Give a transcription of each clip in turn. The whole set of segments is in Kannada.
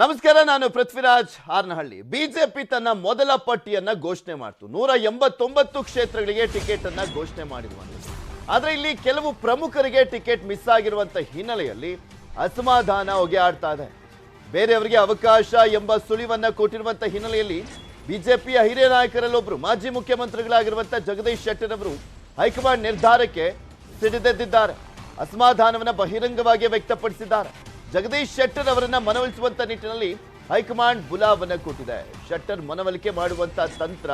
ನಮಸ್ಕಾರ, ನಾನು ಪೃಥ್ವಿರಾಜ್ ಹಾರನಹಳ್ಳಿ. ಬಿಜೆಪಿ ತನ್ನ ಮೊದಲ ಪಟ್ಟಿಯನ್ನ ಘೋಷಣೆ ಮಾಡಿತು. 189 ಕ್ಷೇತ್ರಗಳಿಗೆ ಟಿಕೆಟ್ ಅನ್ನ ಘೋಷಣೆ ಮಾಡಿರುವಂಥದ್ದು. ಆದ್ರೆ ಇಲ್ಲಿ ಕೆಲವು ಪ್ರಮುಖರಿಗೆ ಟಿಕೆಟ್ ಮಿಸ್ ಆಗಿರುವಂತ ಹಿನ್ನೆಲೆಯಲ್ಲಿ ಅಸಮಾಧಾನ ಹೊಗೆ ಆಡ್ತಾ ಇದೆ. ಬೇರೆಯವರಿಗೆ ಅವಕಾಶ ಎಂಬ ಸುಳಿವನ್ನ ಕೊಟ್ಟಿರುವಂತ ಹಿನ್ನೆಲೆಯಲ್ಲಿ ಬಿಜೆಪಿಯ ಹಿರಿಯ ನಾಯಕರಲ್ಲೊಬ್ರು ಮಾಜಿ ಮುಖ್ಯಮಂತ್ರಿಗಳಾಗಿರುವಂತ ಜಗದೀಶ್ ಶೆಟ್ಟರ್ ಅವರು ಹೈಕಮಾಂಡ್ ನಿರ್ಧಾರಕ್ಕೆ ಸಿಡಿದೆದ್ದಿದ್ದಾರೆ. ಅಸಮಾಧಾನವನ್ನ ಬಹಿರಂಗವಾಗಿ ವ್ಯಕ್ತಪಡಿಸಿದ್ದಾರೆ. ಜಗದೀಶ್ ಶೆಟ್ಟರ್ ಅವರನ್ನ ಮನವೊಲಿಸುವಂತ ನಿಟ್ಟಿನಲ್ಲಿ ಹೈಕಮಾಂಡ್ ಬುಲಾವನ್ನ ಕೊಟ್ಟಿದೆ. ಶೆಟ್ಟರ್ ಮನವೊಲಿಕೆ ಮಾಡುವಂತ ತಂತ್ರ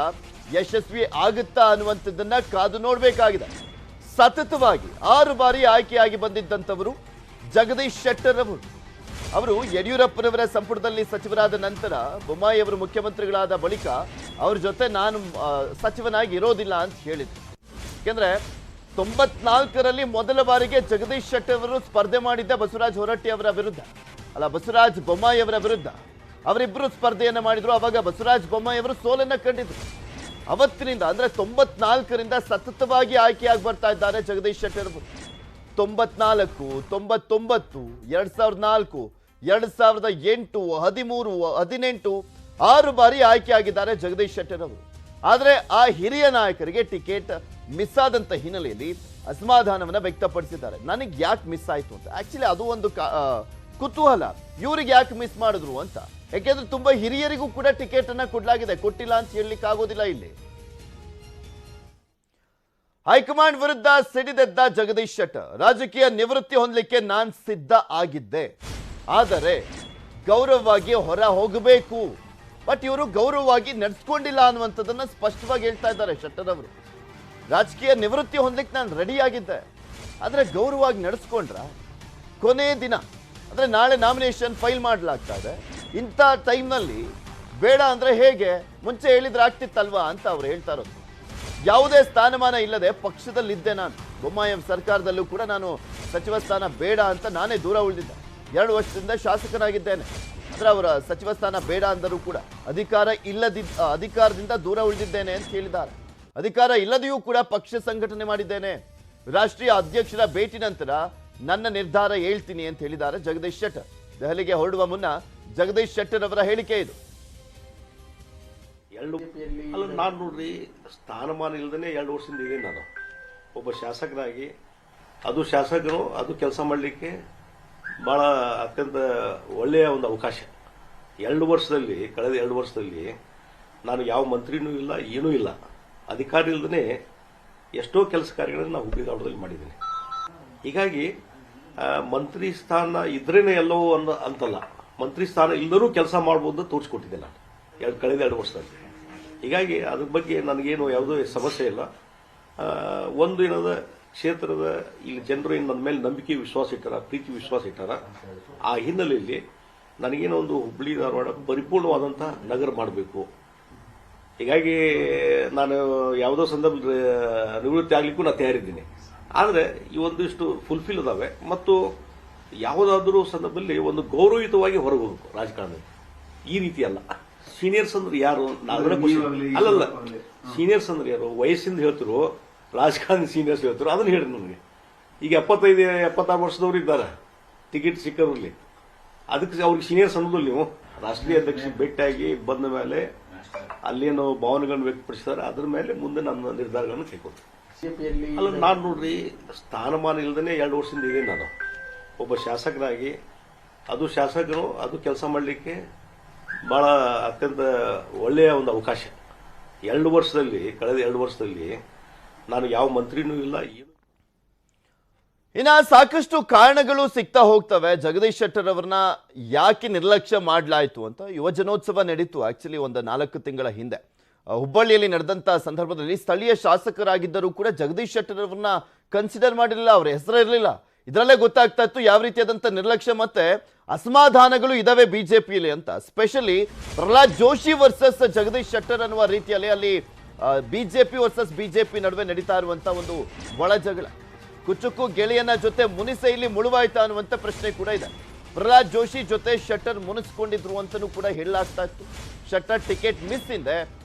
ಯಶಸ್ವಿ ಆಗುತ್ತಾ ಅನ್ನುವಂಥದ್ದನ್ನ ಕಾದು ನೋಡಬೇಕಾಗಿದೆ. ಸತತವಾಗಿ 6 ಬಾರಿ ಆಯ್ಕೆಯಾಗಿ ಬಂದಿದ್ದಂಥವರು ಜಗದೀಶ್ ಶೆಟ್ಟರ್ ಅವರು ಯಡಿಯೂರಪ್ಪನವರ ಸಂಪುಟದಲ್ಲಿ ಸಚಿವರಾದ ನಂತರ ಬೊಮ್ಮಾಯಿ ಅವರು ಮುಖ್ಯಮಂತ್ರಿಗಳಾದ ಬಳಿಕ ಅವ್ರ ಜೊತೆ ನಾನು ಸಚಿವನಾಗಿ ಇರೋದಿಲ್ಲ ಅಂತ ಹೇಳಿದ್ರು. ಯಾಕೆಂದ್ರೆ 94ರಲ್ಲಿ ಮೊದಲ ಬಾರಿಗೆ ಜಗದೀಶ್ ಶೆಟ್ಟರ್ ಅವರು ಸ್ಪರ್ಧೆ ಮಾಡಿದ್ದ ಬಸವರಾಜ ಹೊರಟ್ಟಿ ಅವರ ವಿರುದ್ಧ, ಬಸವರಾಜ ಬೊಮ್ಮಾಯಿ ಅವರ ವಿರುದ್ಧ ಅವರಿಬ್ಬರು ಸ್ಪರ್ಧೆಯನ್ನ ಮಾಡಿದ್ರು. ಅವಾಗ ಬಸವರಾಜ ಬೊಮ್ಮಾಯಿ ಅವರು ಸೋಲನ್ನ ಕಂಡಿದ್ರು. ಅವತ್ತಿನಿಂದ ಅಂದ್ರೆ 94ರಿಂದ ಸತತವಾಗಿ ಆಯ್ಕೆಯಾಗಿ ಬರ್ತಾ ಇದ್ದಾರೆ ಜಗದೀಶ್ ಶೆಟ್ಟರ್ ಅವರು. 94, 99, 2004, 2008, 13, 18 6 ಬಾರಿ ಆಯ್ಕೆಯಾಗಿದ್ದಾರೆ ಜಗದೀಶ್ ಶೆಟ್ಟರ್ ಅವರು. ಆದರೆ ಆ ಹಿರಿಯ ನಾಯಕರಿಗೆ ಟಿಕೆಟ್ ಮಿಸ್ ಆದಂತ ಹಿನ್ನೆಲೆಯಲ್ಲಿ ಅಸಮಾಧಾನವನ್ನ ವ್ಯಕ್ತಪಡಿಸಿದ್ದಾರೆ. ನನಗೆ ಯಾಕೆ ಮಿಸ್ ಆಯ್ತು ಅಂತ. ಆಕ್ಚುಲಿ ಅದು ಒಂದು ಕುತೂಹಲ, ಇವ್ರಿಗೆ ಯಾಕೆ ಮಿಸ್ ಮಾಡಿದ್ರು ಅಂತ. ಯಾಕೆಂದ್ರೆ ತುಂಬಾ ಹಿರಿಯರಿಗೂ ಕೂಡ ಟಿಕೆಟ್ ಅನ್ನ ಕೊಡ್ಲಾಗಿದೆ, ಕೊಟ್ಟಿಲ್ಲ ಅಂತ ಹೇಳಲಿಕ್ಕೆ ಆಗೋದಿಲ್ಲ. ಇಲ್ಲಿ ಹೈಕಮಾಂಡ್ ವಿರುದ್ಧ ಸಿಡಿದೆದ್ದ ಜಗದೀಶ್ ಶೆಟ್ಟರ್, ರಾಜಕೀಯ ನಿವೃತ್ತಿ ಹೊಂದಲಿಕ್ಕೆ ನಾನ್ ಸಿದ್ಧ ಆಗಿದ್ದೆ, ಆದರೆ ಗೌರವವಾಗಿ ಹೊರ ಹೋಗಬೇಕು. ಬಟ್ ಇವರು ಗೌರವವಾಗಿ ನಡೆಸ್ಕೊಂಡಿಲ್ಲ ಅನ್ನುವಂಥದ್ದನ್ನ ಸ್ಪಷ್ಟವಾಗಿ ಹೇಳ್ತಾ ಇದ್ದಾರೆ ಶೆಟ್ಟರ್ ಅವರು. ರಾಜಕೀಯ ನಿವೃತ್ತಿ ಹೊಂದಲಿಕ್ಕೆ ನಾನು ರೆಡಿ ಆಗಿದ್ದೆ, ಆದರೆ ಗೌರವವಾಗಿ ನಡೆಸ್ಕೊಂಡ್ರ ಕೊನೆ ದಿನ ಅಂದ್ರೆ ನಾಳೆ ನಾಮಿನೇಷನ್ ಫೈಲ್ ಮಾಡಲಾಗ್ತಾ ಇದೆ. ಇಂಥ ಟೈಮ್ನಲ್ಲಿ ಬೇಡ ಅಂದ್ರೆ ಹೇಗೆ, ಮುಂಚೆ ಹೇಳಿದ್ರೆ ಆಗ್ತಿತ್ತಲ್ವಾ ಅಂತ ಅವ್ರು ಹೇಳ್ತಾ ಇರೋದು. ಯಾವುದೇ ಸ್ಥಾನಮಾನ ಇಲ್ಲದೆ ಪಕ್ಷದಲ್ಲಿದ್ದೆ ನಾನು. ಬೊಮ್ಮಾಯಿ ಸರ್ಕಾರದಲ್ಲೂ ಕೂಡ ನಾನು ಸಚಿವ ಸ್ಥಾನ ಬೇಡ ಅಂತ ನಾನೇ ದೂರ ಉಳಿದಿದ್ದೆ. 2 ವರ್ಷದಿಂದ ಶಾಸಕನಾಗಿದ್ದೇನೆ. ಅಂದ್ರೆ ಅವರ ಸಚಿವ ಸ್ಥಾನ ಬೇಡ ಅಂದರೂ ಕೂಡ ಅಧಿಕಾರದಿಂದ ದೂರ ಉಳಿದಿದ್ದೇನೆ ಅಂತ ಹೇಳಿದ್ದಾರೆ. ಅಧಿಕಾರ ಇಲ್ಲದೆಯೂ ಕೂಡ ಪಕ್ಷ ಸಂಘಟನೆ ಮಾಡಿದ್ದೇನೆ. ರಾಷ್ಟ್ರೀಯ ಅಧ್ಯಕ್ಷರ ಭೇಟಿ ನಂತರ ನನ್ನ ನಿರ್ಧಾರ ಹೇಳ್ತೀನಿ ಅಂತ ಹೇಳಿದ್ದಾರೆ ಜಗದೀಶ್ ಶೆಟ್ಟರ್. ದೆಹಲಿಗೆ ಹೊರಡುವ ಮುನ್ನ ಜಗದೀಶ್ ಶೆಟ್ಟರ್ ಅವರ ಹೇಳಿಕೆ ಇದು. ನಾನು ನೋಡ್ರಿ, ಸ್ಥಾನಮಾನ ಇಲ್ಲದೇ 2 ವರ್ಷದಿಂದ ಇದ್ದೀನಿ ನಾನು ಒಬ್ಬ ಶಾಸಕರಾಗಿ. ಅದು ಶಾಸಕರು ಅದು ಕೆಲಸ ಮಾಡಲಿಕ್ಕೆ ಬಹಳ ಅತ್ಯಂತ ಒಳ್ಳೆಯ ಒಂದು ಅವಕಾಶ. 2 ವರ್ಷದಲ್ಲಿ, ಕಳೆದ 2 ವರ್ಷದಲ್ಲಿ ನಾನು ಯಾವ ಮಂತ್ರಿನೂ ಇಲ್ಲ, ಏನೂ ಇಲ್ಲ, ಅಧಿಕಾರ ಇಲ್ಲದೇ ಎಷ್ಟೋ ಕೆಲಸ ಕಾರ್ಯಗಳನ್ನು ನಾವು ಹುಬ್ಳಿಧಾರವಾಡದಲ್ಲಿ ಮಾಡಿದ್ದೀನಿ. ಹೀಗಾಗಿ ಮಂತ್ರಿ ಸ್ಥಾನ ಇದ್ರೇನೆ ಎಲ್ಲವೂ ಅಂತಲ್ಲ, ಮಂತ್ರಿ ಸ್ಥಾನ ಇಲ್ಲದರೂ ಕೆಲಸ ಮಾಡ್ಬೋದು ತೋರಿಸ್ಕೊಟ್ಟಿದ್ದೆ ನಾನು ಕಳೆದ 2 ವರ್ಷದಲ್ಲಿ. ಹೀಗಾಗಿ ಅದ್ರ ಬಗ್ಗೆ ನನಗೇನು ಯಾವುದೋ ಸಮಸ್ಯೆ ಇಲ್ಲ. ಒಂದು ಏನದ ಕ್ಷೇತ್ರದ ಇಲ್ಲಿ ಜನರು ಏನು ನನ್ನ ಮೇಲೆ ನಂಬಿಕೆ ವಿಶ್ವಾಸ ಇಟ್ಟಾರ, ಪ್ರೀತಿ ವಿಶ್ವಾಸ ಇಟ್ಟಾರ. ಆ ಹಿನ್ನೆಲೆಯಲ್ಲಿ ನನಗೇನೋ ಒಂದು ಹುಬ್ಳಿ ಧಾರವಾಡ ಪರಿಪೂರ್ಣವಾದಂಥ ನಗರ ಮಾಡಬೇಕು. ಹೀಗಾಗಿ ನಾನು ಯಾವುದೋ ಸಂದರ್ಭದಲ್ಲಿ ನಿವೃತ್ತಿ ಆಗ್ಲಿಕ್ಕೂ ನಾನು ತಯಾರಿದ್ದೀನಿ. ಆದರೆ ಈ ಒಂದಿಷ್ಟು ಫುಲ್ಫಿಲ್ ಅದಾವೆ. ಮತ್ತು ಯಾವುದಾದ್ರೂ ಸಂದರ್ಭದಲ್ಲಿ ಒಂದು ಗೌರವಯುತವಾಗಿ ಹೊರಗೆ ಹೋಗಬೇಕು ರಾಜಕಾರಣದಲ್ಲಿ. ಈ ರೀತಿ ಅಲ್ಲ. ಸೀನಿಯರ್ಸ್ ಅಂದ್ರೆ ಯಾರು? ಅಲ್ಲಲ್ಲ, ಸೀನಿಯರ್ಸ್ ಅಂದ್ರೆ ಯಾರು? ವಯಸ್ಸಿಂದ ಹೇಳ್ತಿರೋ ರಾಜಕಾರಣಿ ಸೀನಿಯರ್ಸ್ ಹೇಳ್ತಿರೋ ಅದನ್ನ ಹೇಳಿ ನನಗೆ. ಈಗ 75-76 ವರ್ಷದವ್ರು ಇದ್ದಾರೆ ಟಿಕೆಟ್ ಸಿಕ್ಕರಲ್ಲಿ. ಅದಕ್ಕೆ ಅವ್ರಿಗೆ ಸೀನಿಯರ್ಸ್ ಅನ್ನೋದಿಲ್ಲ. ನೀವು ರಾಷ್ಟ್ರೀಯ ಅಧ್ಯಕ್ಷ ಭೇಟಿಯಾಗಿ ಬಂದ ಮೇಲೆ ಅಲ್ಲೇನೋ ಭಾವನೆಗಳನ್ನು ವ್ಯಕ್ತಪಡಿಸಿದ್ದಾರೆ, ಅದ್ರ ಮೇಲೆ ಮುಂದೆ ನನ್ನ ನಿರ್ಧಾರಗಳನ್ನು ಕೈಗೊಳ್ತೀನಿ. ನಾನು ನೋಡ್ರಿ, ಸ್ಥಾನಮಾನ ಇಲ್ಲದೇ 2 ವರ್ಷದಿಂದ ಇದ್ದೀನಿ ನಾನು ಒಬ್ಬ ಶಾಸಕರಾಗಿ. ಅದು ಶಾಸಕರು ಅದು ಕೆಲಸ ಮಾಡಲಿಕ್ಕೆ ಬಹಳ ಅತ್ಯಂತ ಒಳ್ಳೆಯ ಒಂದು ಅವಕಾಶ. 2 ವರ್ಷದಲ್ಲಿ, ಕಳೆದ 2 ವರ್ಷದಲ್ಲಿ ನಾನು ಯಾವ ಮಂತ್ರಿನೂ ಇಲ್ಲ, ಏನು. ಇನ್ನ ಸಾಕಷ್ಟು ಕಾರಣಗಳು ಸಿಗ್ತಾ ಹೋಗ್ತವೆ ಜಗದೀಶ್ ಶೆಟ್ಟರ್ ಅವರನ್ನ ಯಾಕೆ ನಿರ್ಲಕ್ಷ್ಯ ಮಾಡಲಾಯಿತು ಅಂತ. ಯುವಜನೋತ್ಸವ ನಡೀತು ಆಕ್ಚುಲಿ ಒಂದು 4 ತಿಂಗಳ ಹಿಂದೆ ಹುಬ್ಬಳ್ಳಿಯಲ್ಲಿ ನಡೆದಂತ ಸಂದರ್ಭದಲ್ಲಿ ಸ್ಥಳೀಯ ಶಾಸಕರಾಗಿದ್ದರೂ ಕೂಡ ಜಗದೀಶ್ ಶೆಟ್ಟರ್ ಅವರನ್ನ ಕನ್ಸಿಡರ್ ಮಾಡಿರಲಿಲ್ಲ, ಅವರ ಹೆಸರೇ ಇರಲಿಲ್ಲ. ಇದರಲ್ಲೇ ಗೊತ್ತಾಗ್ತಾ ಇತ್ತು ಯಾವ ರೀತಿಯಾದಂಥ ನಿರ್ಲಕ್ಷ್ಯ ಮತ್ತೆ ಅಸಮಾಧಾನಗಳು ಇದಾವೆ ಬಿಜೆಪಿಯಲ್ಲಿ ಅಂತ. ಸ್ಪೆಷಲಿ ಪ್ರಹ್ಲಾದ್ ಜೋಶಿ ವರ್ಸಸ್ ಜಗದೀಶ್ ಶೆಟ್ಟರ್ ಅನ್ನುವ ರೀತಿಯಲ್ಲಿ ಅಲ್ಲಿ ಬಿಜೆಪಿ ವರ್ಸಸ್ ಬಿಜೆಪಿ ನಡುವೆ ನಡೀತಾ ಇರುವಂತ ಒಂದು ಒಳ ಜಗಳ. ಕುಚುಕು ಗೆಳೆಯನ ಜೊತೆ ಮುನಿಸೆ ಇಲ್ಲಿ ಮುಳುವಾಯ್ತಾ ಅನ್ನುವಂಥ ಪ್ರಶ್ನೆ ಕೂಡ ಇದೆ. ಪ್ರಹ್ಲಾದ್ ಜೋಶಿ ಜೊತೆ ಶೆಟ್ಟರ್ ಮುನಿಸ್ಕೊಂಡಿದ್ರು ಅಂತಲೂ ಕೂಡ ಹೇಳಲಾಗ್ತಾ ಇತ್ತು. ಶೆಟ್ಟರ್ ಟಿಕೆಟ್ ಮಿಸ್ ಇಂದೆ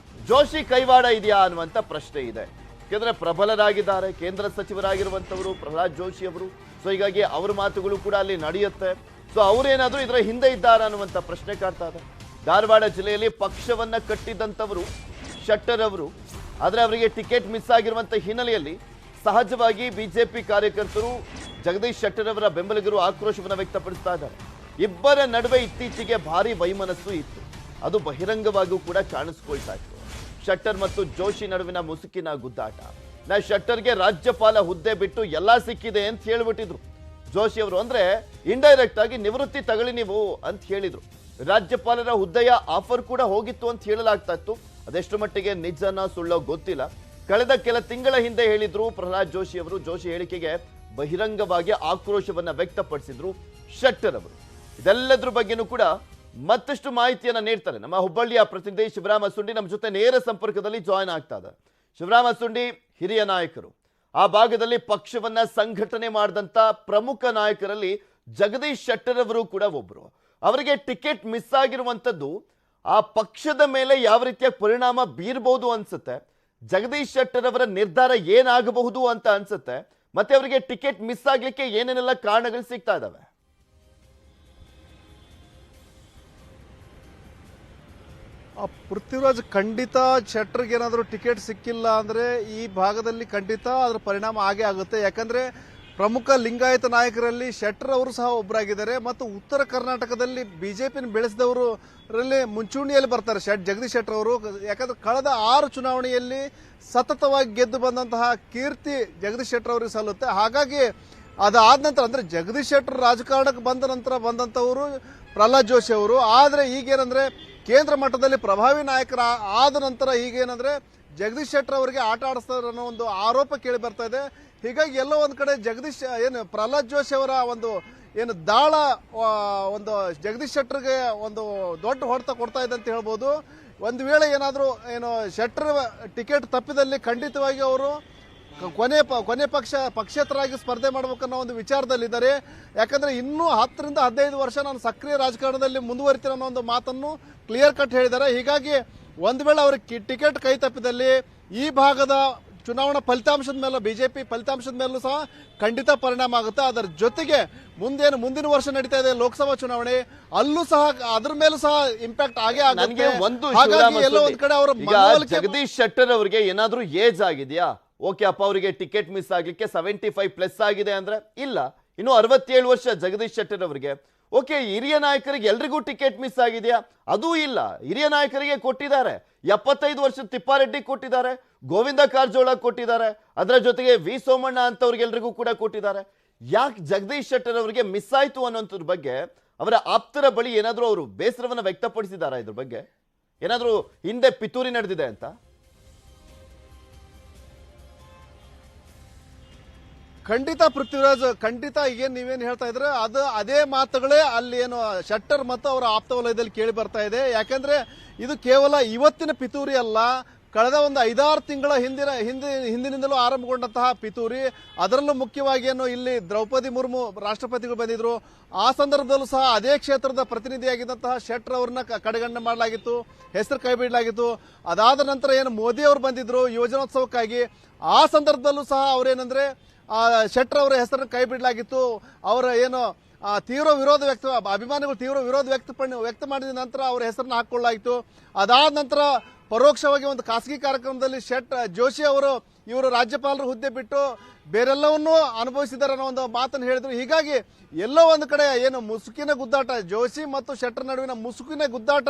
ಜೋಶಿ ಕೈವಾಡ ಇದೆಯಾ ಅನ್ನುವಂಥ ಪ್ರಶ್ನೆ ಇದೆ. ಯಾಕಂದ್ರೆ ಪ್ರಬಲರಾಗಿದ್ದಾರೆ, ಕೇಂದ್ರ ಸಚಿವರಾಗಿರುವಂಥವರು ಪ್ರಹ್ಲಾದ್ ಜೋಶಿ ಅವರು. ಸೊ ಹೀಗಾಗಿ ಅವರ ಮಾತುಗಳು ಕೂಡ ಅಲ್ಲಿ ನಡೆಯುತ್ತೆ. ಸೊ ಅವರೇನಾದ್ರೂ ಇದರ ಹಿಂದೆ ಇದ್ದಾರಾ ಅನ್ನುವಂಥ ಪ್ರಶ್ನೆ ಕಾಡ್ತಾ ಇದೆ. ಧಾರವಾಡ ಜಿಲ್ಲೆಯಲ್ಲಿ ಪಕ್ಷವನ್ನ ಕಟ್ಟಿದಂಥವರು ಶೆಟ್ಟರ್ ಅವರು, ಆದರೆ ಅವರಿಗೆ ಟಿಕೆಟ್ ಮಿಸ್ ಆಗಿರುವಂಥ ಹಿನ್ನೆಲೆಯಲ್ಲಿ ಸಹಜವಾಗಿ ಬಿಜೆಪಿ ಕಾರ್ಯಕರ್ತರು ಜಗದೀಶ್ ಶೆಟ್ಟರ್ ಅವರ ಬೆಂಬಲಿಗರು ಆಕ್ರೋಶವನ್ನು ವ್ಯಕ್ತಪಡಿಸ್ತಾ ಇದ್ದಾರೆ. ಇಬ್ಬರ ನಡುವೆ ಇತ್ತೀಚೆಗೆ ಭಾರಿ ವೈಮನಸ್ಸು ಇತ್ತು, ಅದು ಬಹಿರಂಗವಾಗಿಯೂ ಕೂಡ ಕಾಣಿಸ್ಕೊಳ್ತಾ ಇತ್ತು. ಶೆಟ್ಟರ್ ಮತ್ತು ಜೋಶಿ ನಡುವಿನ ಮುಸುಕಿನ ಗುದ್ದಾಟ. ಶೆಟ್ಟರ್ಗೆ ರಾಜ್ಯಪಾಲ ಹುದ್ದೆ ಬಿಟ್ಟು ಎಲ್ಲಾ ಸಿಕ್ಕಿದೆ ಅಂತ ಹೇಳ್ಬಿಟ್ಟಿದ್ರು ಜೋಶಿ ಅವರು. ಅಂದ್ರೆ ಇಂಡೈರೆಕ್ಟ್ ಆಗಿ ನಿವೃತ್ತಿ ತಗೊಳ್ಳಿ ನೀವು ಅಂತ ಹೇಳಿದ್ರು. ರಾಜ್ಯಪಾಲರ ಹುದ್ದೆಯ ಆಫರ್ ಕೂಡ ಹೋಗಿತ್ತು ಅಂತ ಹೇಳಲಾಗ್ತಾ ಇತ್ತು. ಅದೆಷ್ಟು ಮಟ್ಟಿಗೆ ನಿಜನ ಸುಳ್ಳೋ ಗೊತ್ತಿಲ್ಲ. ಕಳೆದ ಕೆಲ ತಿಂಗಳ ಹಿಂದೆ ಹೇಳಿದ್ರು ಪ್ರಹ್ಲಾದ್ ಜೋಶಿ ಅವರು. ಜೋಶಿ ಹೇಳಿಕೆಗೆ ಬಹಿರಂಗವಾಗಿ ಆಕ್ರೋಶವನ್ನ ವ್ಯಕ್ತಪಡಿಸಿದ್ರು ಶೆಟ್ಟರ್ ಅವರು. ಇದೆಲ್ಲದ್ರ ಬಗ್ಗೆನೂ ಕೂಡ ಮತ್ತಷ್ಟು ಮಾಹಿತಿಯನ್ನ ನೀಡ್ತಾರೆ ನಮ್ಮ ಹುಬ್ಬಳ್ಳಿಯ ಪ್ರತಿನಿಧಿ ಶಿವರಾಮ ಸುಂಡಿ ನಮ್ಮ ಜೊತೆ ನೇರ ಸಂಪರ್ಕದಲ್ಲಿ ಜಾಯಿನ್ ಆಗ್ತಾ ಇದೆ. ಶಿವರಾಮ ಸುಂಡಿ, ಹಿರಿಯ ನಾಯಕರು, ಆ ಭಾಗದಲ್ಲಿ ಪಕ್ಷವನ್ನ ಸಂಘಟನೆ ಮಾಡಿದಂತ ಪ್ರಮುಖ ನಾಯಕರಲ್ಲಿ ಜಗದೀಶ್ ಶೆಟ್ಟರ್ ಅವರು ಕೂಡ ಒಬ್ರು. ಅವರಿಗೆ ಟಿಕೆಟ್ ಮಿಸ್ ಆಗಿರುವಂತದ್ದು ಆ ಪಕ್ಷದ ಮೇಲೆ ಯಾವ ರೀತಿಯ ಪರಿಣಾಮ ಬೀರಬಹುದು ಅನ್ಸುತ್ತೆ? ಜಗದೀಶ್ ಶೆಟ್ಟರ್ ಅವರ ನಿರ್ಧಾರ ಏನಾಗಬಹುದು ಅಂತ ಅನ್ಸುತ್ತೆ? ಮತ್ತೆ ಅವರಿಗೆ ಟಿಕೆಟ್ ಮಿಸ್ ಆಗ್ಲಿಕ್ಕೆ ಏನೇನೆಲ್ಲ ಕಾರಣಗಳು ಸಿಗ್ತಾ ಇದಾವೆ? ಪೃಥ್ವಿರಾಜ್, ಖಂಡಿತ ಶೆಟ್ಟರ್ಗೆ ಏನಾದರೂ ಟಿಕೆಟ್ ಸಿಕ್ಕಿಲ್ಲ ಅಂದ್ರೆ ಈ ಭಾಗದಲ್ಲಿ ಖಂಡಿತ ಅದರ ಪರಿಣಾಮ ಆಗೇ ಆಗುತ್ತೆ. ಯಾಕಂದ್ರೆ ಪ್ರಮುಖ ಲಿಂಗಾಯತ ನಾಯಕರಲ್ಲಿ ಶೆಟ್ಟರ್ ಅವರು ಸಹ ಒಬ್ಬರಾಗಿದ್ದಾರೆ ಮತ್ತು ಉತ್ತರ ಕರ್ನಾಟಕದಲ್ಲಿ ಬಿಜೆಪಿನ ಬೆಳೆಸಿದವರಲ್ಲಿ ಮುಂಚೂಣಿಯಲ್ಲಿ ಬರ್ತಾರೆ ಜಗದೀಶ್ ಶೆಟ್ಟರ್ ಅವರು. ಯಾಕಂದ್ರೆ ಕಳೆದ 6 ಚುನಾವಣೆಯಲ್ಲಿ ಸತತವಾಗಿ ಗೆದ್ದು ಬಂದಂತಹ ಕೀರ್ತಿ ಜಗದೀಶ್ ಶೆಟ್ಟರ್ ಅವರಿಗೆ ಸಲ್ಲುತ್ತೆ. ಹಾಗಾಗಿ ಅದಾದ ನಂತರ ಅಂದ್ರೆ ಜಗದೀಶ್ ಶೆಟ್ಟರ್ ರಾಜಕಾರಣಕ್ಕೆ ಬಂದ ನಂತರ ಬಂದಂತವರು ಪ್ರಹ್ಲಾದ್ ಜೋಶಿ ಅವರು. ಆದ್ರೆ ಈಗೇನಂದ್ರೆ ಕೇಂದ್ರ ಮಟ್ಟದಲ್ಲಿ ಪ್ರಭಾವಿ ನಾಯಕರ ಆದ ನಂತರ ಈಗೇನಂದ್ರೆ ಜಗದೀಶ್ ಶೆಟ್ಟರ್ ಅವರಿಗೆ ಆಟ ಆಡಿಸ್ತಾರೆ ಅನ್ನೋ ಒಂದು ಆರೋಪ ಕೇಳಿ ಬರ್ತಾ ಇದೆ. ಹೀಗಾಗಿ ಎಲ್ಲೋ ಒಂದ್ ಕಡೆ ಪ್ರಹ್ಲಾದ್ ಜೋಶಿ ಅವರ ಒಂದು ದಾಳ ಒಂದು ಜಗದೀಶ್ ಶೆಟ್ಟರ್ಗೆ ಒಂದು ದೊಡ್ಡ ಹೊಡೆತ ಕೊಡ್ತಾ ಇದೆ ಅಂತ ಹೇಳ್ಬೋದು. ಒಂದು ವೇಳೆ ಏನಾದರೂ ಶೆಟ್ಟರ್ ಟಿಕೆಟ್ ತಪ್ಪಿದಲ್ಲಿ ಖಂಡಿತವಾಗಿ ಅವರು ಕೊನೆ ಪಕ್ಷೇತರಾಗಿ ಸ್ಪರ್ಧೆ ಮಾಡಬೇಕನ್ನೋ ಒಂದು ವಿಚಾರದಲ್ಲಿದ್ದಾರೆ. ಯಾಕಂದ್ರೆ ಇನ್ನೂ 10 ರಿಂದ 15 ವರ್ಷ ನಾನು ಸಕ್ರಿಯ ರಾಜಕಾರಣದಲ್ಲಿ ಮುಂದುವರಿತೀನಿ ಅನ್ನೋ ಒಂದು ಮಾತನ್ನು ಕ್ಲಿಯರ್ ಕಟ್ ಹೇಳಿದ್ದಾರೆ. ಹೀಗಾಗಿ ಒಂದು ವೇಳೆ ಅವ್ರಿಗೆ ಟಿಕೆಟ್ ಕೈ ತಪ್ಪಿದಲ್ಲಿ ಈ ಭಾಗದ ಚುನಾವಣಾ ಫಲಿತಾಂಶದ ಮೇಲೆ, ಬಿಜೆಪಿ ಫಲಿತಾಂಶದ ಮೇಲೂ ಸಹ ಖಂಡಿತ ಪರಿಣಾಮ ಆಗುತ್ತೆ. ಅದರ ಜೊತೆಗೆ ಮುಂದಿನ ವರ್ಷ ನಡೀತಾ ಇದೆ ಲೋಕಸಭಾ ಚುನಾವಣೆ, ಅಲ್ಲೂ ಸಹ ಅದ್ರ ಮೇಲೂ ಸಹ ಇಂಪ್ಯಾಕ್ಟ್ ಆಗೇ ಆಗುತ್ತೆ. ಹಾಗಾಗಿ ಎಲ್ಲೋ ಒಂದ್ ಕಡೆ ಅವರ ಜಗದೀಶ್ ಶೆಟ್ಟರ್ ಅವರಿಗೆ ಏನಾದ್ರೂ ಏಜ್ ಆಗಿದೆಯಾ? ಓಕೆ ಅಪ್ಪ, ಅವರಿಗೆ ಟಿಕೆಟ್ ಮಿಸ್ ಆಗ್ಲಿಕ್ಕೆ 75+ ಆಗಿದೆ ಅಂದ್ರೆ ಇಲ್ಲ, ಇನ್ನು 67 ವರ್ಷ ಜಗದೀಶ್ ಶೆಟ್ಟರ್ ಅವರಿಗೆ. ಓಕೆ, ಹಿರಿಯ ನಾಯಕರಿಗೆ ಎಲ್ರಿಗೂ ಟಿಕೆಟ್ ಮಿಸ್ ಆಗಿದೆಯಾ? ಅದೂ ಇಲ್ಲ. ಹಿರಿಯ ನಾಯಕರಿಗೆ ಕೊಟ್ಟಿದ್ದಾರೆ. 75 ವರ್ಷದ ತಿಪ್ಪಾರೆಡ್ಡಿ ಕೊಟ್ಟಿದ್ದಾರೆ, ಗೋವಿಂದ ಕಾರಜೋಳ ಕೊಟ್ಟಿದ್ದಾರೆ, ಅದರ ಜೊತೆಗೆ ವಿ ಸೋಮಣ್ಣ ಅಂತವ್ರಿಗೆಲ್ರಿಗೂ ಕೂಡ ಕೊಟ್ಟಿದ್ದಾರೆ. ಯಾಕೆ ಜಗದೀಶ್ ಶೆಟ್ಟರ್ ಅವರಿಗೆ ಮಿಸ್ ಆಯ್ತು ಅನ್ನೋದ್ರ ಬಗ್ಗೆ ಅವರ ಆಪ್ತರ ಬಳಿ ಏನಾದ್ರೂ ಅವರು ಬೇಸರವನ್ನ ವ್ಯಕ್ತಪಡಿಸಿದಾರಾ? ಇದ್ರ ಬಗ್ಗೆ ಏನಾದ್ರೂ ಹಿಂದೆ ಪಿತೂರಿ ನಡೆದಿದೆ ಅಂತ? ಖಂಡಿತ ಪೃಥ್ವಿರಾಜ್, ಖಂಡಿತ ನೀವೇನು ಹೇಳ್ತಾ ಇದ್ರೆ ಅದೇ ಮಾತುಗಳೇ ಅಲ್ಲಿ ಶೆಟ್ಟರ್ ಮತ್ತು ಅವರ ಆಪ್ತ ವಲಯದಲ್ಲಿ ಕೇಳಿ ಬರ್ತಾ ಇದೆ. ಯಾಕಂದ್ರೆ ಇದು ಕೇವಲ ಇವತ್ತಿನ ಪಿತೂರಿ ಅಲ್ಲ, ಕಳೆದ ಒಂದು 5-6 ತಿಂಗಳ ಹಿಂದಿನಿಂದಲೂ ಆರಂಭಗೊಂಡಂತಹ ಪಿತೂರಿ. ಅದರಲ್ಲೂ ಮುಖ್ಯವಾಗಿ ಇಲ್ಲಿ ದ್ರೌಪದಿ ಮುರ್ಮು ರಾಷ್ಟ್ರಪತಿಗಳು ಬಂದಿದ್ರು. ಆ ಸಂದರ್ಭದಲ್ಲೂ ಸಹ ಅದೇ ಕ್ಷೇತ್ರದ ಪ್ರತಿನಿಧಿಯಾಗಿದ್ದಂತಹ ಶೆಟ್ಟರ್ ಅವ್ರನ್ನ ಕಡೆಗಣನೆ ಮಾಡಲಾಗಿತ್ತು, ಹೆಸರು ಕೈ ಬಿಡಲಾಗಿತ್ತು. ಅದಾದ ನಂತರ ಮೋದಿ ಅವರು ಬಂದಿದ್ರು ಯುವಜನೋತ್ಸವಕ್ಕಾಗಿ. ಆ ಸಂದರ್ಭದಲ್ಲೂ ಸಹ ಅವರೇನಂದ್ರೆ ಶೆಟ್ಟರ್ ಅವರ ಹೆಸರನ್ನು ಕೈ ಬಿಡಲಾಗಿತ್ತು. ಅವರ ತೀವ್ರ ವಿರೋಧ ಅಭಿಮಾನಿಗಳು ತೀವ್ರ ವಿರೋಧ ವ್ಯಕ್ತ ಮಾಡಿದ ನಂತರ ಅವರ ಹೆಸರನ್ನು ಹಾಕೊಳ್ಳಲಾಗಿತ್ತು. ಅದಾದ ನಂತರ ಪರೋಕ್ಷವಾಗಿ ಒಂದು ಖಾಸಗಿ ಕಾರ್ಯಕ್ರಮದಲ್ಲಿ ಜೋಶಿ ಇವರು ರಾಜ್ಯಪಾಲರ ಹುದ್ದೆ ಬಿಟ್ಟು ಬೇರೆಲ್ಲವನ್ನೂ ಅನುಭವಿಸಿದ್ದಾರೆ ಅನ್ನೋ ಒಂದು ಮಾತನ್ನು ಹೇಳಿದ್ರು. ಹೀಗಾಗಿ ಎಲ್ಲೋ ಒಂದು ಕಡೆ ಮುಸುಕಿನ ಗುದ್ದಾಟ, ಜೋಶಿ ಮತ್ತು ಶೆಟ್ಟರ್ ನಡುವಿನ ಮುಸುಕಿನ ಗುದ್ದಾಟ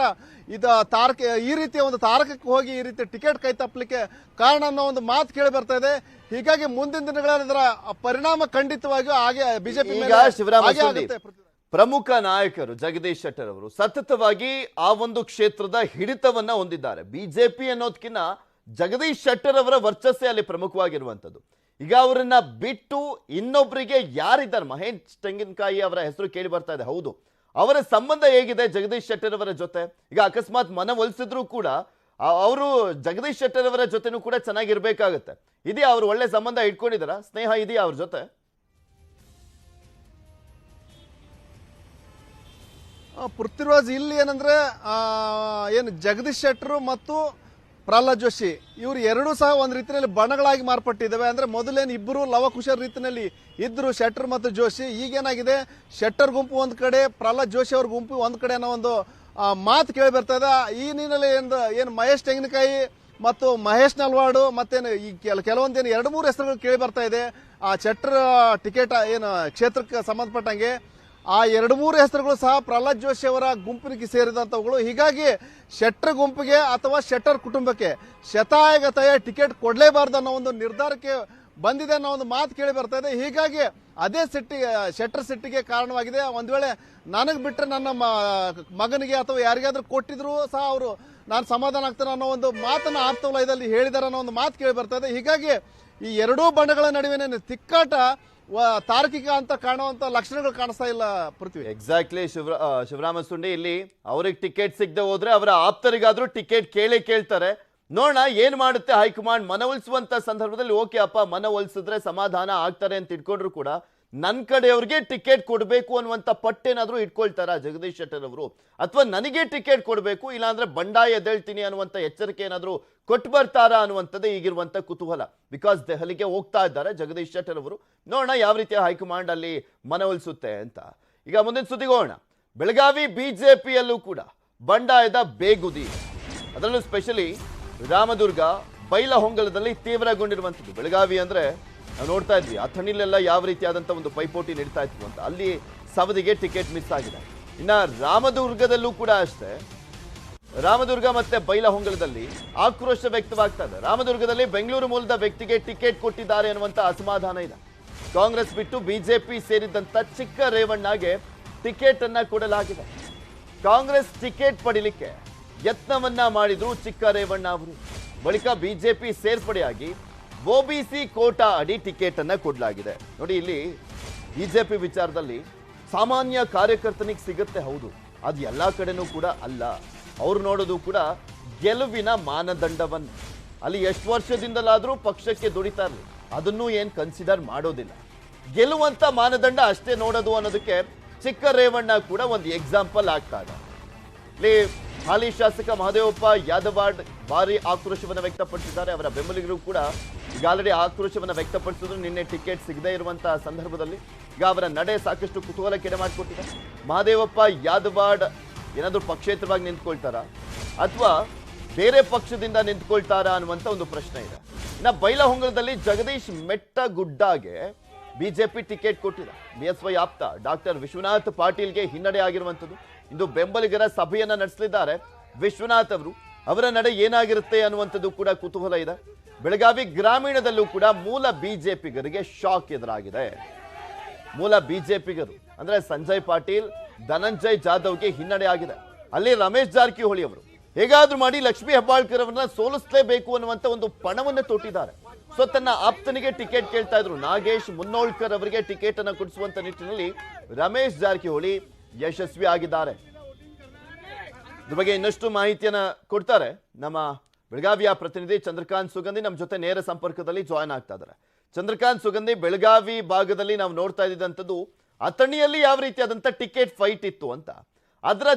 ಈ ರೀತಿಯ ಒಂದು ತಾರಕಕ್ಕೆ ಹೋಗಿ ಈ ರೀತಿ ಟಿಕೆಟ್ ಕೈ ತಪ್ಪಲಿಕ್ಕೆ ಕಾರಣ ಅನ್ನೋ ಒಂದು ಮಾತು ಕೇಳಿ ಬರ್ತಾ ಇದೆ. ಹೀಗಾಗಿ ಮುಂದಿನ ದಿನಗಳಲ್ಲಿ ಅದರ ಪರಿಣಾಮ ಖಂಡಿತವಾಗಿಯೂ ಹಾಗೆ ಬಿಜೆಪಿ ಆಗುತ್ತೆ. ಪ್ರಮುಖ ನಾಯಕರು ಜಗದೀಶ್ ಶೆಟ್ಟರ್ ಅವರು ಸತತವಾಗಿ ಆ ಒಂದು ಕ್ಷೇತ್ರದ ಹಿಡಿತವನ್ನ ಹೊಂದಿದ್ದಾರೆ. ಬಿಜೆಪಿ ಅನ್ನೋದಕ್ಕಿಂತ ಜಗದೀಶ್ ಶೆಟ್ಟರ್ ಅವರ ವರ್ಚಸ್ಸೇ ಅಲ್ಲಿ ಪ್ರಮುಖವಾಗಿರುವಂತದ್ದು. ಈಗ ಅವರನ್ನ ಬಿಟ್ಟು ಇನ್ನೊಬ್ಬರಿಗೆ ಯಾರಿದ್ದಾರೆ? ಮಹೇಶ್ ತೆಂಗಿನಕಾಯಿ ಅವರ ಹೆಸರು ಕೇಳಿ ಬರ್ತಾ ಇದೆ. ಹೌದು, ಅವರ ಸಂಬಂಧ ಹೇಗಿದೆ ಜಗದೀಶ್ ಶೆಟ್ಟರ್ ಅವರ ಜೊತೆ? ಈಗ ಅಕಸ್ಮಾತ್ ಮನವೊಲಿಸಿದ್ರು ಕೂಡ ಅವರು ಜಗದೀಶ್ ಶೆಟ್ಟರ್ ಅವರ ಜೊತೆನೂ ಕೂಡ ಚೆನ್ನಾಗಿರ್ಬೇಕಾಗತ್ತೆ. ಇದೆಯಾ ಅವ್ರು ಒಳ್ಳೆ ಸಂಬಂಧ ಇಟ್ಕೊಂಡಿದಾರ? ಸ್ನೇಹ ಇದೆಯಾ ಅವ್ರ ಜೊತೆ? ಪೃಥ್ವಿರಾಜ್, ಇಲ್ಲಿ ಏನಂದ್ರೆ ಜಗದೀಶ್ ಶೆಟ್ಟರ್ ಮತ್ತು ಪ್ರಹ್ಲಾದ್ ಜೋಶಿ ಇವರು ಎರಡೂ ಸಹ ಒಂದು ರೀತಿಯಲ್ಲಿ ಬಣಗಳಾಗಿ ಮಾರ್ಪಟ್ಟಿದ್ದಾವೆ. ಅಂದ್ರೆ ಮೊದಲೇನು ಇಬ್ಬರು ಲವಕುಶರ ರೀತಿಯಲ್ಲಿ ಇದ್ರು ಶೆಟ್ಟರ್ ಮತ್ತು ಜೋಶಿ. ಈಗೇನಾಗಿದೆ, ಶೆಟ್ಟರ್ ಗುಂಪು ಒಂದ್ ಕಡೆ, ಪ್ರಹ್ಲಾದ್ ಜೋಶಿ ಅವ್ರ ಗುಂಪು ಒಂದ್ ಕಡೆ ಅನ್ನೋ ಒಂದು ಮಾತು ಕೇಳಿ ಬರ್ತಾ ಇದೆ. ಈ ನಿಟ್ಟಿನಲ್ಲಿ ಏನು ಮಹೇಶ್ ತೆಂಗಿನಕಾಯಿ ಮತ್ತು ಮಹೇಶ್ ನಲ್ವಾಡು ಮತ್ತೇನು ಈ ಕೆಲವೊಂದೇನು 2-3 ಹೆಸರುಗಳು ಕೇಳಿ ಬರ್ತಾ ಇದೆ. ಆ ಶೆಟ್ಟರ್ ಟಿಕೆಟ್ ಏನು ಕ್ಷೇತ್ರಕ್ಕೆ ಸಂಬಂಧಪಟ್ಟಂಗೆ ಆ 2-3 ಹೆಸರುಗಳು ಸಹ ಪ್ರಹ್ಲಾದ್ ಜೋಶಿ ಅವರ ಗುಂಪಿಗೆ ಸೇರಿದಂತವುಗಳು. ಹೀಗಾಗಿ ಶೆಟ್ಟರ್ ಗುಂಪಿಗೆ ಅಥವಾ ಶೆಟ್ಟರ್ ಕುಟುಂಬಕ್ಕೆ ಶತಾಯಗತಾಯ ಟಿಕೆಟ್ ಕೊಡಲೇಬಾರ್ದು ಅನ್ನೋ ಒಂದು ನಿರ್ಧಾರಕ್ಕೆ ಬಂದಿದೆ ಅನ್ನೋ ಒಂದು ಮಾತು ಕೇಳಿ ಬರ್ತಾ ಇದೆ. ಹೀಗಾಗಿ ಅದೇ ಶೆಟ್ಟರ್ ಸಿಟ್ಟಿಗೆ ಕಾರಣವಾಗಿದೆ. ಒಂದ್ ವೇಳೆ ನನಗೆ ಬಿಟ್ಟರೆ ನನ್ನ ಮಗನಿಗೆ ಅಥವಾ ಯಾರಿಗಾದ್ರೂ ಕೊಟ್ಟಿದ್ರು ಸಹ ಅವರು ನಾನು ಸಮಾಧಾನ ಆಗ್ತೇನೆ ಅನ್ನೋ ಒಂದು ಮಾತನ್ನ ಆಪ್ತ ವಲಯದಲ್ಲಿ ಹೇಳಿದಾರೆ ಅನ್ನೋ ಒಂದು ಮಾತು ಕೇಳಿ ಬರ್ತಾ ಇದೆ. ಹೀಗಾಗಿ ಈ ಎರಡೂ ಬಣಗಳ ನಡುವಿನ ತಿಕ್ಕಾಟ ತಾರ್ಕಿಕ ಅಂತ ಕಾಣುವಂತ ಲಕ್ಷಣಗಳು ಕಾಣಿಸ್ತಾ ಇಲ್ಲ ಪೃಥ್ವಿ. ಎಕ್ಸಾಕ್ಟ್ಲಿ ಶಿವರಾಮ ಸುಂಡಿ, ಇಲ್ಲಿ ಅವ್ರಿಗೆ ಟಿಕೆಟ್ ಸಿಗದೆ ಹೋದ್ರೆ ಅವರ ಆಪ್ತರಿಗಾದ್ರೂ ಟಿಕೆಟ್ ಕೇಳ್ತಾರೆ. ನೋಡೋಣ ಏನ್ ಮಾಡುತ್ತೆ ಹೈಕಮಾಂಡ್. ಮನವೊಲಿಸುವಂತ ಸಂದರ್ಭದಲ್ಲಿ ಓಕೆ ಅಪ್ಪ ಮನವೊಲಿಸಿದ್ರೆ ಸಮಾಧಾನ ಆಗ್ತಾರೆ ಅಂತ ಇಟ್ಕೊಂಡ್ರು ಕೂಡ ನನ್ನ ಕಡೆಯವ್ರಿಗೆ ಟಿಕೆಟ್ ಕೊಡಬೇಕು ಅನ್ನುವಂಥ ಪಟ್ಟೇನಾದ್ರೂ ಇಟ್ಕೊಳ್ತಾರ ಜಗದೀಶ್ ಶೆಟ್ಟರ್ ಅವರು, ಅಥವಾ ನನಗೆ ಟಿಕೆಟ್ ಕೊಡಬೇಕು ಇಲ್ಲಾಂದ್ರೆ ಬಂಡಾಯ ಎದ್ದೇಳ್ತೀನಿ ಅನ್ನುವಂಥ ಎಚ್ಚರಿಕೆ ಏನಾದರೂ ಕೊಟ್ಟು ಬರ್ತಾರಾ ಅನ್ನುವಂಥದ್ದೇ ಈಗಿರುವಂಥ ಕುತೂಹಲ. ಬಿಕಾಸ್ ದೆಹಲಿಗೆ ಹೋಗ್ತಾ ಇದ್ದಾರೆ ಜಗದೀಶ್ ಶೆಟ್ಟರ್ ಅವರು. ನೋಡೋಣ ಯಾವ ರೀತಿಯ ಹೈಕಮಾಂಡ್ ಅಲ್ಲಿ ಮನವೊಲಿಸುತ್ತೆ ಅಂತ. ಈಗ ಮುಂದಿನ ಸುದ್ದಿಗೆ ಹೋಗೋಣ. ಬೆಳಗಾವಿ ಬಿಜೆಪಿಯಲ್ಲೂ ಕೂಡ ಬಂಡಾಯದ ಬೇಗುದಿ, ಅದರಲ್ಲೂ ಸ್ಪೆಷಲಿ ರಾಮದುರ್ಗ ಬೈಲಹೊಂಗಲದಲ್ಲಿ ತೀವ್ರಗೊಂಡಿರುವಂಥದ್ದು. ಬೆಳಗಾವಿ ಅಂದ್ರೆ ನಾವು ನೋಡ್ತಾ ಇದ್ವಿ ಆ ಥಣಿಲೆಲ್ಲ ಯಾವ ರೀತಿಯಾದಂಥ ಒಂದು ಪೈಪೋಟಿ ನಡೀತಾ ಇತ್ತು ಅಂತ, ಅಲ್ಲಿ ಸವದಿಗೆ ಟಿಕೆಟ್ ಮಿಸ್ ಆಗಿದೆ. ಇನ್ನ ರಾಮದುರ್ಗದಲ್ಲೂ ಕೂಡ ಅಷ್ಟೇ, ರಾಮದುರ್ಗ ಮತ್ತೆ ಬೈಲಹೊಂಗಲದಲ್ಲಿ ಆಕ್ರೋಶ ವ್ಯಕ್ತವಾಗ್ತಾ ಇದೆ. ರಾಮದುರ್ಗದಲ್ಲಿ ಬೆಂಗಳೂರು ಮೂಲದ ವ್ಯಕ್ತಿಗೆ ಟಿಕೆಟ್ ಕೊಟ್ಟಿದ್ದಾರೆ ಅನ್ನುವಂಥ ಅಸಮಾಧಾನ ಇದೆ. ಕಾಂಗ್ರೆಸ್ ಬಿಟ್ಟು ಬಿಜೆಪಿ ಸೇರಿದಂತ ಚಿಕ್ಕ ರೇವಣ್ಣಗೆ ಟಿಕೆಟ್ ಅನ್ನ ಕೊಡಲಾಗಿದೆ. ಕಾಂಗ್ರೆಸ್ ಟಿಕೆಟ್ ಪಡಿಲಿಕ್ಕೆ ಯತ್ನವನ್ನ ಮಾಡಿದ್ರು ಚಿಕ್ಕ ರೇವಣ್ಣ ಅವರು. ಬಳಿಕ ಬಿಜೆಪಿ ಸೇರ್ಪಡೆಯಾಗಿ ಒಬಿಸಿ ಕೋಟಾ ಅಡಿ ಟಿಕೆಟ್ ಅನ್ನ ಕೊಡಲಾಗಿದೆ. ನೋಡಿ, ಇಲ್ಲಿ ಬಿಜೆಪಿ ವಿಚಾರದಲ್ಲಿ ಸಾಮಾನ್ಯ ಕಾರ್ಯಕರ್ತನಿಗೆ ಸಿಗುತ್ತೆ, ಹೌದು, ಅದು ಎಲ್ಲಾ ಕಡೆನೂ ಕೂಡ ಅಲ್ಲ. ಅವ್ರು ನೋಡೋದು ಕೂಡ ಗೆಲುವಿನ ಮಾನದಂಡವನ್ನು. ಅಲ್ಲಿ ಎಷ್ಟು ವರ್ಷದಿಂದಲಾದ್ರೂ ಪಕ್ಷಕ್ಕೆ ದುಡಿತಾ ಇರಲಿ, ಅದನ್ನೂ ಏನ್ ಕನ್ಸಿಡರ್ ಮಾಡೋದಿಲ್ಲ. ಗೆಲ್ಲುವಂತ ಮಾನದಂಡ ಅಷ್ಟೇ ನೋಡೋದು ಅನ್ನೋದಕ್ಕೆ ಚಿಕ್ಕ ರೇವಣ್ಣ ಕೂಡ ಒಂದು ಎಕ್ಸಾಂಪಲ್ ಆಗ್ತಾ ಇದೆ. ಇಲ್ಲಿ ಹಾಲಿ ಶಾಸಕ ಮಹದೇವಪ್ಪ ಯಾದವಾಡ್ ಭಾರಿ ಆಕ್ರೋಶವನ್ನು ವ್ಯಕ್ತಪಡಿಸಿದ್ದಾರೆ. ಅವರ ಬೆಂಬಲಿಗರು ಕೂಡ ಈಗ ಆಲ್ರೆಡಿ ಆಕ್ರೋಶವನ್ನು ವ್ಯಕ್ತಪಡಿಸಿದ್ರು. ನಿನ್ನೆ ಟಿಕೆಟ್ ಸಿಗದೇ ಇರುವಂತಹ ಸಂದರ್ಭದಲ್ಲಿ ಈಗ ಅವರ ನಡೆ ಸಾಕಷ್ಟು ಕುತೂಹಲಕ್ಕೆ ಮಾಡಿಕೊಟ್ಟಿದೆ. ಮಹದೇವಪ್ಪ ಯಾದವಾಡ್ ಏನಾದರೂ ಪಕ್ಷೇತರವಾಗಿ ನಿಂತ್ಕೊಳ್ತಾರಾ ಅಥವಾ ಬೇರೆ ಪಕ್ಷದಿಂದ ನಿಂತ್ಕೊಳ್ತಾರಾ ಅನ್ನುವಂಥ ಒಂದು ಪ್ರಶ್ನೆ ಇದೆ. ಇನ್ನು ಬೈಲಹೊಂಗಲದಲ್ಲಿ ಜಗದೀಶ್ ಮೆಟ್ಟಗುಡ್ಡಗೆ ಬಿಜೆಪಿ ಟಿಕೆಟ್ ಕೊಟ್ಟಿದೆ. ಬಿಎಸ್ವೈ ಆಪ್ತ ಡಾಕ್ಟರ್ ವಿಶ್ವನಾಥ್ ಪಾಟೀಲ್ಗೆ ಹಿನ್ನಡೆ ಆಗಿರುವಂಥದ್ದು. ಇಂದು ಬೆಂಬಲಿಗರ ಸಭೆಯನ್ನ ನಡೆಸಲಿದ್ದಾರೆ ವಿಶ್ವನಾಥ್ ಅವರು. ಅವರ ನಡೆ ಏನಾಗಿರುತ್ತೆ ಅನ್ನುವಂಥದ್ದು ಕೂಡ ಕುತೂಹಲ ಇದೆ. ಬೆಳಗಾವಿ ಗ್ರಾಮೀಣದಲ್ಲೂ ಕೂಡ ಮೂಲ ಬಿಜೆಪಿಗರಿಗೆ ಶಾಕ್ ಎದುರಾಗಿದೆ. ಮೂಲ ಬಿಜೆಪಿಗರು ಅಂದ್ರೆ ಸಂಜಯ್ ಪಾಟೀಲ್, ಧನಂಜಯ್ ಜಾಧವ್ಗೆ ಹಿನ್ನಡೆ ಆಗಿದೆ. ಅಲ್ಲಿ ರಮೇಶ್ ಜಾರಕಿಹೊಳಿ ಅವರು ಹೇಗಾದ್ರೂ ಮಾಡಿ ಲಕ್ಷ್ಮೀ ಹೆಬ್ಬಾಳ್ಕರ್ ಅವರನ್ನ ಸೋಲಿಸಲೇಬೇಕು ಅನ್ನುವಂಥ ಒಂದು ಪಣವನ್ನು ತೊಟ್ಟಿದ್ದಾರೆ. ಸೊ ತನ್ನ ಆಪ್ತನಿಗೆ ಟಿಕೆಟ್ ಕೇಳ್ತಾ ಇದ್ರು. ನಾಗೇಶ್ ಮುನ್ನೋಳ್ಕರ್ ಅವರಿಗೆ ಟಿಕೆಟ್ ಅನ್ನು ಕೊಡಿಸುವಂತ ನಿಟ್ಟಿನಲ್ಲಿ ರಮೇಶ್ ಜಾರಕಿಹೊಳಿ ಯಶಸ್ವಿ ಆಗಿದ್ದಾರೆ. ಇದ್ರ ಬಗ್ಗೆ ಇನ್ನಷ್ಟು ಮಾಹಿತಿಯನ್ನ ಕೊಡ್ತಾರೆ ನಮ್ಮ ಬೆಳಗಾವಿಯ ಪ್ರತಿನಿಧಿ ಚಂದ್ರಕಾಂತ್ ಸುಗಂಧಿ. ನಮ್ಮ ಜೊತೆ ನೇರ ಸಂಪರ್ಕದಲ್ಲಿ ಜಾಯ್ನ್ ಆಗ್ತಾ ಇದ್ದಾರೆ. ಚಂದ್ರಕಾಂತ್ ಸುಗಂಧಿ, ಬೆಳಗಾವಿ ಭಾಗದಲ್ಲಿ ನಾವು ನೋಡ್ತಾ ಇದ್ದಂಥದ್ದು ಅಥಣಿಯಲ್ಲಿ ಯಾವ ರೀತಿಯಾದಂಥ ಟಿಕೆಟ್ ಫೈಟ್ ಇತ್ತು ಅಂತ, ಅದರ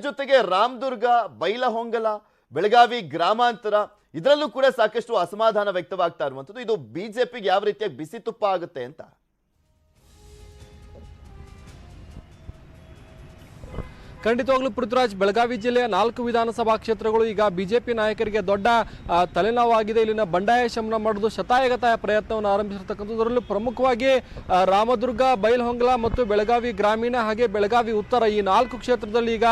ಜೊತೆಗೆ ರಾಮದುರ್ಗ, ಬೈಲಹೊಂಗಲ, ಬೆಳಗಾವಿ ಗ್ರಾಮಾಂತರ ಇದರಲ್ಲೂ ಕೂಡ ಸಾಕಷ್ಟು ಅಸಮಾಧಾನ ವ್ಯಕ್ತವಾಗ್ತಾ ಇರುವಂಥದ್ದು. ಇದು ಬಿಜೆಪಿಗೆ ಯಾವ ರೀತಿಯಾಗಿ ಬಿಸಿ ತುಪ್ಪ ಆಗುತ್ತೆ ಅಂತ. ಖಂಡಿತವಾಗ್ಲೂ ಪೃಥ್ವಿರಾಜ್, ಬೆಳಗಾವಿ ಜಿಲ್ಲೆಯ 4 ವಿಧಾನಸಭಾ ಕ್ಷೇತ್ರಗಳು ಈಗ ಬಿಜೆಪಿ ನಾಯಕರಿಗೆ ದೊಡ್ಡ ತಲೆನೋವಾಗಿದೆ. ಇಲ್ಲಿನ ಬಂಡಾಯ ಶಮನ ಮಾಡೋದು ಶತಾಯಗತಾಯ ಪ್ರಯತ್ನವನ್ನು ಆರಂಭಿಸಿರ್ತಕ್ಕಂಥದ್ದು. ಅದರಲ್ಲೂ ಪ್ರಮುಖವಾಗಿ ರಾಮದುರ್ಗ, ಬೈಲಹೊಂಗಲ ಮತ್ತು ಬೆಳಗಾವಿ ಗ್ರಾಮೀಣ ಹಾಗೆ ಬೆಳಗಾವಿ ಉತ್ತರ ಈ 4 ಕ್ಷೇತ್ರದಲ್ಲಿ ಈಗ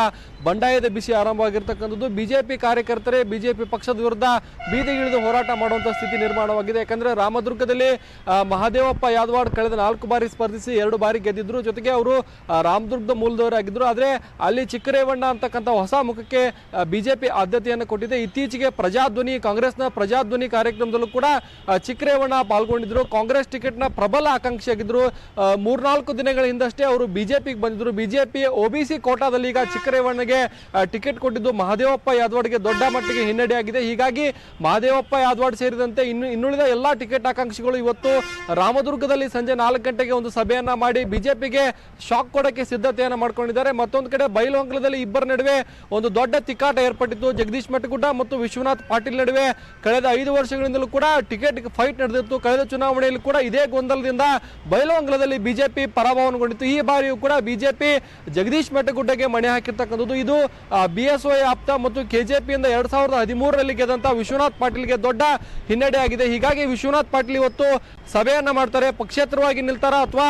ಬಂಡಾಯದ ಬಿಸಿ ಆರಂಭವಾಗಿರ್ತಕ್ಕಂಥದ್ದು. ಬಿಜೆಪಿ ಕಾರ್ಯಕರ್ತರೇ ಬಿಜೆಪಿ ಪಕ್ಷದ ವಿರುದ್ಧ ಬೀದಿಗಿಳಿದು ಹೋರಾಟ ಮಾಡುವಂಥ ಸ್ಥಿತಿ ನಿರ್ಮಾಣವಾಗಿದೆ. ಯಾಕಂದ್ರೆ ರಾಮದುರ್ಗದಲ್ಲಿ ಮಹದೇವಪ್ಪ ಯಾದವಾಡ್ ಕಳೆದ 4 ಬಾರಿ ಸ್ಪರ್ಧಿಸಿ 2 ಬಾರಿ ಗೆದ್ದಿದ್ರು. ಜೊತೆಗೆ ಅವರು ರಾಮದುರ್ಗದ ಮೂಲದವರಾಗಿದ್ದರು. ಆದರೆ ಅಲ್ಲಿ ಚಿಕ್ಕರೇವಣ್ಣ ಅಂತಕ್ಕಂಥ ಹೊಸ ಮುಖಕ್ಕೆ ಬಿಜೆಪಿ ಆದ್ಯತೆಯನ್ನು ಕೊಟ್ಟಿದೆ. ಇತ್ತೀಚೆಗೆ ಪ್ರಜಾಧ್ವನಿ, ಕಾಂಗ್ರೆಸ್ನ ಪ್ರಜಾಧ್ವನಿ ಕಾರ್ಯಕ್ರಮದಲ್ಲೂ ಕೂಡ ಚಿಕ್ಕರೇವಣ್ಣ ಪಾಲ್ಗೊಂಡಿದ್ರು. ಕಾಂಗ್ರೆಸ್ ಟಿಕೆಟ್ನ ಪ್ರಬಲ ಆಕಾಂಕ್ಷಿಯಾಗಿದ್ರು. 3-4 ದಿನಗಳ ಹಿಂದಷ್ಟೇ ಅವರು ಬಿಜೆಪಿಗೆ ಬಂದಿದ್ರು. ಬಿಜೆಪಿ ಒಬಿಸಿ ಕೋಟಾದಲ್ಲಿ ಈಗ ಚಿಕ್ಕರೇವಣ್ಣಗೆ ಟಿಕೆಟ್ ಕೊಟ್ಟಿದ್ದು ಮಹದೇವಪ್ಪ ಯಾದವಾಡ್ಗೆ ದೊಡ್ಡ ಮಟ್ಟಿಗೆ ಹಿನ್ನಡೆಯಾಗಿದೆ. ಹೀಗಾಗಿ ಮಹದೇವಪ್ಪ ಯಾದವಾಡ್ ಸೇರಿದಂತೆ ಇನ್ನುಳಿದ ಎಲ್ಲಾ ಟಿಕೆಟ್ ಆಕಾಂಕ್ಷಿಗಳು ಇವತ್ತು ರಾಮದುರ್ಗದಲ್ಲಿ ಸಂಜೆ 4 ಗಂಟೆಗೆ ಒಂದು ಸಭೆಯನ್ನ ಮಾಡಿ ಬಿಜೆಪಿಗೆ ಶಾಕ್ ಕೊಡಕ್ಕೆ ಸಿದ್ಧತೆಯನ್ನ ಮಾಡ್ಕೊಂಡಿದ್ದಾರೆ. ಮತ್ತೊಂದು ಕಡೆ ಬೈಲಹೊಂಗಲದಲ್ಲಿ ಇಬ್ಬರ ನಡುವೆ ಒಂದು ದೊಡ್ಡ ತಿಕ್ಕಾಟ ಏರ್ಪಟ್ಟಿತ್ತು. ಜಗದೀಶ್ ಮೆಟಗುಡ್ಡ ಮತ್ತು ವಿಶ್ವನಾಥ್ ಪಾಟೀಲ್ ನಡುವೆ ಕಳೆದ 5 ವರ್ಷಗಳಿಂದಲೂ ಕೂಡ ಟಿಕೆಟ್ ಫೈಟ್ ನಡೆದಿತ್ತು. ಕಳೆದ ಚುನಾವಣೆಯಲ್ಲಿ ಕೂಡ ಇದೇ ಗೊಂದಲದಿಂದ ಬೈಲಹೊಂಗಲದಲ್ಲಿ ಬಿಜೆಪಿ ಪರಾಭವಗೊಂಡಿತ್ತು. ಈ ಬಾರಿಯೂ ಕೂಡ ಬಿಜೆಪಿ ಜಗದೀಶ್ ಮೆಟಗುಡ್ಡಗೆ ಮಣೆ ಹಾಕಿರ್ತಕ್ಕಂಥದ್ದು. ಇದು BSY ಆಪ್ತ ಮತ್ತು KJPಯಿಂದ 2013ರಲ್ಲಿ ಗೆದ್ದಂತ ವಿಶ್ವನಾಥ್ ಪಾಟೀಲ್ಗೆ ದೊಡ್ಡ ಹಿನ್ನಡೆ ಆಗಿದೆ. ಹೀಗಾಗಿ ವಿಶ್ವನಾಥ್ ಪಾಟೀಲ್ ಇವತ್ತು ಸಭೆಯನ್ನ ಮಾಡ್ತಾರೆ, ಪಕ್ಷೇತರವಾಗಿ ನಿಲ್ತಾರ ಅಥವಾ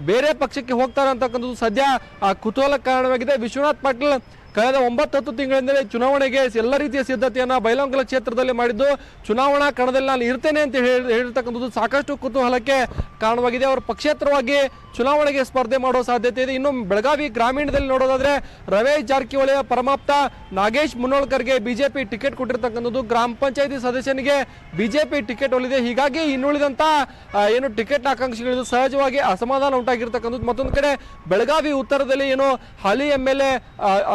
ಬೇರೆ ಪಕ್ಷಕ್ಕೆ ಹೋಗ್ತಾರೆ ಅಂತಕ್ಕಂಥದ್ದು ಸದ್ಯ ಕುತೂಹಲ ಕಾರಣವಾಗಿದೆ. ವಿಶ್ವನಾಥ್ ಪಾಟೀಲ್ ಕಳೆದ 9-10 ತಿಂಗಳಿಂದಲೇ ಚುನಾವಣೆಗೆ ಎಲ್ಲ ರೀತಿಯ ಸಿದ್ಧತೆಯನ್ನ ಬೈಲಹೊಂಗಲ ಕ್ಷೇತ್ರದಲ್ಲಿ ಮಾಡಿದ್ದು, ಚುನಾವಣಾ ಕಣದಲ್ಲಿ ನಾನು ಇರ್ತೇನೆ ಅಂತ ಹೇಳಿರ್ತಕ್ಕಂಥದ್ದು ಸಾಕಷ್ಟು ಕುತೂಹಲಕ್ಕೆ ಕಾರಣವಾಗಿದೆ. ಅವರು ಪಕ್ಷೇತರವಾಗಿ ಚುನಾವಣೆಗೆ ಸ್ಪರ್ಧೆ ಮಾಡುವ ಸಾಧ್ಯತೆ ಇದೆ. ಇನ್ನು ಬೆಳಗಾವಿ ಗ್ರಾಮೀಣದಲ್ಲಿ ನೋಡೋದಾದ್ರೆ ರಮೇಶ್ ಜಾರಕಿಹೊಳಿಯ ಪರಮಾಪ್ತ ನಾಗೇಶ್ ಮುನ್ನೋಳ್ಕರ್ಗೆ ಬಿಜೆಪಿ ಟಿಕೆಟ್ ಕೊಟ್ಟಿರ್ತಕ್ಕಂಥದ್ದು. ಗ್ರಾಮ ಪಂಚಾಯತಿ ಸದಸ್ಯನಿಗೆ ಬಿಜೆಪಿ ಟಿಕೆಟ್ ಒಲಿದೆ. ಹೀಗಾಗಿ ಇನ್ನುಳಿದಂತ ಏನು ಟಿಕೆಟ್ ಆಕಾಂಕ್ಷಿಗಳಿದ್ದು ಸಹಜವಾಗಿ ಅಸಮಾಧಾನ ಉಂಟಾಗಿರ್ತಕ್ಕಂಥದ್ದು. ಮತ್ತೊಂದು ಕಡೆ ಬೆಳಗಾವಿ ಉತ್ತರದಲ್ಲಿ ಏನು ಹಾಲಿ MLA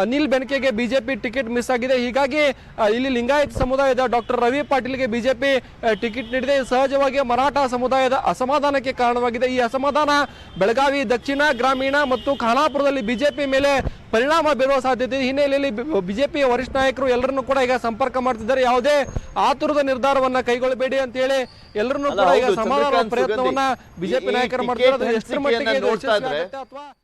ಅನಿಲ್ ಬೆನಕೆಗೆ ಬಿಜೆಪಿ ಟಿಕೆಟ್ ಮಿಸ್ ಆಗಿದೆ. ಹೀಗಾಗಿ ಇಲ್ಲಿ ಲಿಂಗಾಯತ ಸಮುದಾಯದ ಡಾಕ್ಟರ್ ರವಿ ಪಾಟೀಲ್ಗೆ ಬಿಜೆಪಿ ಟಿಕೆಟ್ ನೀಡಿದೆ. ಸಹಜವಾಗಿ ಮರಾಠ ಸಮುದಾಯದ ಅಸಮಾಧಾನಕ್ಕೆ ಕಾರಣವಾಗಿದೆ. ಈ ಅಸಮಾಧಾನ ಬೆಳಗಾವಿ ದಕ್ಷಿಣ, ಗ್ರಾಮೀಣ ಮತ್ತು ಖಾನಾಪುರದಲ್ಲಿ ಬಿಜೆಪಿ ಮೇಲೆ ಪರಿಣಾಮ ಬೀರುವ ಸಾಧ್ಯತೆ ಇದೆ. ಹಿನ್ನೆಲೆಯಲ್ಲಿ ಬಿಜೆಪಿಯ ವರಿಷ್ಠ ನಾಯಕರು ಎಲ್ಲರನ್ನೂ ಕೂಡ ಈಗ ಸಂಪರ್ಕ ಮಾಡ್ತಿದ್ದಾರೆ. ಯಾವುದೇ ಆತುರದ ನಿರ್ಧಾರವನ್ನ ಕೈಗೊಳ್ಳಬೇಡಿ ಅಂತ ಹೇಳಿ ಎಲ್ಲರನ್ನೂ ಕೂಡ ಈಗ ಸಮಾಧಾನ ಪ್ರಯತ್ನವನ್ನ ಬಿಜೆಪಿ ನಾಯಕರು ಮಾಡ್ತಾರೆ. ಎಷ್ಟರ ಮಟ್ಟಿಗೆ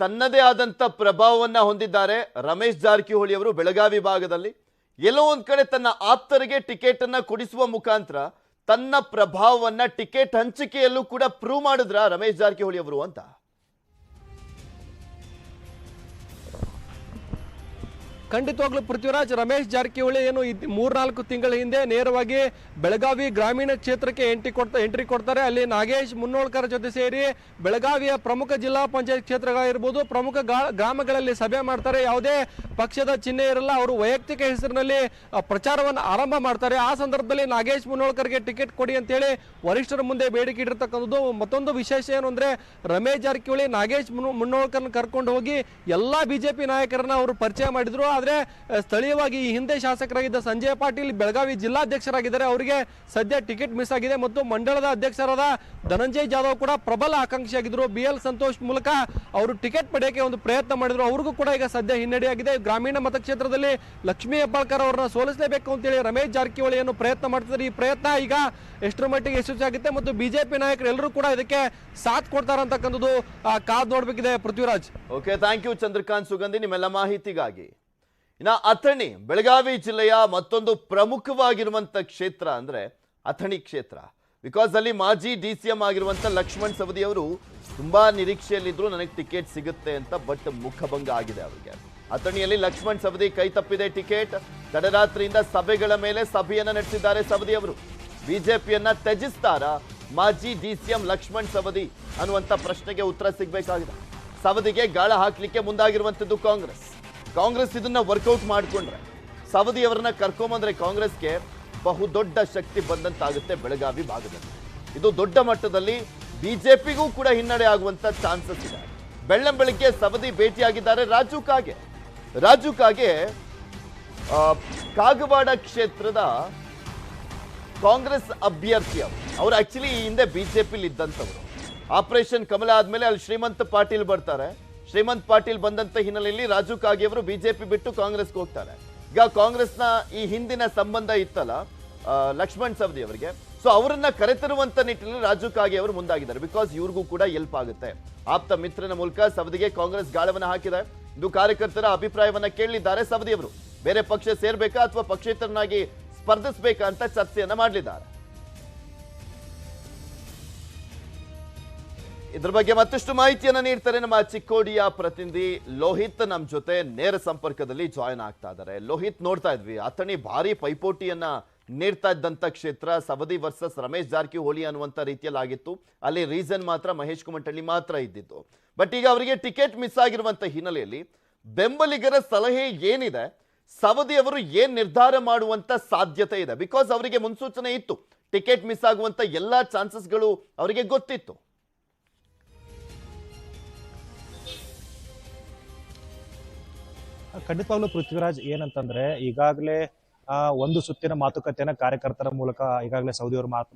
ತನ್ನದೇ ಆದಂತ ಪ್ರಭಾವವನ್ನ ಹೊಂದಿದ್ದಾರೆ ರಮೇಶ್ ಜಾರಕಿಹೊಳಿ ಅವರು ಬೆಳಗಾವಿ ಭಾಗದಲ್ಲಿ. ಎಲ್ಲೋ ಒಂದ್ ಕಡೆ ತನ್ನ ಆಪ್ತರಿಗೆ ಟಿಕೆಟ್ ಅನ್ನ ಕೊಡಿಸುವ ಮುಖಾಂತರ ತನ್ನ ಪ್ರಭಾವವನ್ನ ಟಿಕೆಟ್ ಹಂಚಿಕೆಯಲ್ಲೂ ಕೂಡ ಪ್ರೂವ್ ಮಾಡಿದ್ರ ರಮೇಶ್ ಜಾರಕಿಹೊಳಿ ಅವರು ಅಂತ. ಖಂಡಿತವಾಗ್ಲೂ ಪೃಥ್ವಿರಾಜ್, ರಮೇಶ್ ಜಾರಕಿಹೊಳಿ ಏನು 3-4 ತಿಂಗಳ ಹಿಂದೆ ನೇರವಾಗಿ ಬೆಳಗಾವಿ ಗ್ರಾಮೀಣ ಕ್ಷೇತ್ರಕ್ಕೆ ಎಂಟ್ರಿ ಕೊಡ್ತಾರೆ. ಅಲ್ಲಿ ನಾಗೇಶ್ ಮುನ್ನೋಳ್ಕರ್ ಜೊತೆ ಸೇರಿ ಬೆಳಗಾವಿಯ ಪ್ರಮುಖ ಜಿಲ್ಲಾ ಪಂಚಾಯತ್ ಕ್ಷೇತ್ರಗಳಿರ್ಬೋದು, ಪ್ರಮುಖ ಗ್ರಾಮಗಳಲ್ಲಿ ಸಭೆ ಮಾಡ್ತಾರೆ. ಯಾವುದೇ ಪಕ್ಷದ ಚಿಹ್ನೆ ಇರಲ್ಲ, ಅವರು ವೈಯಕ್ತಿಕ ಹೆಸರಿನಲ್ಲಿ ಪ್ರಚಾರವನ್ನು ಆರಂಭ ಮಾಡ್ತಾರೆ. ಆ ಸಂದರ್ಭದಲ್ಲಿ ನಾಗೇಶ್ ಮುನ್ನೋಳ್ಕರ್ಗೆ ಟಿಕೆಟ್ ಕೊಡಿ ಅಂತೇಳಿ ವರಿಷ್ಠರ ಮುಂದೆ ಬೇಡಿಕೆ ಇಟ್ಟಿರ್ತಕ್ಕಂಥದ್ದು. ಮತ್ತೊಂದು ವಿಶೇಷ ಏನು ಅಂದ್ರೆ ರಮೇಶ್ ಜಾರಕಿಹೊಳಿ ನಾಗೇಶ್ ಮುನ್ನೋಳ್ಕರ್ನ ಕರ್ಕೊಂಡು ಹೋಗಿ ಎಲ್ಲಾ ಬಿಜೆಪಿ ನಾಯಕರನ್ನ ಅವರು ಪರಿಚಯ ಮಾಡಿದ್ರು. ಆದ್ರೆ ಸ್ಥಳೀಯವಾಗಿ ಈ ಹಿಂದೆ ಶಾಸಕರಾಗಿದ್ದ ಸಂಜಯ್ ಪಾಟೀಲ್ ಬೆಳಗಾವಿ ಜಿಲ್ಲಾಧ್ಯಕ್ಷರಾಗಿದ್ದಾರೆ, ಅವರಿಗೆ ಸದ್ಯ ಟಿಕೆಟ್ ಮಿಸ್ ಆಗಿದೆ. ಮತ್ತು ಮಂಡಳದ ಅಧ್ಯಕ್ಷರಾದ ಧನಂಜಯ್ ಜಾಧವ್ ಕೂಡ ಪ್ರಬಲ ಆಕಾಂಕ್ಷಿಯಾಗಿದ್ರು. BL ಸಂತೋಷ್ ಮೂಲಕ ಅವರು ಟಿಕೆಟ್ ಪಡೆಯಕ್ಕೆ ಒಂದು ಪ್ರಯತ್ನ ಮಾಡಿದ್ರು, ಅವ್ರಿಗೂ ಕೂಡ ಈಗ ಸದ್ಯ ಹಿನ್ನಡೆಯಾಗಿದೆ. ಗ್ರಾಮೀಣ ಮತಕ್ಷೇತ್ರದಲ್ಲಿ ಲಕ್ಷ್ಮೀ ಹೆಬ್ಬಾಳ್ಕರ್ ಅವರನ್ನ ಸೋಲಿಸಲೇಬೇಕು ಅಂತೇಳಿ ರಮೇಶ್ ಜಾರಕಿಹೊಳಿ ಏನು ಪ್ರಯತ್ನ ಮಾಡ್ತಿದ್ದಾರೆ. ಈ ಪ್ರಯತ್ನ ಈಗ ಎಷ್ಟರ ಮಟ್ಟಿಗೆ ಯಶಸ್ವಿಯಾಗುತ್ತೆ ಮತ್ತು ಬಿಜೆಪಿ ನಾಯಕರು ಎಲ್ಲರೂ ಕೂಡ ಇದಕ್ಕೆ ಸಾಥ್ ಕೊಡ್ತಾರೆ ಅಂತಕ್ಕಂಥದ್ದು ಕಾದ್ ನೋಡ್ಬೇಕಿದೆ Prithviraj. Okay, thank you Chandrakant Sugandhi ನಿಮ್ಮೆಲ್ಲ ಮಾಹಿತಿಗಾಗಿ. ಇನ್ನ ಅಥಣಿ, ಬೆಳಗಾವಿ ಜಿಲ್ಲೆಯ ಮತ್ತೊಂದು ಪ್ರಮುಖವಾಗಿರುವಂತ ಕ್ಷೇತ್ರ ಅಂದ್ರೆ ಅಥಣಿ ಕ್ಷೇತ್ರ. ಬಿಕಾಸ್ ಅಲ್ಲಿ ಮಾಜಿ DCM ಆಗಿರುವಂತ ಲಕ್ಷ್ಮಣ್ ಸವದಿ ಅವರು ತುಂಬಾ ನಿರೀಕ್ಷೆಯಲ್ಲಿದ್ರು ನನಗೆ ಟಿಕೆಟ್ ಸಿಗುತ್ತೆ ಅಂತ. ಬಟ್ ಮುಖಭಂಗ ಆಗಿದೆ ಅವರಿಗೆ. ಅಥಣಿಯಲ್ಲಿ ಲಕ್ಷ್ಮಣ್ ಸವದಿ ಕೈ ತಪ್ಪಿದೆ ಟಿಕೆಟ್. ತಡರಾತ್ರಿಯಿಂದ ಸಭೆಗಳ ಮೇಲೆ ಸಭೆಯನ್ನ ನಡೆಸಿದ್ದಾರೆ ಸವದಿ ಅವರು. ಬಿಜೆಪಿಯನ್ನ ತ್ಯಜಿಸ್ತಾರಾ ಮಾಜಿ DCM ಲಕ್ಷ್ಮಣ್ ಸವದಿ ಅನ್ನುವಂತ ಪ್ರಶ್ನೆಗೆ ಉತ್ತರ ಸಿಗಬೇಕಾಗಿದೆ. ಸವದಿಗೆ ಗಾಳ ಹಾಕ್ಲಿಕ್ಕೆ ಮುಂದಾಗಿರುವಂತದ್ದು ಕಾಂಗ್ರೆಸ್ ಇದನ್ನ ವರ್ಕೌಟ್ ಮಾಡಿಕೊಂಡ್ರೆ, ಸವದಿ ಅವರನ್ನ ಕರ್ಕೊಂಬಂದ್ರೆ ಕಾಂಗ್ರೆಸ್ಗೆ ಬಹುದೊಡ್ಡ ಶಕ್ತಿ ಬಂದಂತಾಗುತ್ತೆ ಬೆಳಗಾವಿ ಭಾಗದಲ್ಲಿ. ಇದು ದೊಡ್ಡ ಮಟ್ಟದಲ್ಲಿ ಬಿಜೆಪಿಗೂ ಕೂಡ ಹಿನ್ನಡೆ ಆಗುವಂತ ಚಾನ್ಸಸ್ ಇದೆ. ಬೆಳ್ಳಂಬೆಳಿಗ್ಗೆ ಸವದಿ ಭೇಟಿಯಾಗಿದ್ದಾರೆ ರಾಜು ಕಾಗೆ ಕಾಗವಾಡ ಕ್ಷೇತ್ರದ ಕಾಂಗ್ರೆಸ್ ಅಭ್ಯರ್ಥಿ ಅವರು ಆಕ್ಚುಲಿ ಈ ಹಿಂದೆ ಬಿಜೆಪಿಲಿ ಇದ್ದಂಥವ್ರು. ಆಪರೇಷನ್ ಕಮಲ ಆದ್ಮೇಲೆ ಅಲ್ಲಿ ಶ್ರೀಮಂತ್ ಪಾಟೀಲ್ ಬರ್ತಾರೆ. ಶ್ರೀಮಂತ್ ಪಾಟೀಲ್ ಬಂದಂತ ಹಿನ್ನೆಲೆಯಲ್ಲಿ ರಾಜು ಕಾಗೆ ಅವರು ಬಿಜೆಪಿ ಬಿಟ್ಟು ಕಾಂಗ್ರೆಸ್ಗೆ ಹೋಗ್ತಾರೆ. ಈಗ ಕಾಂಗ್ರೆಸ್ನ ಈ ಹಿಂದಿನ ಸಂಬಂಧ ಇತ್ತಲ್ಲ ಲಕ್ಷ್ಮಣ್ ಸವದಿ ಅವರಿಗೆ, ಸೊ ಅವರನ್ನ ಕರೆತರುವಂತ ನಿಟ್ಟಿನಲ್ಲಿ ರಾಜು ಕಾಗೆ ಅವರು ಮುಂದಾಗಿದ್ದಾರೆ. ಬಿಕಾಸ್ ಇವ್ರಿಗೂ ಕೂಡ ಹೆಲ್ಪ್ ಆಗುತ್ತೆ. ಆಪ್ತ ಮಿತ್ರನ ಮೂಲಕ ಸವದಿಗೆ ಕಾಂಗ್ರೆಸ್ ಗಾಳವನ್ನ ಹಾಕಿದೆ. ಇದು ಕಾರ್ಯಕರ್ತರ ಅಭಿಪ್ರಾಯವನ್ನ ಕೇಳಿದ್ದಾರೆ ಸವದಿ ಅವರು. ಬೇರೆ ಪಕ್ಷ ಸೇರ್ಬೇಕಾ ಅಥವಾ ಪಕ್ಷೇತರನಾಗಿ ಸ್ಪರ್ಧಿಸಬೇಕಾ ಅಂತ ಚರ್ಚೆಯನ್ನ ಮಾಡಲಿದ್ದಾರೆ. ಇದ್ರ ಬಗ್ಗೆ ಮತ್ತಷ್ಟು ಮಾಹಿತಿಯನ್ನ ನೀಡ್ತಾರೆ ನಮ್ಮ ಚಿಕ್ಕೋಡಿಯ ಪ್ರತಿನಿಧಿ ಲೋಹಿತ್. ನಮ್ಮ ಜೊತೆ ನೇರ ಸಂಪರ್ಕದಲ್ಲಿ ಜಾಯಿನ್ ಆಗ್ತಾ ಇದ್ದಾರೆ. ಲೋಹಿತ್, ನೋಡ್ತಾ ಇದ್ವಿ ಅಥಣಿ ಭಾರಿ ಪೈಪೋಟಿಯನ್ನ ನೀಡ್ತಾ ಇದ್ದಂತ ಕ್ಷೇತ್ರ. ಸವದಿ ವರ್ಸಸ್ ರಮೇಶ್ ಜಾರಕಿಹೊಳಿ ಅನ್ನುವಂತ ರೀತಿಯಲ್ಲಿ ಆಗಿತ್ತು. ಅಲ್ಲಿ ರೀಸನ್ ಮಾತ್ರ ಮಹೇಶ್ ಕುಮಟಳ್ಳಿ ಮಾತ್ರ ಇದ್ದಿದ್ದು. ಬಟ್ ಈಗ ಅವರಿಗೆ ಟಿಕೆಟ್ ಮಿಸ್ ಆಗಿರುವಂತ ಹಿನ್ನೆಲೆಯಲ್ಲಿ ಬೆಂಬಲಿಗರ ಸಲಹೆ ಏನಿದೆ, ಸವದಿ ಅವರು ಏನ್ ನಿರ್ಧಾರ ಮಾಡುವಂತ ಸಾಧ್ಯತೆ ಇದೆ? ಬಿಕಾಸ್ ಅವರಿಗೆ ಮುನ್ಸೂಚನೆ ಇತ್ತು, ಟಿಕೆಟ್ ಮಿಸ್ ಆಗುವಂತ ಎಲ್ಲಾ ಚಾನ್ಸಸ್ಗಳು ಅವರಿಗೆ ಗೊತ್ತಿತ್ತು. ಖಂಡಿತವಾಗ್ಲೂ ಪೃಥ್ವಿರಾಜ್, ಏನಂತಂದ್ರೆ ಈಗಾಗಲೇ ಒಂದು ಸುತ್ತಿನ ಮಾತುಕತೆಯನ್ನ ಕಾರ್ಯಕರ್ತರ ಮೂಲಕ ಈಗಾಗಲೇ ಸೌದಿ ಅವರು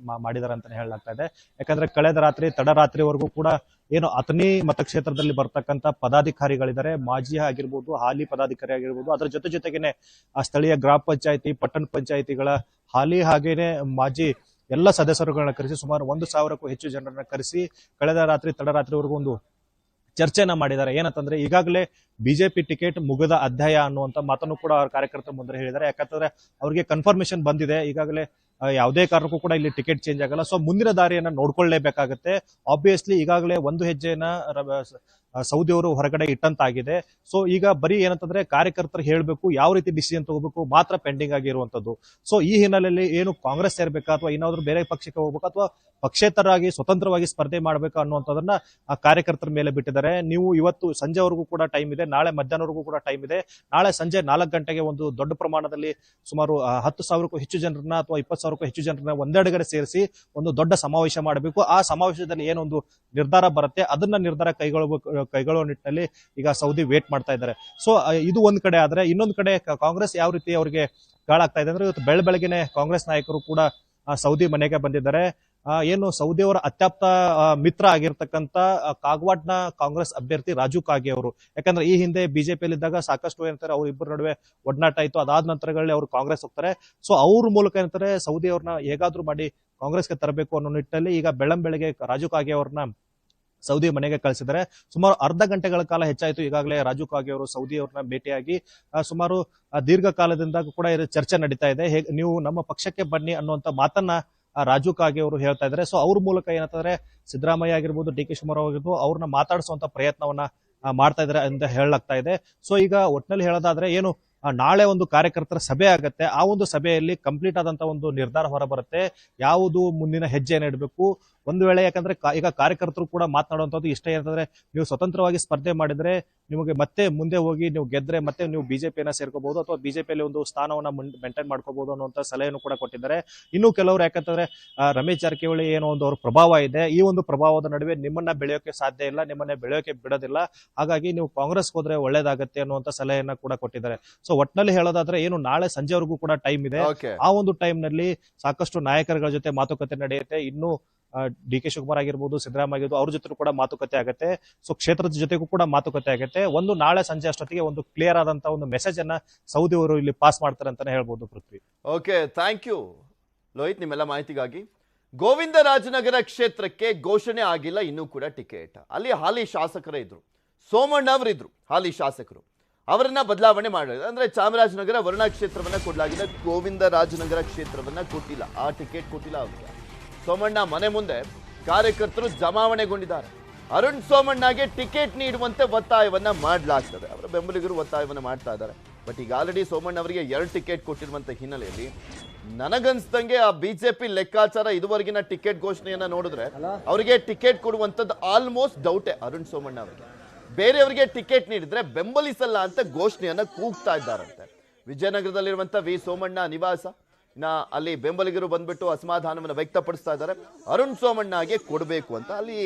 ಮಾಡಿದಾರೆ ಅಂತಾನೆ ಹೇಳಲಾಗ್ತಾ ಇದೆ. ಯಾಕಂದ್ರೆ ಕಳೆದ ರಾತ್ರಿ ತಡರಾತ್ರಿವರೆಗೂ ಕೂಡ ಏನು ಅಥಣಿ ಮತಕ್ಷೇತ್ರದಲ್ಲಿ ಬರ್ತಕ್ಕಂಥ ಪದಾಧಿಕಾರಿಗಳಿದ್ದಾರೆ, ಮಾಜಿ ಆಗಿರ್ಬೋದು, ಹಾಲಿ ಪದಾಧಿಕಾರಿ ಆಗಿರ್ಬೋದು, ಅದರ ಜೊತೆಗೇನೆ ಆ ಸ್ಥಳೀಯ ಗ್ರಾಮ ಪಂಚಾಯತಿ, ಪಟ್ಟಣ ಪಂಚಾಯತಿಗಳ ಹಾಲಿ ಹಾಗೇನೆ ಮಾಜಿ ಎಲ್ಲ ಸದಸ್ಯರುಗಳನ್ನ ಕರೆಸಿ ಸುಮಾರು 1,000ಕ್ಕೂ ಹೆಚ್ಚು ಜನರನ್ನ ಕರೆಸಿ ಕಳೆದ ರಾತ್ರಿ ತಡರಾತ್ರಿವರೆಗೂ ಒಂದು ಚರ್ಚೆಯನ್ನ ಮಾಡಿದ್ದಾರೆ. ಏನಂತಂದ್ರೆ ಈಗಾಗಲೇ ಬಿಜೆಪಿ ಟಿಕೆಟ್ ಮುಗಿದ ಅಧ್ಯಾಯ ಅನ್ನುವಂತ ಮಾತನ್ನು ಕೂಡ ಅವ್ರ ಕಾರ್ಯಕರ್ತರ ಮುಂದೆ ಹೇಳಿದ್ದಾರೆ. ಯಾಕಂತಂದ್ರೆ ಅವ್ರಿಗೆ ಕನ್ಫರ್ಮೇಶನ್ ಬಂದಿದೆ, ಈಗಾಗಲೇ ಯಾವುದೇ ಕಾರಣಕ್ಕೂ ಕೂಡ ಇಲ್ಲಿ ಟಿಕೆಟ್ ಚೇಂಜ್ ಆಗಲ್ಲ. ಸೊ ಮುಂದಿನ ದಾರಿಯನ್ನ ನೋಡ್ಕೊಳ್ಳೇಬೇಕಾಗತ್ತೆ. ಆಬ್ವಿಯಸ್ಲಿ ಈಗಾಗಲೇ ಒಂದು ಹೆಜ್ಜೆಯನ್ನ ಸೌದಿ ಅವರು ಹೊರಗಡೆ ಇಟ್ಟಂತಾಗಿದೆ. ಸೊ ಈಗ ಬರೀ ಏನಂತಂದ್ರೆ ಕಾರ್ಯಕರ್ತರು ಹೇಳಬೇಕು, ಯಾವ ರೀತಿ ಡಿಸಿಷನ್ ತಗೋಬೇಕು ಮಾತ್ರ ಪೆಂಡಿಂಗ್ ಆಗಿರುವಂತದ್ದು. ಸೊ ಈ ಹಿನ್ನೆಲೆಯಲ್ಲಿ ಏನು ಕಾಂಗ್ರೆಸ್ ಸೇರ್ಬೇಕಾ ಅಥವಾ ಏನಾದ್ರು ಬೇರೆ ಪಕ್ಷಕ್ಕೆ ಹೋಗ್ಬೇಕು ಅಥವಾ ಪಕ್ಷೇತರರಾಗಿ ಸ್ವತಂತ್ರವಾಗಿ ಸ್ಪರ್ಧೆ ಮಾಡಬೇಕು ಅನ್ನುವಂಥದ್ದನ್ನ ಆ ಕಾರ್ಯಕರ್ತರ ಮೇಲೆ ಬಿಟ್ಟಿದ್ದಾರೆ. ನೀವು ಇವತ್ತು ಸಂಜೆವರೆಗೂ ಕೂಡ ಟೈಮ್ ಇದೆ, ನಾಳೆ ಮಧ್ಯಾಹ್ನವರೆಗೂ ಕೂಡ ಟೈಮ್ ಇದೆ. ನಾಳೆ ಸಂಜೆ 4 ಗಂಟೆಗೆ ಒಂದು ದೊಡ್ಡ ಪ್ರಮಾಣದಲ್ಲಿ ಸುಮಾರು 10,000ಕ್ಕೂ ಹೆಚ್ಚು ಜನರನ್ನ ಅಥವಾ 20,000ಕ್ಕೂ ಹೆಚ್ಚು ಜನರನ್ನ ಒಂದೆಡೆಗಡೆ ಸೇರಿಸಿ ಒಂದು ದೊಡ್ಡ ಸಮಾವೇಶ ಮಾಡಬೇಕು. ಆ ಸಮಾವೇಶದಲ್ಲಿ ಏನೊಂದು ನಿರ್ಧಾರ ಬರುತ್ತೆ ಅದನ್ನ ನಿರ್ಧಾರ ಕೈಗೊಳ್ಳುವ ನಿಟ್ಟಿನಲ್ಲಿ ಈಗ ಸೌದಿ ವೇಟ್ ಮಾಡ್ತಾ ಇದ್ದಾರೆ. ಸೊ ಇದು ಒಂದ್ ಕಡೆ ಆದ್ರೆ, ಇನ್ನೊಂದು ಕಡೆ ಕಾಂಗ್ರೆಸ್ ಯಾವ ರೀತಿ ಅವರಿಗೆ ಗಾಳಾಗ್ತಾ ಇದೆ ಅಂದ್ರೆ ಇವತ್ತು ಬೆಳಗ್ಗೆನೆ ಕಾಂಗ್ರೆಸ್ ನಾಯಕರು ಕೂಡ ಸೌದಿ ಮನೆಗೆ ಬಂದಿದ್ದಾರೆ. ಏನು ಸೌದಿಯವರ ಅತ್ಯಾಪ್ತ ಮಿತ್ರ ಆಗಿರ್ತಕ್ಕಂಥ ಕಾಗವಾಡ್ನ ಕಾಂಗ್ರೆಸ್ ಅಭ್ಯರ್ಥಿ ರಾಜು ಕಾಗೆ ಅವರು, ಯಾಕಂದ್ರೆ ಈ ಹಿಂದೆ ಬಿಜೆಪಿಯಲ್ಲಿ ಇದ್ದಾಗ ಸಾಕಷ್ಟು ಏನಂತಾರೆ ಅವ್ರ ಇಬ್ಬರ ನಡುವೆ ಒಡನಾಟ ಇತ್ತು. ಅದಾದ ನಂತರಗಳಲ್ಲಿ ಅವರು ಕಾಂಗ್ರೆಸ್ ಹೋಗ್ತಾರೆ. ಸೊ ಅವ್ರ ಮೂಲಕ ಏನಂತಾರೆ ಸೌದಿ ಅವ್ರನ್ನ ಹೇಗಾದ್ರೂ ಮಾಡಿ ಕಾಂಗ್ರೆಸ್ಗೆ ತರಬೇಕು ಅನ್ನೋ ನಿಟ್ಟಿನಲ್ಲಿ ಈಗ ಬೆಳಗ್ಗೆ ರಾಜು ಕಾಗೆ ಅವ್ರನ್ನ ಸೌದಿ ಮನೆಗೆ ಕಳಿಸಿದ್ದಾರೆ. ಸುಮಾರು ಅರ್ಧ ಗಂಟೆಗಳ ಕಾಲ ಹೆಚ್ಚಾಯಿತು. ಈಗಾಗಲೇ ರಾಜು ಕಾಗೆ ಅವರು ಸೌದಿ ಅವ್ರನ್ನ ಭೇಟಿಯಾಗಿ ಸುಮಾರು ದೀರ್ಘಕಾಲದಿಂದ ಕೂಡ ಚರ್ಚೆ ನಡೀತಾ ಇದೆ. ನೀವು ನಮ್ಮ ಪಕ್ಷಕ್ಕೆ ಬನ್ನಿ ಅನ್ನುವಂತ ಮಾತನ್ನ ರಾಜು ಕಾಗೆ ಅವರು ಹೇಳ್ತಾ ಇದ್ದಾರೆ. ಸೊ ಅವ್ರ ಮೂಲಕ ಏನಂತಂದ್ರೆ ಸಿದ್ದರಾಮಯ್ಯ ಆಗಿರ್ಬೋದು, ಡಿ ಕೆ ಶಿವಕುಮಾರ್ ಆಗಿರ್ಬೋದು ಅವ್ರನ್ನ ಮಾತಾಡಿಸುವಂತ ಪ್ರಯತ್ನವನ್ನ ಮಾಡ್ತಾ ಇದ್ದಾರೆ ಅಂತ ಹೇಳಲಾಗ್ತಾ ಇದೆ. ಸೊ ಈಗ ಒಟ್ಟಿನಲ್ಲಿ ಹೇಳೋದಾದ್ರೆ ಏನು ನಾಳೆ ಒಂದು ಕಾರ್ಯಕರ್ತರ ಸಭೆ ಆಗತ್ತೆ. ಆ ಒಂದು ಸಭೆಯಲ್ಲಿ ಕಂಪ್ಲೀಟ್ ಆದಂತ ಒಂದು ನಿರ್ಧಾರ ಹೊರ ಬರುತ್ತೆ, ಯಾವುದು ಮುಂದಿನ ಹೆಜ್ಜೆಯನ್ನು ಇಡಬೇಕು. ಒಂದು ವೇಳೆ ಯಾಕಂದ್ರೆ ಈಗ ಕಾರ್ಯಕರ್ತರು ಕೂಡ ಮಾತನಾಡುವಂತದ್ದು ಇಷ್ಟ ಏನಂತಂದ್ರೆ, ನೀವು ಸ್ವತಂತ್ರವಾಗಿ ಸ್ಪರ್ಧೆ ಮಾಡಿದ್ರೆ ನಿಮಗೆ ಮತ್ತೆ ಮುಂದೆ ಹೋಗಿ ನೀವು ಗೆದ್ರೆ ಮತ್ತೆ ನೀವು ಬಿಜೆಪಿಯನ್ನ ಸೇರ್ಕೋಬಹುದು ಅಥವಾ ಬಿಜೆಪಿಯಲ್ಲಿ ಒಂದು ಸ್ಥಾನವನ್ನ ಮೇಂಟೈನ್ ಮಾಡ್ಕೋಬಹುದು ಅನ್ನುವಂತ ಸಲಹೆಯನ್ನು ಕೂಡ ಕೊಟ್ಟಿದ್ದಾರೆ. ಇನ್ನು ಕೆಲವರು ಯಾಕಂತಂದ್ರೆ ರಮೇಶ್ ಜಾರಕಿಹೊಳಿ ಏನೋ ಒಂದು ಅವ್ರ ಪ್ರಭಾವ ಇದೆ, ಈ ಒಂದು ಪ್ರಭಾವದ ನಡುವೆ ನಿಮ್ಮನ್ನ ಬೆಳೆಯೋಕೆ ಸಾಧ್ಯ ಇಲ್ಲ, ನಿಮ್ಮನ್ನ ಬೆಳೆಯೋಕೆ ಬಿಡೋದಿಲ್ಲ, ಹಾಗಾಗಿ ನೀವು ಕಾಂಗ್ರೆಸ್ ಹೋದ್ರೆ ಒಳ್ಳೇದಾಗತ್ತೆ ಅನ್ನುವಂತ ಸಲಹೆಯನ್ನ ಕೂಡ ಕೊಟ್ಟಿದ್ದಾರೆ. ಸೊ ಒಟ್ಟಿನಲ್ಲಿ ಹೇಳೋದಾದ್ರೆ ಏನು ನಾಳೆ ಸಂಜೆವರೆಗೂ ಕೂಡ ಟೈಮ್ ಇದೆ. ಆ ಒಂದು ಟೈಮ್ ನಲ್ಲಿ ಸಾಕಷ್ಟು ನಾಯಕರುಗಳ ಜೊತೆ ಮಾತುಕತೆ ನಡೆಯುತ್ತೆ. ಇನ್ನು ಡಿ ಕೆ ಶಿವಕುಮಾರ್ ಆಗಿರ್ಬೋದು, ಸಿದ್ದರಾಮಯ್ಯ ಆಗಿರ್ಬೋದು ಅವ್ರ ಜೊತೆ ಕೂಡ ಮಾತುಕತೆ ಆಗುತ್ತೆ. ಸೊ ಕ್ಷೇತ್ರದ ಜೊತೆಗೂ ಕೂಡ ಮಾತುಕತೆ ಆಗುತ್ತೆ. ಒಂದು ನಾಳೆ ಸಂಜೆ ಅಷ್ಟೊತ್ತಿಗೆ ಒಂದು ಕ್ಲಿಯರ್ ಆದಂತ ಒಂದು ಮೆಸೇಜ್ ಅನ್ನ ಸೌದಿ ಅವರು ಇಲ್ಲಿ ಪಾಸ್ ಮಾಡ್ತಾರೆ ಅಂತಾನೆ ಹೇಳ್ಬೋದು ಪೃಥ್ವಿ. ಓಕೆ, ಥ್ಯಾಂಕ್ ಯು ಲೋಹಿತ್ ನಿಮ್ಮೆಲ್ಲ ಮಾಹಿತಿಗಾಗಿ. ಗೋವಿಂದರಾಜನಗರ ಕ್ಷೇತ್ರಕ್ಕೆ ಘೋಷಣೆ ಆಗಿಲ್ಲ ಇನ್ನೂ ಕೂಡ ಟಿಕೆಟ್. ಅಲ್ಲಿ ಹಾಲಿ ಶಾಸಕರೇ ಇದ್ರು, ಸೋಮಣ್ಣ ಅವರಿದ್ರು ಹಾಲಿ ಶಾಸಕರು, ಅವರನ್ನ ಬದಲಾವಣೆ ಮಾಡಿದೆ. ಅಂದ್ರೆ ಚಾಮರಾಜನಗರ ವರ್ಣ ಕ್ಷೇತ್ರವನ್ನ ಕೊಡಲಾಗಿದೆ, ಗೋವಿಂದರಾಜನಗರ ಕ್ಷೇತ್ರವನ್ನ ಕೊಟ್ಟಿಲ್ಲ, ಆ ಟಿಕೆಟ್ ಕೊಟ್ಟಿಲ್ಲ ಅವರಿಗೆ. ಸೋಮಣ್ಣ ಮನೆ ಮುಂದೆ ಕಾರ್ಯಕರ್ತರು ಜಮಾವಣೆಗೊಂಡಿದ್ದಾರೆ. ಅರುಣ್ ಸೋಮಣ್ಣಗೆ ಟಿಕೆಟ್ ನೀಡುವಂತೆ ಒತ್ತಾಯವನ್ನ ಮಾಡಲಾಗ್ತದೆ. ಅವರ ಬೆಂಬಲಿಗರು ಒತ್ತಾಯವನ್ನ ಮಾಡ್ತಾ ಇದ್ದಾರೆ. ಬಟ್ ಈಗ ಆಲ್ರೆಡಿ ಸೋಮಣ್ಣ ಅವರಿಗೆ 2 ಟಿಕೆಟ್ ಕೊಟ್ಟಿರುವಂತ ಹಿನ್ನೆಲೆಯಲ್ಲಿ ನನಗನ್ಸ್ದಂಗೆ ಆ ಬಿಜೆಪಿ ಲೆಕ್ಕಾಚಾರ ಇದುವರೆಗಿನ ಟಿಕೆಟ್ ಘೋಷಣೆಯನ್ನ ನೋಡಿದ್ರೆ ಅವರಿಗೆ ಟಿಕೆಟ್ ಕೊಡುವಂತದ್ದು ಆಲ್ಮೋಸ್ಟ್ ಡೌಟೇ. ಅರುಣ್ ಸೋಮಣ್ಣ ಅವರಿಗೆ ಬೇರೆಯವರಿಗೆ ಟಿಕೆಟ್ ನೀಡಿದ್ರೆ ಬೆಂಬಲಿಸಲ್ಲ ಅಂತ ಘೋಷಣೆಯನ್ನ ಕೂಗ್ತಾ ಇದ್ದಾರಂತೆ. ವಿಜಯನಗರದಲ್ಲಿರುವಂತ ವಿ ಸೋಮಣ್ಣ ನಿವಾಸ ಅಲ್ಲಿ ಬೆಂಬಲಿಗರು ಬಂದ್ಬಿಟ್ಟು ಅಸಮಾಧಾನವನ್ನು ವ್ಯಕ್ತಪಡಿಸ್ತಾ ಇದ್ದಾರೆ. ಅರುಣ್ ಸೋಮಣ್ಣಗೆ ಕೊಡಬೇಕು ಅಂತ ಅಲ್ಲಿ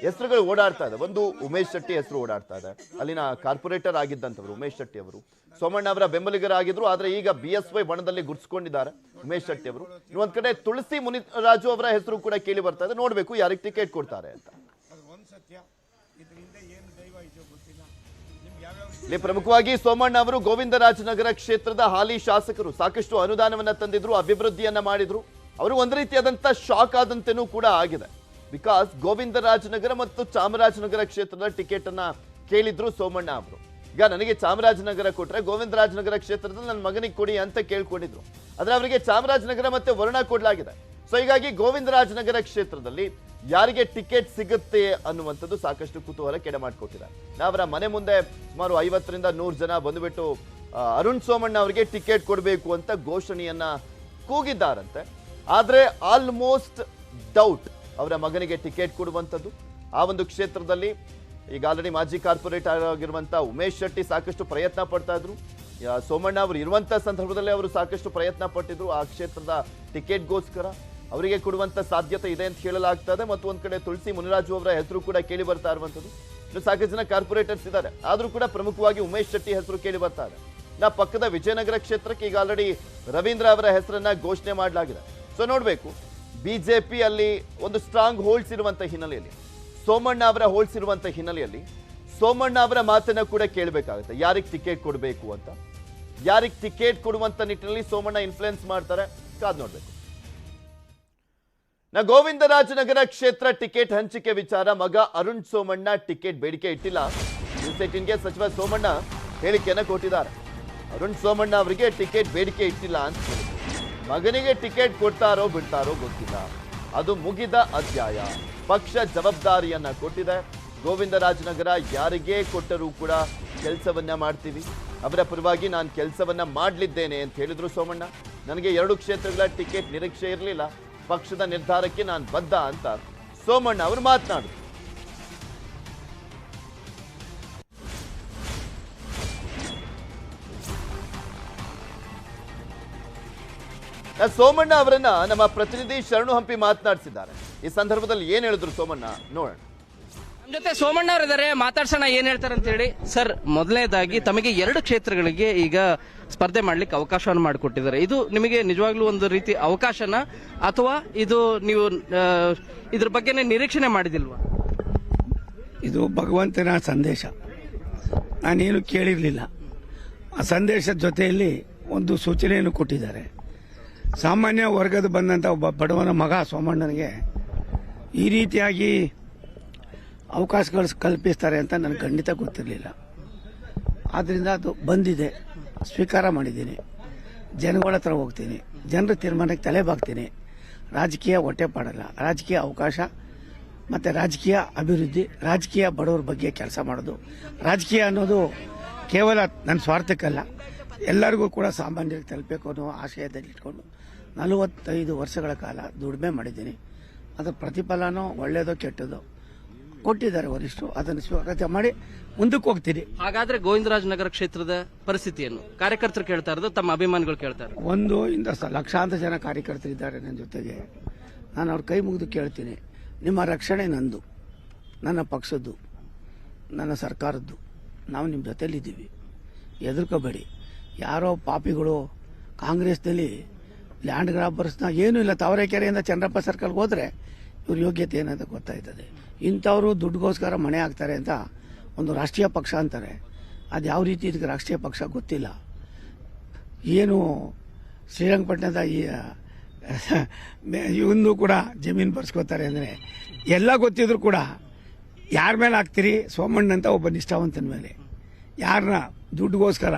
ಹೆಸರುಗಳು ಓಡಾಡ್ತಾ ಇದೆ. ಒಂದು ಉಮೇಶ್ ಶೆಟ್ಟಿ ಹೆಸರು ಓಡಾಡ್ತಾ ಇದೆ, ಅಲ್ಲಿನ ಕಾರ್ಪೊರೇಟರ್ ಆಗಿದ್ದಂಥವ್ರು ಉಮೇಶ್ ಶೆಟ್ಟಿ ಅವರು ಸೋಮಣ್ಣ ಅವರ ಬೆಂಬಲಿಗರಾಗಿದ್ರು. ಆದ್ರೆ ಈಗ BSY ಬಣದಲ್ಲಿ ಗುರ್ಸ್ಕೊಂಡಿದ್ದಾರೆ ಉಮೇಶ್ ಶೆಟ್ಟಿ ಅವರು. ಇನ್ನೊಂದ್ ಕಡೆ ತುಳಸಿ ಮುನಿರಾಜು ಅವರ ಹೆಸರು ಕೂಡ ಕೇಳಿ ಬರ್ತಾ ಇದೆ. ನೋಡ್ಬೇಕು ಯಾರಿಗೆ ಟಿಕೆಟ್ ಕೊಡ್ತಾರೆ ಅಂತ. ಇಲ್ಲಿ ಪ್ರಮುಖವಾಗಿ ಸೋಮಣ್ಣ ಅವರು ಗೋವಿಂದರಾಜನಗರ ಕ್ಷೇತ್ರದ ಹಾಲಿ ಶಾಸಕರು, ಸಾಕಷ್ಟು ಅನುದಾನವನ್ನ ತಂದಿದ್ರು, ಅಭಿವೃದ್ಧಿಯನ್ನ ಮಾಡಿದ್ರು. ಅವರು ಒಂದು ರೀತಿಯಾದಂತ ಶಾಕ್ ಆದಂತೆನೂ ಕೂಡ ಆಗಿದೆ. ಬಿಕಾಸ್ ಗೋವಿಂದರಾಜನಗರ ಮತ್ತು ಚಾಮರಾಜನಗರ ಕ್ಷೇತ್ರದ ಟಿಕೆಟ್ ಅನ್ನ ಕೇಳಿದ್ರು ಸೋಮಣ್ಣ ಅವರು. ಈಗ ನನಗೆ ಚಾಮರಾಜನಗರ ಕೊಟ್ರೆ ಗೋವಿಂದರಾಜನಗರ ಕ್ಷೇತ್ರದಲ್ಲಿ ನನ್ನ ಮಗನಿಗೆ ಕೊಡಿ ಅಂತ ಕೇಳ್ಕೊಂಡಿದ್ರು. ಆದ್ರೆ ಅವರಿಗೆ ಚಾಮರಾಜನಗರ ಮತ್ತೆ ವರ್ಣ ಕೊಡಲಾಗಿದೆ. ಸೊ ಹೀಗಾಗಿ ಗೋವಿಂದರಾಜನಗರ ಕ್ಷೇತ್ರದಲ್ಲಿ ಯಾರಿಗೆ ಟಿಕೆಟ್ ಸಿಗುತ್ತೆ ಅನ್ನುವಂಥದ್ದು ಸಾಕಷ್ಟು ಕುತೂಹಲ ಕೆಡೆ ಮಾಡಿಕೊಟ್ಟಿದ್ದಾರೆ. ಅವರ ಮನೆ ಮುಂದೆ ಸುಮಾರು 50ರಿಂದ 100 ಜನ ಬಂದುಬಿಟ್ಟು ಅರುಣ್ ಸೋಮಣ್ಣ ಅವರಿಗೆ ಟಿಕೆಟ್ ಕೊಡಬೇಕು ಅಂತ ಘೋಷಣೆಯನ್ನ ಕೂಗಿದ್ದಾರಂತೆ. ಆದ್ರೆ ಆಲ್ಮೋಸ್ಟ್ ಡೌಟ್ ಅವರ ಮಗನಿಗೆ ಟಿಕೆಟ್ ಕೊಡುವಂಥದ್ದು. ಆ ಒಂದು ಕ್ಷೇತ್ರದಲ್ಲಿ ಈಗ ಆಲ್ರೆಡಿ ಮಾಜಿ ಕಾರ್ಪೊರೇಟರ್ ಆಗಿರುವಂತ ಉಮೇಶ್ ಶೆಟ್ಟಿ ಸಾಕಷ್ಟು ಪ್ರಯತ್ನ ಪಡ್ತಾ ಇದ್ರು. ಸೋಮಣ್ಣ ಅವರು ಇರುವಂತ ಸಂದರ್ಭದಲ್ಲಿ ಅವರು ಸಾಕಷ್ಟು ಪ್ರಯತ್ನ ಪಟ್ಟಿದ್ರು ಆ ಕ್ಷೇತ್ರದ ಟಿಕೆಟ್ಗೋಸ್ಕರ. ಅವರಿಗೆ ಕೊಡುವಂತ ಸಾಧ್ಯತೆ ಇದೆ ಅಂತ ಹೇಳಲಾಗ್ತದೆ. ಮತ್ತು ಒಂದ್ ಕಡೆ ತುಳಸಿ ಮುನಿರಾಜು ಅವರ ಹೆಸರು ಕೂಡ ಕೇಳಿ ಬರ್ತಾ ಇರುವಂತದ್ದು. ಇನ್ನು ಸಾಕಷ್ಟು ಜನ ಕಾರ್ಪೊರೇಟರ್ಸ್ ಇದ್ದಾರೆ, ಆದ್ರೂ ಕೂಡ ಪ್ರಮುಖವಾಗಿ ಉಮೇಶ್ ಶೆಟ್ಟಿ ಹೆಸರು ಕೇಳಿ ಬರ್ತಾ ಇದೆ. ಪಕ್ಕದ ವಿಜಯನಗರ ಕ್ಷೇತ್ರಕ್ಕೆ ಈಗ ಆಲ್ರೆಡಿ ರವೀಂದ್ರ ಅವರ ಹೆಸರನ್ನ ಘೋಷಣೆ ಮಾಡಲಾಗಿದೆ. ಸೊ ನೋಡ್ಬೇಕು, ಬಿಜೆಪಿ ಅಲ್ಲಿ ಒಂದು ಸ್ಟ್ರಾಂಗ್ ಹೋಲ್ಡ್ಸ್ ಇರುವಂತ ಹಿನ್ನೆಲೆಯಲ್ಲಿ, ಸೋಮಣ್ಣ ಅವರ ಹೋಲ್ಡ್ಸ್ ಇರುವಂತ ಹಿನ್ನೆಲೆಯಲ್ಲಿ ಸೋಮಣ್ಣ ಅವರ ಮಾತನ್ನ ಕೂಡ ಕೇಳಬೇಕಾಗುತ್ತೆ. ಯಾರಿಗೆ ಟಿಕೆಟ್ ಕೊಡಬೇಕು ಅಂತ, ಯಾರಿಗೆ ಟಿಕೆಟ್ ಕೊಡುವಂತ ನಿಟ್ಟಿನಲ್ಲಿ ಸೋಮಣ್ಣ ಇನ್ಫ್ಲುಯೆನ್ಸ್ ಮಾಡ್ತಾರೆ, ಕಾದ್ ನೋಡ್ಬೇಕು. ಗೋವಿಂದರಾಜನಗರ ಕ್ಷೇತ್ರ ಟಿಕೆಟ್ ಹಂಚಿಕೆ ವಿಚಾರ, ಮಗ ಅರುಣ್ ಸೋಮಣ್ಣ ಟಿಕೆಟ್ ಬೇಡಿಕೆ ಇಟ್ಟಿಲ್ಲ. ನ್ಯೂಸ್18ಗೆ ಸಚಿವ ಸೋಮಣ್ಣ ಹೇಳಿಕೆಯನ್ನು ಕೊಟ್ಟಿದ್ದಾರೆ. ಅರುಣ್ ಸೋಮಣ್ಣ ಅವರಿಗೆ ಟಿಕೆಟ್ ಬೇಡಿಕೆ ಇಟ್ಟಿಲ್ಲ ಅಂತ ಹೇಳಿದ್ರು. ಮಗನಿಗೆ ಟಿಕೆಟ್ ಕೊಡ್ತಾರೋ ಬಿಡ್ತಾರೋ ಗೊತ್ತಿಲ್ಲ, ಅದು ಮುಗಿದ ಅಧ್ಯಾಯ. ಪಕ್ಷ ಜವಾಬ್ದಾರಿಯನ್ನ ಕೊಟ್ಟಿದೆ. ಗೋವಿಂದರಾಜನಗರ ಯಾರಿಗೇ ಕೊಟ್ಟರೂ ಕೂಡ ಕೆಲಸವನ್ನ ಮಾಡ್ತೀವಿ, ಅವರ ಪರವಾಗಿ ನಾನು ಕೆಲಸವನ್ನ ಮಾಡಲಿದ್ದೇನೆ ಅಂತ ಹೇಳಿದ್ರು ಸೋಮಣ್ಣ. ನನಗೆ 2 ಕ್ಷೇತ್ರಗಳ ಟಿಕೆಟ್ ನಿರೀಕ್ಷೆ ಇರಲಿಲ್ಲ, ಪಕ್ಷದ ನಿರ್ಧಾರಕ್ಕೆ ನಾನು ಬದ್ಧ ಅಂತ ಸೋಮಣ್ಣ ಅವರು ಮಾತನಾಡಿದ್ರು. ಸೋಮಣ್ಣ ಅವರನ್ನ ನಮ್ಮ ಪ್ರತಿನಿಧಿ ಶರಣು ಹಂಪಿ ಮಾತನಾಡಿಸಿದ್ದಾರೆ. ಈ ಸಂದರ್ಭದಲ್ಲಿ ಏನ್ ಹೇಳಿದ್ರು ಸೋಮಣ್ಣ ನೋಡೋಣ. ನಮ್ಮ ಜೊತೆ ಸೋಮಣ್ಣ ಅವರಿದ್ದಾರೆ, ಮಾತಾಡ್ಸೋಣ ಏನ್ ಹೇಳ್ತಾರೆ ಅಂತ ಹೇಳಿ. ಸರ್, ಮೊದಲನೇದಾಗಿ ತಮಗೆ 2 ಕ್ಷೇತ್ರಗಳಿಗೆ ಈಗ ಸ್ಪರ್ಧೆ ಮಾಡ್ಲಿಕ್ಕೆ ಅವಕಾಶವನ್ನು ಮಾಡಿಕೊಟ್ಟಿದ್ದಾರೆ. ಇದು ನಿಮಗೆ ನಿಜವಾಗ್ಲೂ ಒಂದು ರೀತಿ ಅವಕಾಶನ, ಅಥವಾ ಇದು ನೀವು ಇದ್ರ ಬಗ್ಗೆ ನಿರೀಕ್ಷಣೆ ಮಾಡಿದಿಲ್ವಾ? ಇದು ಭಗವಂತನ ಸಂದೇಶ, ನಾನೇನು ಕೇಳಿರಲಿಲ್ಲ. ಆ ಸಂದೇಶದ ಜೊತೆಯಲ್ಲಿ ಒಂದು ಸೂಚನೆಯನ್ನು ಕೊಟ್ಟಿದ್ದಾರೆ. ಸಾಮಾನ್ಯ ವರ್ಗದ ಬಂದಂಥ ಒಬ್ಬ ಬಡವನ ಮಗ ಸೋಮಣ್ಣನಿಗೆ ಈ ರೀತಿಯಾಗಿ ಅವಕಾಶಗಳು ಕಲ್ಪಿಸ್ತಾರೆ ಅಂತ ನನಗೆ ಖಂಡಿತ ಗೊತ್ತಿರಲಿಲ್ಲ. ಆದ್ದರಿಂದ ಅದು ಬಂದಿದೆ, ಸ್ವೀಕಾರ ಮಾಡಿದ್ದೀನಿ. ಜನಗಳ ಹತ್ರ ಹೋಗ್ತೀನಿ, ಜನರ ತೀರ್ಮಾನಕ್ಕೆ ತಲೆ ಬಾಗ್ತೀನಿ. ರಾಜಕೀಯ ಹೊಟ್ಟೆಪಾಡಲ್ಲ, ರಾಜಕೀಯ ಅವಕಾಶ ಮತ್ತು ರಾಜಕೀಯ ಅಭಿವೃದ್ಧಿ, ರಾಜಕೀಯ ಬಡವರ ಬಗ್ಗೆ ಕೆಲಸ ಮಾಡೋದು. ರಾಜಕೀಯ ಅನ್ನೋದು ಕೇವಲ ನನ್ನ ಸ್ವಾರ್ಥಕ್ಕಲ್ಲ, ಎಲ್ಲರಿಗೂ ಕೂಡ ಸಾಮಾನ್ಯರಿಗೆ ತಲುಪಬೇಕು ಅನ್ನೋ ಆಶಯದಲ್ಲಿ ಇಟ್ಕೊಂಡು 45 ವರ್ಷಗಳ ಕಾಲ ದುಡಿಮೆ ಮಾಡಿದ್ದೀನಿ. ಅದರ ಪ್ರತಿಫಲನೋ ಒಳ್ಳೆಯದೋ ಕೆಟ್ಟದೋ ಕೊಟ್ಟಿದ್ದಾರೆ ವರಿಷ್ಠರು, ಅದನ್ನು ಸ್ವಾಗತ ಮಾಡಿ ಮುಂದಕ್ಕೆ ಹೋಗ್ತೀನಿ. ಹಾಗಾದ್ರೆ ಗೋವಿಂದರಾಜನಗರ ಕ್ಷೇತ್ರದ ಪರಿಸ್ಥಿತಿಯನ್ನು ಕಾರ್ಯಕರ್ತರು ಕೇಳ್ತಾ ಇರೋದು, ತಮ್ಮ ಅಭಿಮಾನಿಗಳು ಕೇಳ್ತಾರೆ. ಇಂದ ಲಕ್ಷಾಂತರ ಜನ ಕಾರ್ಯಕರ್ತರಿದ್ದಾರೆ ನನ್ನ ಜೊತೆಗೆ. ನಾನು ಅವ್ರ ಕೈ ಮುಗಿದು ಕೇಳ್ತೀನಿ, ನಿಮ್ಮ ರಕ್ಷಣೆ ನಂದು, ನನ್ನ ಪಕ್ಷದ್ದು, ನನ್ನ ಸರ್ಕಾರದ್ದು. ನಾವು ನಿಮ್ಮ ಜೊತೆಲಿದ್ದೀವಿ, ಹೆದರ್ಕೋಬೇಡಿ. ಯಾರೋ ಪಾಪಿಗಳು ಕಾಂಗ್ರೆಸ್ನಲ್ಲಿ ಲ್ಯಾಂಡ್ ಗ್ರಾಬರ್ಸ್ನ ಏನೂ ಇಲ್ಲ, ತಾವರೆಕೆರೆಯಿಂದ ಚಂದ್ರಪ್ಪ ಸರ್ಕಲ್ಗೆ ಹೋದ್ರೆ ಇವ್ರ ಯೋಗ್ಯತೆ ಏನಂತ ಗೊತ್ತಾಯ್ತದೆ. ಇಂಥವರು ದುಡ್ಡುಗೋಸ್ಕರ ಮಣೆ ಹಾಕ್ತಾರೆ ಅಂತ ಒಂದು ರಾಷ್ಟ್ರೀಯ ಪಕ್ಷ ಅಂತಾರೆ. ಅದು ಯಾವ ರೀತಿ ಇದಕ್ಕೆ ರಾಷ್ಟ್ರೀಯ ಪಕ್ಷ ಗೊತ್ತಿಲ್ಲ. ಏನು ಶ್ರೀರಂಗಪಟ್ಟಣದ ಇವನು ಕೂಡ ಜಮೀನು ಬರ್ಸ್ಕೋತಾರೆ ಅಂದರೆ ಎಲ್ಲ ಗೊತ್ತಿದ್ರು ಕೂಡ ಯಾರ ಮೇಲೆ ಹಾಕ್ತೀರಿ? ಸೋಮಣ್ಣ ಅಂತ ಒಬ್ಬ ನಿಷ್ಠಾವಂತನ ಮೇಲೆ. ಯಾರನ್ನ ದುಡ್ಡುಗೋಸ್ಕರ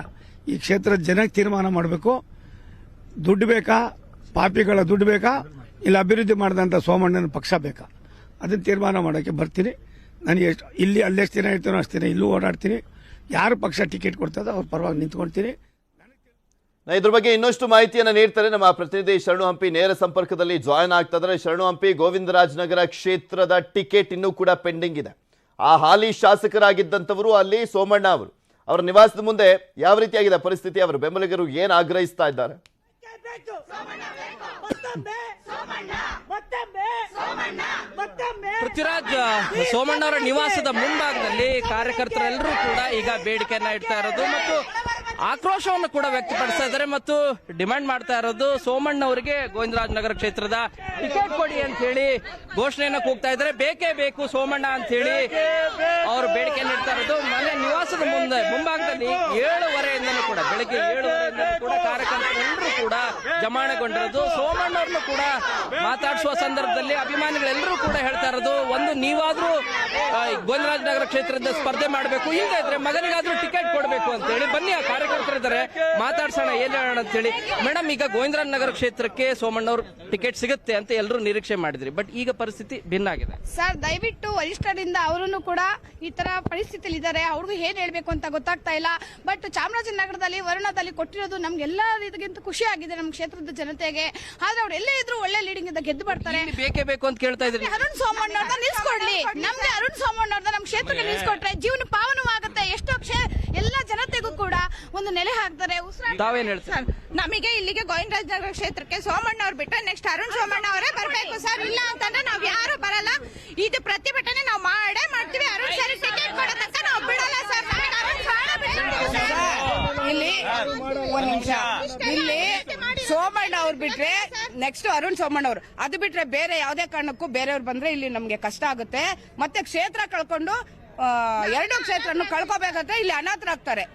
ಈ ಕ್ಷೇತ್ರದ ಜನಕ್ಕೆ ತೀರ್ಮಾನ ಮಾಡಬೇಕು. ದುಡ್ಡು ಬೇಕಾ, ಪಾಪಿಗಳ ದುಡ್ಡು ಬೇಕಾ, ಇಲ್ಲ ಅಭಿವೃದ್ಧಿ ಮಾಡಿದಂಥ ಸೋಮಣ್ಣನ ಪಕ್ಷ ಬೇಕಾ? ಅದನ್ನು ತೀರ್ಮಾನ ಮಾಡೋಕ್ಕೆ ಬರ್ತೀನಿ. ನನಗೆ ಇಲ್ಲಿ ಅಲ್ಲೆಷ್ಟು ದಿನ ಇರ್ತೀನೋ ಅಷ್ಟು ದಿನ ಇಲ್ಲೂ ಓಡಾಡ್ತೀನಿ. ಯಾರು ಪಕ್ಷ ಟಿಕೆಟ್ ಕೊಡ್ತದೋ ಅವ್ರ ಪರವಾಗಿ ನಿಂತ್ಕೊಳ್ತೀನಿ. ಇದ್ರ ಬಗ್ಗೆ ಇನ್ನಷ್ಟು ಮಾಹಿತಿಯನ್ನು ನೀಡ್ತಾರೆ ನಮ್ಮ ಪ್ರತಿನಿಧಿ ಶರಣು ಹಂಪಿ, ನೇರ ಸಂಪರ್ಕದಲ್ಲಿ ಜಾಯ್ನ್ ಆಗ್ತಾ ಇದ್ದಾರೆ. ಶರಣು ಹಂಪಿ, ಗೋವಿಂದರಾಜನಗರ ಕ್ಷೇತ್ರದ ಟಿಕೆಟ್ ಇನ್ನೂ ಕೂಡ ಪೆಂಡಿಂಗ್ ಇದೆ. ಆ ಹಾಲಿ ಶಾಸಕರಾಗಿದ್ದಂಥವರು ಅಲ್ಲಿ ಸೋಮಣ್ಣ ಅವರು, ಅವರ ನಿವಾಸದ ಮುಂದೆ ಯಾವ ರೀತಿಯಾಗಿದೆ ಪರಿಸ್ಥಿತಿ? ಅವರ ಬೆಂಬಲಿಗರು ಏನು ಆಗ್ರಹಿಸ್ತಾ ಇದ್ದಾರೆ? ಪೃಥ್ವಿರಾಜ್, ಸೋಮಣ್ಣ ಅವರ ನಿವಾಸದ ಮುಂಭಾಗದಲ್ಲಿ ಕಾರ್ಯಕರ್ತರೆಲ್ಲರೂ ಕೂಡ ಈಗ ಬೇಡಿಕೆಯನ್ನ ಇಡ್ತಾ ಇರೋದು ಮತ್ತು ಆಕ್ರೋಶವನ್ನು ಕೂಡ ವ್ಯಕ್ತಪಡಿಸ್ತಾ ಇದ್ದಾರೆ ಮತ್ತು ಡಿಮ್ಯಾಂಡ್ ಮಾಡ್ತಾ ಇರೋದು ಸೋಮಣ್ಣ ಅವರಿಗೆ ಗೋವಿಂದರಾಜನಗರ ಕ್ಷೇತ್ರದ ಟಿಕೆಟ್ ಕೊಡಿ ಅಂತ ಹೇಳಿ ಘೋಷಣೆಯನ್ನ ಕೂಗ್ತಾ ಇದ್ದಾರೆ. ಬೇಕೇ ಬೇಕು ಸೋಮಣ್ಣ ಅಂತ ಹೇಳಿ ಅವರು ಬೇಡಿಕೆಯನ್ನು ಇಡ್ತಾ ಇರೋದು. ಮನೆ ನಿವಾಸದ ಮುಂಭಾಗದಲ್ಲಿ 7:30 ಕೂಡ, ಬೆಳಗ್ಗೆ 7:30 ಕೂಡ ಕಾರ್ಯಕರ್ತರೆಲ್ಲರೂ ಕೂಡ ಜಮಾವಣೆಗೊಂಡಿರೋದು. ಸೋಮಣ್ಣ ಅವ್ರನ್ನು ಕೂಡ ಮಾತಾಡಿಸುವ ಸಂದರ್ಭದಲ್ಲಿ ಅಭಿಮಾನಿಗಳೆಲ್ಲರೂ ಕೂಡ ಹೇಳ್ತಾ ಇರೋದು, ಒಂದು ನೀವಾದ್ರೂ ಗೋವಿಂದರಾಜನಗರ ಕ್ಷೇತ್ರದ ಸ್ಪರ್ಧೆ ಮಾಡಬೇಕು, ಇಲ್ಲದೆ ಇದ್ರೆ ಮಗನಿಗಾದ್ರೂ ಟಿಕೆಟ್ ಕೊಡಬೇಕು ಅಂತ ಹೇಳಿ. ಬನ್ನಿ, ಆ ಕಾರ್ಯಕರ್ತರಿದ್ದಾರೆ, ಮಾತಾಡ್ಸೋಣ, ಏನ್ ಹೇಳೋಣ ಅಂತ ಹೇಳಿ. ಮೇಡಮ್, ಈಗ ಗೋವಿಂದರಾಜನಗರ ಕ್ಷೇತ್ರಕ್ಕೆ ಸೋಮಣ್ಣ ಅವರು ಟಿಕೆಟ್ ಸಿಗುತ್ತೆ ಅಂತ ಎಲ್ಲರೂ ನಿರೀಕ್ಷೆ ಮಾಡಿದ್ರಿ, ಬಟ್ ಈಗ ಪರಿಸ್ಥಿತಿ ಭಿನ್ನ ಆಗಿದೆ. ಸರ್, ದಯವಿಟ್ಟು ವರಿಷ್ಠರಿಂದ ಅವರನ್ನು ಕೂಡ ಈ ತರ ಪರಿಸ್ಥಿತಿಯಲ್ಲಿ ಇದ್ದಾರೆ, ಅವ್ರಿಗೂ ಏನ್ ಹೇಳ್ಬೇಕು ಅಂತ ಗೊತ್ತಾಗ್ತಾ ಇಲ್ಲ. ಬಟ್ ಚಾಮರಾಜನಗರದಲ್ಲಿ ವರುಣದಲ್ಲಿ ಕೊಟ್ಟಿರೋದು ನಮ್ಗೆಲ್ಲ ಇದಕ್ಕಿಂತ ಖುಷಿ ಆಗಿದೆ ನಮ್ಮ ಕ್ಷೇತ್ರದ ಜನತೆಗೆ. ಆದ್ರೆ ಅವ್ರು ಎಲ್ಲೇ ಇದ್ರು ಒಳ್ಳೆ ಲೀಡಿಂಗ್ ಇಂದ ಗೆದ್ದು ಬರ್ತಾರೆ. ಬೇಕೇ ಬೇಕು ಅಂತ ಕೇಳ್ತಾ ಇದ್ರಿ. ಅರುಣ್ ಸೋಮಣ್ಣ ಅವ್ರನ್ನ ನಿಲ್ಸ್ಕೊಡ್ಲಿ, ನಮ್ಗೆ ಅರುಣ್ ಸೋಮಣ್ಣ ಅವ್ರನ್ನ ನಮ್ಮ ಕ್ಷೇತ್ರಕ್ಕೆ ನಿಲ್ಸ್ಕೊಟ್ರೆ ಜೀವನ ಪಾವನವಾಗುತ್ತೆ. ಎಷ್ಟೋ ಎಲ್ಲ ಜನತೆಗೂ ಕೂಡ ಒಂದು ನೆಲೆ ಹಾಕ್ತಾರೆ. ತಾವೇನ್ ಹೇಳ್ತಾರೆ? ನಮಗೆ ಇಲ್ಲಿಗೆ ಗೋವಿಂದರಾಜನಗರ ಕ್ಷೇತ್ರಕ್ಕೆ ಸೋಮಣ್ಣ ಅವ್ರು ಬಿಟ್ಟರೆ ನೆಕ್ಸ್ಟ್ ಅರುಣ್ ಸೋಮಣ್ಣ ಅವರೇ ಬರಬೇಕು ಸರ್. ಇಲ್ಲ ಅಂತಂದ್ರೆ ನಾವ್ ಯಾರು ಬರಲ್ಲ. ಇದು ಪ್ರತಿಭಟನೆ ನಾವು ಮಾಡೇ ಮಾಡ್ತೀವಿ. ಅರುಣ್ ಸರ್ ಟಿಕೆಟ್ ಕೊಡೋ ತನಕ ನಾವು ಬಿಡಲ್ಲ ಸರ್. ಇಲ್ಲಿ ಒಂದ್ ನಿಮಿಷ. ಇಲ್ಲಿ ಸೋಮಣ್ಣ ಅವ್ರು ಬಿಟ್ರೆ ನೆಕ್ಸ್ಟ್ ಅರುಣ್ ಸೋಮಣ್ಣ ಅವರು, ಅದು ಬಿಟ್ರೆ ಬೇರೆ ಯಾವ್ದೇ ಕಾರಣಕ್ಕೂ ಬೇರೆಯವ್ರು ಬಂದ್ರೆ ಇಲ್ಲಿ ನಮ್ಗೆ ಕಷ್ಟ ಆಗುತ್ತೆ. ಮತ್ತೆ ಕ್ಷೇತ್ರ ಕಳ್ಕೊಂಡು 2 ಕ್ಷೇತ್ರನು ಕಳ್ಕೋಬೇಕಾದ್ರೆ ಇಲ್ಲಿ ಅನಾಥರಾಗ್ತಾರೆ.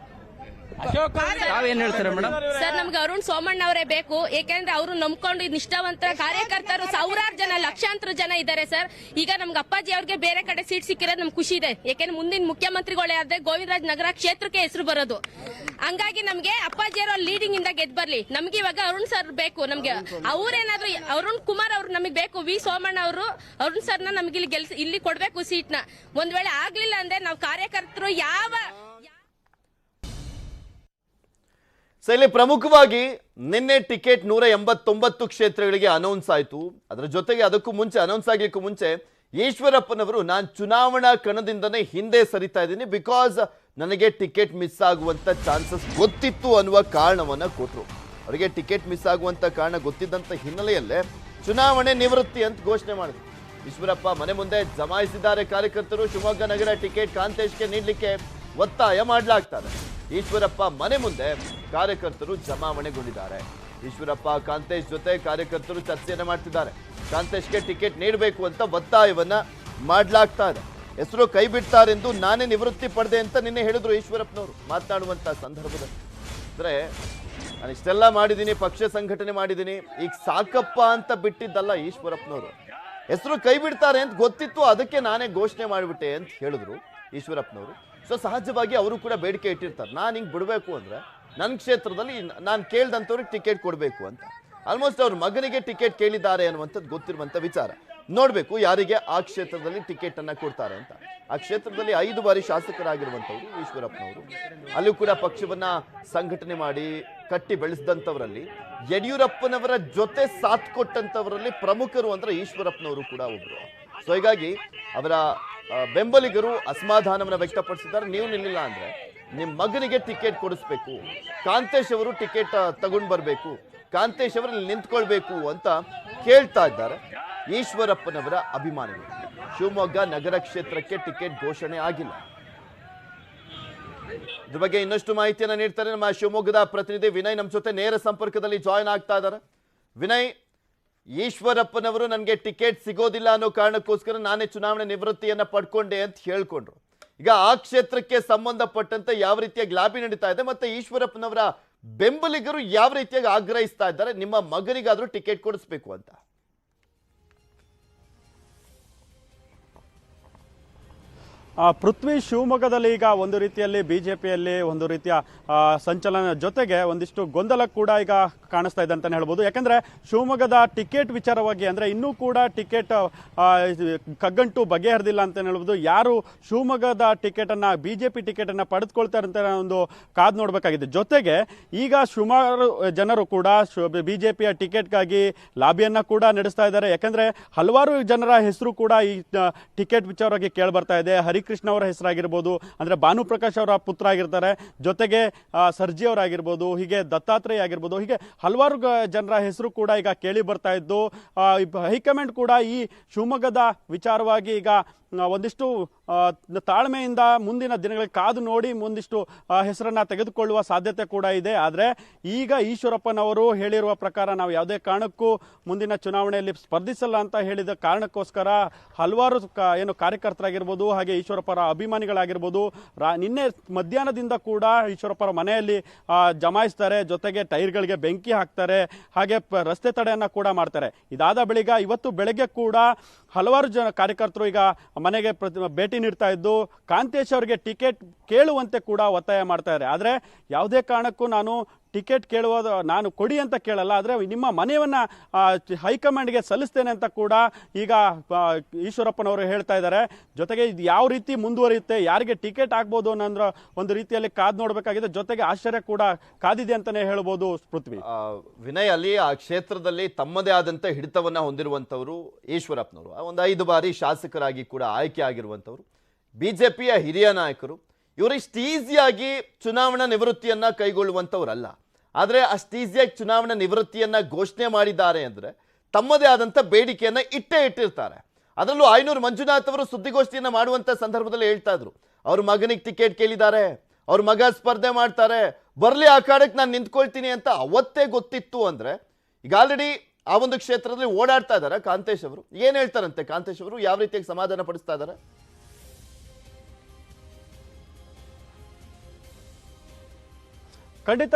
ತಾವೇನ್ ಹೇಳ್ತೀರಾ ಮೇಡಮ್? ಸರ್, ನಮ್ಗೆ ಅರುಣ್ ಸೋಮಣ್ಣ ಅವರೇ ಬೇಕು. ಯಾಕೆಂದ್ರೆ ಅವರು ನಂಬ್ಕೊಂಡು ನಿಷ್ಠಾವಂತ ಕಾರ್ಯಕರ್ತರು ಸಾವಿರಾರು ಜನ, ಲಕ್ಷಾಂತರ ಜನ ಇದ್ದಾರೆ ಸರ್. ಈಗ ನಮ್ಗೆ ಅಪ್ಪಾಜಿ ಅವ್ರಿಗೆ ಬೇರೆ ಕಡೆ ಸೀಟ್ ಸಿಕ್ಕಿರೋದು ನಮ್ಗೆ ಖುಷಿ ಇದೆ. ಯಾಕೆಂದ್ರೆ ಮುಂದಿನ ಮುಖ್ಯಮಂತ್ರಿಗಳೇ ಆದ್ರೆ ಗೋವಿಂದರಾಜ್ ನಗರ ಕ್ಷೇತ್ರಕ್ಕೆ ಹೆಸರು ಬರೋದು. ಹಂಗಾಗಿ ನಮ್ಗೆ ಅಪ್ಪಾಜಿಯವರು ಲೀಡಿಂಗ್ ಇಂದ ಗೆದ್ದು ಬರ್ಲಿ. ನಮ್ಗೆ ಇವಾಗ ಅರುಣ್ ಸರ್ ಬೇಕು. ನಮ್ಗೆ ಅವ್ರೇನಾದ್ರು ಅರುಣ್ ಕುಮಾರ್ ಅವ್ರು ನಮಗೆ ಬೇಕು. ವಿ ಸೋಮಣ್ಣ ಅವರು ಅರುಣ್ ಸರ್ನ ನಮ್ಗೆ ಇಲ್ಲಿ ಕೊಡ್ಬೇಕು ಸೀಟ್ನ. ಒಂದ್ ವೇಳೆ ಆಗ್ಲಿಲ್ಲ ಅಂದ್ರೆ ನಾವು ಕಾರ್ಯಕರ್ತರು ಸೊ ಇಲ್ಲಿ ಪ್ರಮುಖವಾಗಿ ನಿನ್ನೆ ಟಿಕೆಟ್ 189 ಕ್ಷೇತ್ರಗಳಿಗೆ ಅನೌನ್ಸ್ ಆಯಿತು. ಅದರ ಜೊತೆಗೆ ಅದಕ್ಕೂ ಮುಂಚೆ ಅನೌನ್ಸ್ ಆಗ್ಲಿಕ್ಕೂ ಮುಂಚೆ ಈಶ್ವರಪ್ಪನವರು ನಾನು ಚುನಾವಣಾ ಕಣದಿಂದನೇ ಹಿಂದೆ ಸರಿತಾ ಇದ್ದೀನಿ, ಬಿಕಾಸ್ ನನಗೆ ಟಿಕೆಟ್ ಮಿಸ್ ಆಗುವಂತ ಚಾನ್ಸಸ್ ಗೊತ್ತಿತ್ತು ಅನ್ನುವ ಕಾರಣವನ್ನ ಕೊಟ್ಟರು. ಅವರಿಗೆ ಟಿಕೆಟ್ ಮಿಸ್ ಆಗುವಂತ ಕಾರಣ ಗೊತ್ತಿದ್ದಂತ ಹಿನ್ನೆಲೆಯಲ್ಲೇ ಚುನಾವಣೆ ನಿವೃತ್ತಿ ಅಂತ ಘೋಷಣೆ ಮಾಡಿದ್ರು. ಈಶ್ವರಪ್ಪ ಮನೆ ಮುಂದೆ ಜಮಾಯಿಸಿದ್ದಾರೆ ಕಾರ್ಯಕರ್ತರು. ಶಿವಮೊಗ್ಗ ನಗರ ಟಿಕೆಟ್ ಕಾಂತೇಶ್ಗೆ ನೀಡಲಿಕ್ಕೆ ಒತ್ತಾಯ ಮಾಡಲಾಗ್ತದೆ. ಈಶ್ವರಪ್ಪ ಮನೆ ಮುಂದೆ ಕಾರ್ಯಕರ್ತರು ಜಮಾವಣೆಗೊಂಡಿದ್ದಾರೆ. ಈಶ್ವರಪ್ಪ ಕಾಂತೇಶ್ ಜೊತೆ ಕಾರ್ಯಕರ್ತರು ಚರ್ಚೆಯನ್ನು ಮಾಡ್ತಿದ್ದಾರೆ. ಕಾಂತೇಶ್ಗೆ ಟಿಕೆಟ್ ನೀಡಬೇಕು ಅಂತ ಒತ್ತಾಯವನ್ನ ಮಾಡಲಾಗ್ತಾ ಇದೆ. ಹೆಸರು ಕೈ ಬಿಡ್ತಾರೆಂದು ನಾನೇ ನಿವೃತ್ತಿ ಪಡೆದೆ ಅಂತ ನಿನ್ನೆ ಹೇಳಿದ್ರು ಈಶ್ವರಪ್ಪನವರು ಮಾತನಾಡುವಂತ ಸಂದರ್ಭದಲ್ಲಿ. ಅಂದ್ರೆ ನಾನು ಇಷ್ಟೆಲ್ಲ ಮಾಡಿದ್ದೀನಿ, ಪಕ್ಷ ಸಂಘಟನೆ ಮಾಡಿದ್ದೀನಿ, ಈಗ ಸಾಕಪ್ಪ ಅಂತ ಬಿಟ್ಟಿದ್ದಲ್ಲ ಈಶ್ವರಪ್ಪನವರು. ಹೆಸರು ಕೈ ಬಿಡ್ತಾರೆ ಅಂತ ಗೊತ್ತಿತ್ತು, ಅದಕ್ಕೆ ನಾನೇ ಘೋಷಣೆ ಮಾಡಿಬಿಟ್ಟೆ ಅಂತ ಹೇಳಿದ್ರು ಈಶ್ವರಪ್ಪನವರು. ಸೊ ಸಹಜವಾಗಿ ಅವರು ಕೂಡ ಬೇಡಿಕೆ ಇಟ್ಟಿರ್ತಾರೆ, ನಾನು ಹಿಂಗೆ ಬಿಡಬೇಕು ಅಂದ್ರೆ ನನ್ನ ಕ್ಷೇತ್ರದಲ್ಲಿ ನಾನು ಕೇಳ್ದಂಥವ್ರಿಗೆ ಟಿಕೆಟ್ ಕೊಡಬೇಕು ಅಂತ. ಆಲ್ಮೋಸ್ಟ್ ಅವ್ರ ಮಗನಿಗೆ ಟಿಕೆಟ್ ಕೇಳಿದ್ದಾರೆ ಅನ್ನುವಂಥದ್ದು ಗೊತ್ತಿರುವಂಥ ವಿಚಾರ. ನೋಡಬೇಕು ಯಾರಿಗೆ ಆ ಕ್ಷೇತ್ರದಲ್ಲಿ ಟಿಕೆಟ್ ಅನ್ನ ಕೊಡ್ತಾರೆ ಅಂತ. ಆ ಕ್ಷೇತ್ರದಲ್ಲಿ 5 ಬಾರಿ ಶಾಸಕರಾಗಿರುವಂಥವ್ರು ಈಶ್ವರಪ್ಪನವರು. ಅಲ್ಲೂ ಕೂಡ ಪಕ್ಷವನ್ನ ಸಂಘಟನೆ ಮಾಡಿ ಕಟ್ಟಿ ಬೆಳೆಸಿದಂಥವರಲ್ಲಿ ಯಡಿಯೂರಪ್ಪನವರ ಜೊತೆ ಸಾಥ್ ಕೊಟ್ಟಂಥವರಲ್ಲಿ ಪ್ರಮುಖರು ಅಂದ್ರೆ ಈಶ್ವರಪ್ಪನವರು ಕೂಡ ಒಬ್ರು. ಸೊ ಹೀಗಾಗಿ ಅವರ ಬೆಂಬಲಿಗರು ಅಸಮಾಧಾನವನ್ನು ವ್ಯಕ್ತಪಡಿಸಿದ್ದಾರೆ. ನೀವು ನಿಲ್ಲಿಲ್ಲ ಅಂದ್ರೆ ನಿಮ್ಮ ಮಗನಿಗೆ ಟಿಕೆಟ್ ಕೊಡಿಸ್ಬೇಕು, ಕಾಂತೇಶ್ ಅವರು ಟಿಕೆಟ್ ತಗೊಂಡು ಬರಬೇಕು, ಕಾಂತೇಶ್ ಅವರು ನಿಂತ್ಕೊಳ್ಬೇಕು ಅಂತ ಕೇಳ್ತಾ ಇದ್ದಾರೆ ಈಶ್ವರಪ್ಪನವರ ಅಭಿಮಾನಿಗಳು. ಶಿವಮೊಗ್ಗ ನಗರ ಕ್ಷೇತ್ರಕ್ಕೆ ಟಿಕೆಟ್ ಘೋಷಣೆ ಆಗಿಲ್ಲ. ಇದ್ರ ಬಗ್ಗೆ ಇನ್ನಷ್ಟು ಮಾಹಿತಿಯನ್ನು ನೀಡ್ತಾರೆ ನಮ್ಮ ಶಿವಮೊಗ್ಗದ ಪ್ರತಿನಿಧಿ ವಿನಯ್. ನಮ್ಮ ಜೊತೆ ನೇರ ಸಂಪರ್ಕದಲ್ಲಿ ಜಾಯಿನ್ ಆಗ್ತಾ ಇದ್ದಾರೆ. ವಿನಯ್, ಈಶ್ವರಪ್ಪನವರು ನನಗೆ ಟಿಕೆಟ್ ಸಿಗೋದಿಲ್ಲ ಅನ್ನೋ ಕಾರಣಕ್ಕೋಸ್ಕರ ನಾನೇ ಚುನಾವಣೆ ನಿವೃತ್ತಿಯನ್ನ ಪಡ್ಕೊಂಡೆ ಅಂತ ಹೇಳ್ಕೊಂಡ್ರು. ಈಗ ಆ ಕ್ಷೇತ್ರಕ್ಕೆ ಸಂಬಂಧಪಟ್ಟಂತೆ ಯಾವ ರೀತಿಯಾಗಿ ಲಾಬಿ ನಡೀತಾ ಇದೆ, ಮತ್ತೆ ಈಶ್ವರಪ್ಪನವರ ಬೆಂಬಲಿಗರು ಯಾವ ರೀತಿಯಾಗಿ ಆಗ್ರಹಿಸ್ತಾ ಇದ್ದಾರೆ ನಿಮ್ಮ ಮಗನಿಗಾದ್ರೂ ಟಿಕೆಟ್ ಕೊಡಿಸ್ಬೇಕು ಅಂತ? ಪೃಥ್ವಿ, ಶಿವಮೊಗ್ಗದಲ್ಲಿ ಈಗ ಒಂದು ರೀತಿಯಲ್ಲಿ ಬಿಜೆಪಿಯಲ್ಲಿ ಒಂದು ರೀತಿಯ ಸಂಚಲನ ಜೊತೆಗೆ ಒಂದಿಷ್ಟು ಗೊಂದಲ ಕೂಡ ಈಗ ಕಾಣಿಸ್ತಾ ಇದೆ ಅಂತಾನೆ ಹೇಳ್ಬೋದು. ಯಾಕಂದ್ರೆ ಶಿವಮೊಗ್ಗದ ಟಿಕೆಟ್ ವಿಚಾರವಾಗಿ ಅಂದ್ರೆ ಇನ್ನೂ ಕೂಡ ಟಿಕೆಟ್ ಕಗ್ಗಂಟು ಬಗೆಹರಿದಿಲ್ಲ ಅಂತ ಹೇಳ್ಬೋದು. ಯಾರು ಶಿವಮೊಗ್ಗದ ಟಿಕೆಟ್ ಅನ್ನ ಬಿಜೆಪಿ ಟಿಕೆಟ್ ಅನ್ನ ಪಡೆದುಕೊಳ್ತಾರೆ ಅಂತ ಒಂದು ಕಾದು ನೋಡ್ಬೇಕಾಗಿದೆ. ಜೊತೆಗೆ ಈಗ ಸುಮಾರು ಜನರು ಕೂಡ ಬಿಜೆಪಿಯ ಟಿಕೆಟ್ಗಾಗಿ ಲಾಬಿಯನ್ನ ಕೂಡ ನಡೆಸ್ತಾ ಇದ್ದಾರೆ. ಯಾಕಂದ್ರೆ ಹಲವಾರು ಜನರ ಹೆಸರು ಕೂಡ ಈ ಟಿಕೆಟ್ ವಿಚಾರವಾಗಿ ಕೇಳಿ ಬರ್ತಾ ಇದೆ. ಹರಿಕೃಷ್ಣ ಅವರ ಹೆಸರಾಗಿರ್ಬೋದು, ಅಂದ್ರೆ ಭಾನುಪ್ರಕಾಶ್ ಅವರ ಪುತ್ರ ಆಗಿರ್ತಾರೆ, ಜೊತೆಗೆ ಸರ್ಜಿ ಅವರಾಗಿರ್ಬೋದು, ಹೀಗೆ ದತ್ತಾತ್ರೇಯ ಆಗಿರ್ಬೋದು, ಹೀಗೆ ಹಲವಾರು ಜನರ ಹೆಸರು ಕೂಡ ಈಗ ಕೇಳಿ ಬರ್ತಾ ಇದ್ದು ಹೈಕಮಾಂಡ್ ಕೂಡ ಈ ಶಿವಮೊಗ್ಗದ ವಿಚಾರವಾಗಿ ಈಗ ಒಂದಿಷ್ಟು ತಾಳ್ಮೆಯಿಂದ ಮುಂದಿನ ದಿನಗಳಿಗೆ ಕಾದು ನೋಡಿ ಮುಂದಿಷ್ಟು ಹೆಸರನ್ನ ತೆಗೆದುಕೊಳ್ಳುವ ಸಾಧ್ಯತೆ ಕೂಡ ಇದೆ. ಆದರೆ ಈಗ ಈಶ್ವರಪ್ಪನವರು ಹೇಳಿರುವ ಪ್ರಕಾರ ನಾವು ಯಾವುದೇ ಕಾರಣಕ್ಕೂ ಮುಂದಿನ ಚುನಾವಣೆಯಲ್ಲಿ ಸ್ಪರ್ಧಿಸಲ್ಲ ಅಂತ ಹೇಳಿದ ಕಾರಣಕ್ಕೋಸ್ಕರ ಹಲವಾರು ಏನು ಕಾರ್ಯಕರ್ತರಾಗಿರ್ಬೋದು, ಹಾಗೆ ಈಶ್ವರಪ್ಪರ ಅಭಿಮಾನಿಗಳಾಗಿರ್ಬೋದು ನಿನ್ನೆ ಮಧ್ಯಾಹ್ನದಿಂದ ಕೂಡ ಈಶ್ವರಪ್ಪರ ಮನೆಯಲ್ಲಿ ಜಮಾಯಿಸ್ತಾರೆ. ಜೊತೆಗೆ ಟೈರ್ಗಳಿಗೆ ಬೆಂಕಿ ಹಾಕ್ತಾರೆ, ಹಾಗೆ ರಸ್ತೆ ತಡೆಯನ್ನ ಕೂಡ ಮಾಡ್ತಾರೆ. ಇದಾದ ಬಳಿಕ ಇವತ್ತು ಬೆಳಗ್ಗೆ ಕೂಡ ಹಲವಾರು ಜನ ಕಾರ್ಯಕರ್ತರು ಈಗ ಮನೆಗೆ ಭೇಟಿ ನೀಡ್ತಾ ಇದ್ದು ಕಾಂತೇಶ್ ಅವರಿಗೆ ಟಿಕೆಟ್ ಕೇಳುವಂತೆ ಕೂಡ ಒತ್ತಾಯ ಮಾಡ್ತಾ ಇದ್ದಾರೆ. ಆದರೆ ಯಾವುದೇ ಕಾರಣಕ್ಕೂ ನಾನು ಟಿಕೆಟ್ ಕೇಳುವುದು ನಾನು ಕೊಡಿ ಅಂತ ಕೇಳಲ್ಲ, ಆದರೆ ನಿಮ್ಮ ಮನೆಯನ್ನ ಹೈಕಮಾಂಡ್ಗೆ ಸಲ್ಲಿಸ್ತೇನೆ ಅಂತ ಕೂಡ ಈಗ ಈಶ್ವರಪ್ಪನವರು ಹೇಳ್ತಾ ಇದ್ದಾರೆ. ಜೊತೆಗೆ ಇದು ಯಾವ ರೀತಿ ಮುಂದುವರಿಯುತ್ತೆ, ಯಾರಿಗೆ ಟಿಕೆಟ್ ಆಗ್ಬೋದು ಅನ್ನೋ ಒಂದು ರೀತಿಯಲ್ಲಿ ಕಾದು ನೋಡಬೇಕಾಗಿದೆ. ಜೊತೆಗೆ ಆಶ್ಚರ್ಯ ಕೂಡ ಕಾದಿದೆ ಅಂತಾನೆ ಹೇಳ್ಬೋದು. ಪೃಥ್ವಿ, ವಿನಯ್, ಅಲ್ಲಿ ಆ ಕ್ಷೇತ್ರದಲ್ಲಿ ತಮ್ಮದೇ ಆದಂತ ಹಿಡಿತವನ್ನ ಹೊಂದಿರುವಂತವರು ಈಶ್ವರಪ್ಪನವರು, ಒಂದು 5 ಬಾರಿ ಶಾಸಕರಾಗಿ ಕೂಡ ಆಯ್ಕೆ ಆಗಿರುವಂತವರು, ಬಿಜೆಪಿಯ ಹಿರಿಯ ನಾಯಕರು. ಇವರು ಇಷ್ಟು ಈಸಿಯಾಗಿ ಚುನಾವಣಾ ನಿವೃತ್ತಿಯನ್ನ ಕೈಗೊಳ್ಳುವಂತವರಲ್ಲ. ಆದರೆ ಅಷ್ಟು ಈಸಿಯಾಗಿ ಚುನಾವಣಾ ನಿವೃತ್ತಿಯನ್ನ ಘೋಷಣೆ ಮಾಡಿದ್ದಾರೆ ಅಂದ್ರೆ ತಮ್ಮದೇ ಆದಂತ ಬೇಡಿಕೆಯನ್ನ ಇಟ್ಟಿರ್ತಾರೆ. ಅದರಲ್ಲೂ ಆಯನೂರು ಮಂಜುನಾಥ್ ಅವರು ಸುದ್ದಿಗೋಷ್ಠಿಯನ್ನ ಮಾಡುವಂತ ಸಂದರ್ಭದಲ್ಲಿ ಹೇಳ್ತಾ ಇದ್ರು, ಅವ್ರ ಮಗನಿಗೆ ಟಿಕೆಟ್ ಕೇಳಿದ್ದಾರೆ, ಅವ್ರ ಮಗ ಸ್ಪರ್ಧೆ ಮಾಡ್ತಾರೆ, ಬರ್ಲಿ ಆ ಕಾಡಕ್ಕೆ ನಾನು ನಿಂತ್ಕೊಳ್ತೀನಿ ಅಂತ ಅವತ್ತೇ ಗೊತ್ತಿತ್ತು ಅಂದ್ರೆ ಈಗ ಆಲ್ರೆಡಿ ಆ ಒಂದು ಕ್ಷೇತ್ರದಲ್ಲಿ ಓಡಾಡ್ತಾ ಇದ್ದಾರೆ ಕಾಂತೇಶ್ ಅವರು. ಏನ್ ಹೇಳ್ತಾರಂತೆ ಕಾಂತೇಶ್ ಅವರು, ಯಾವ ರೀತಿಯಾಗಿ ಸಮಾಧಾನ ಪಡಿಸ್ತಾ ಇದ್ದಾರೆ? ಖಂಡಿತ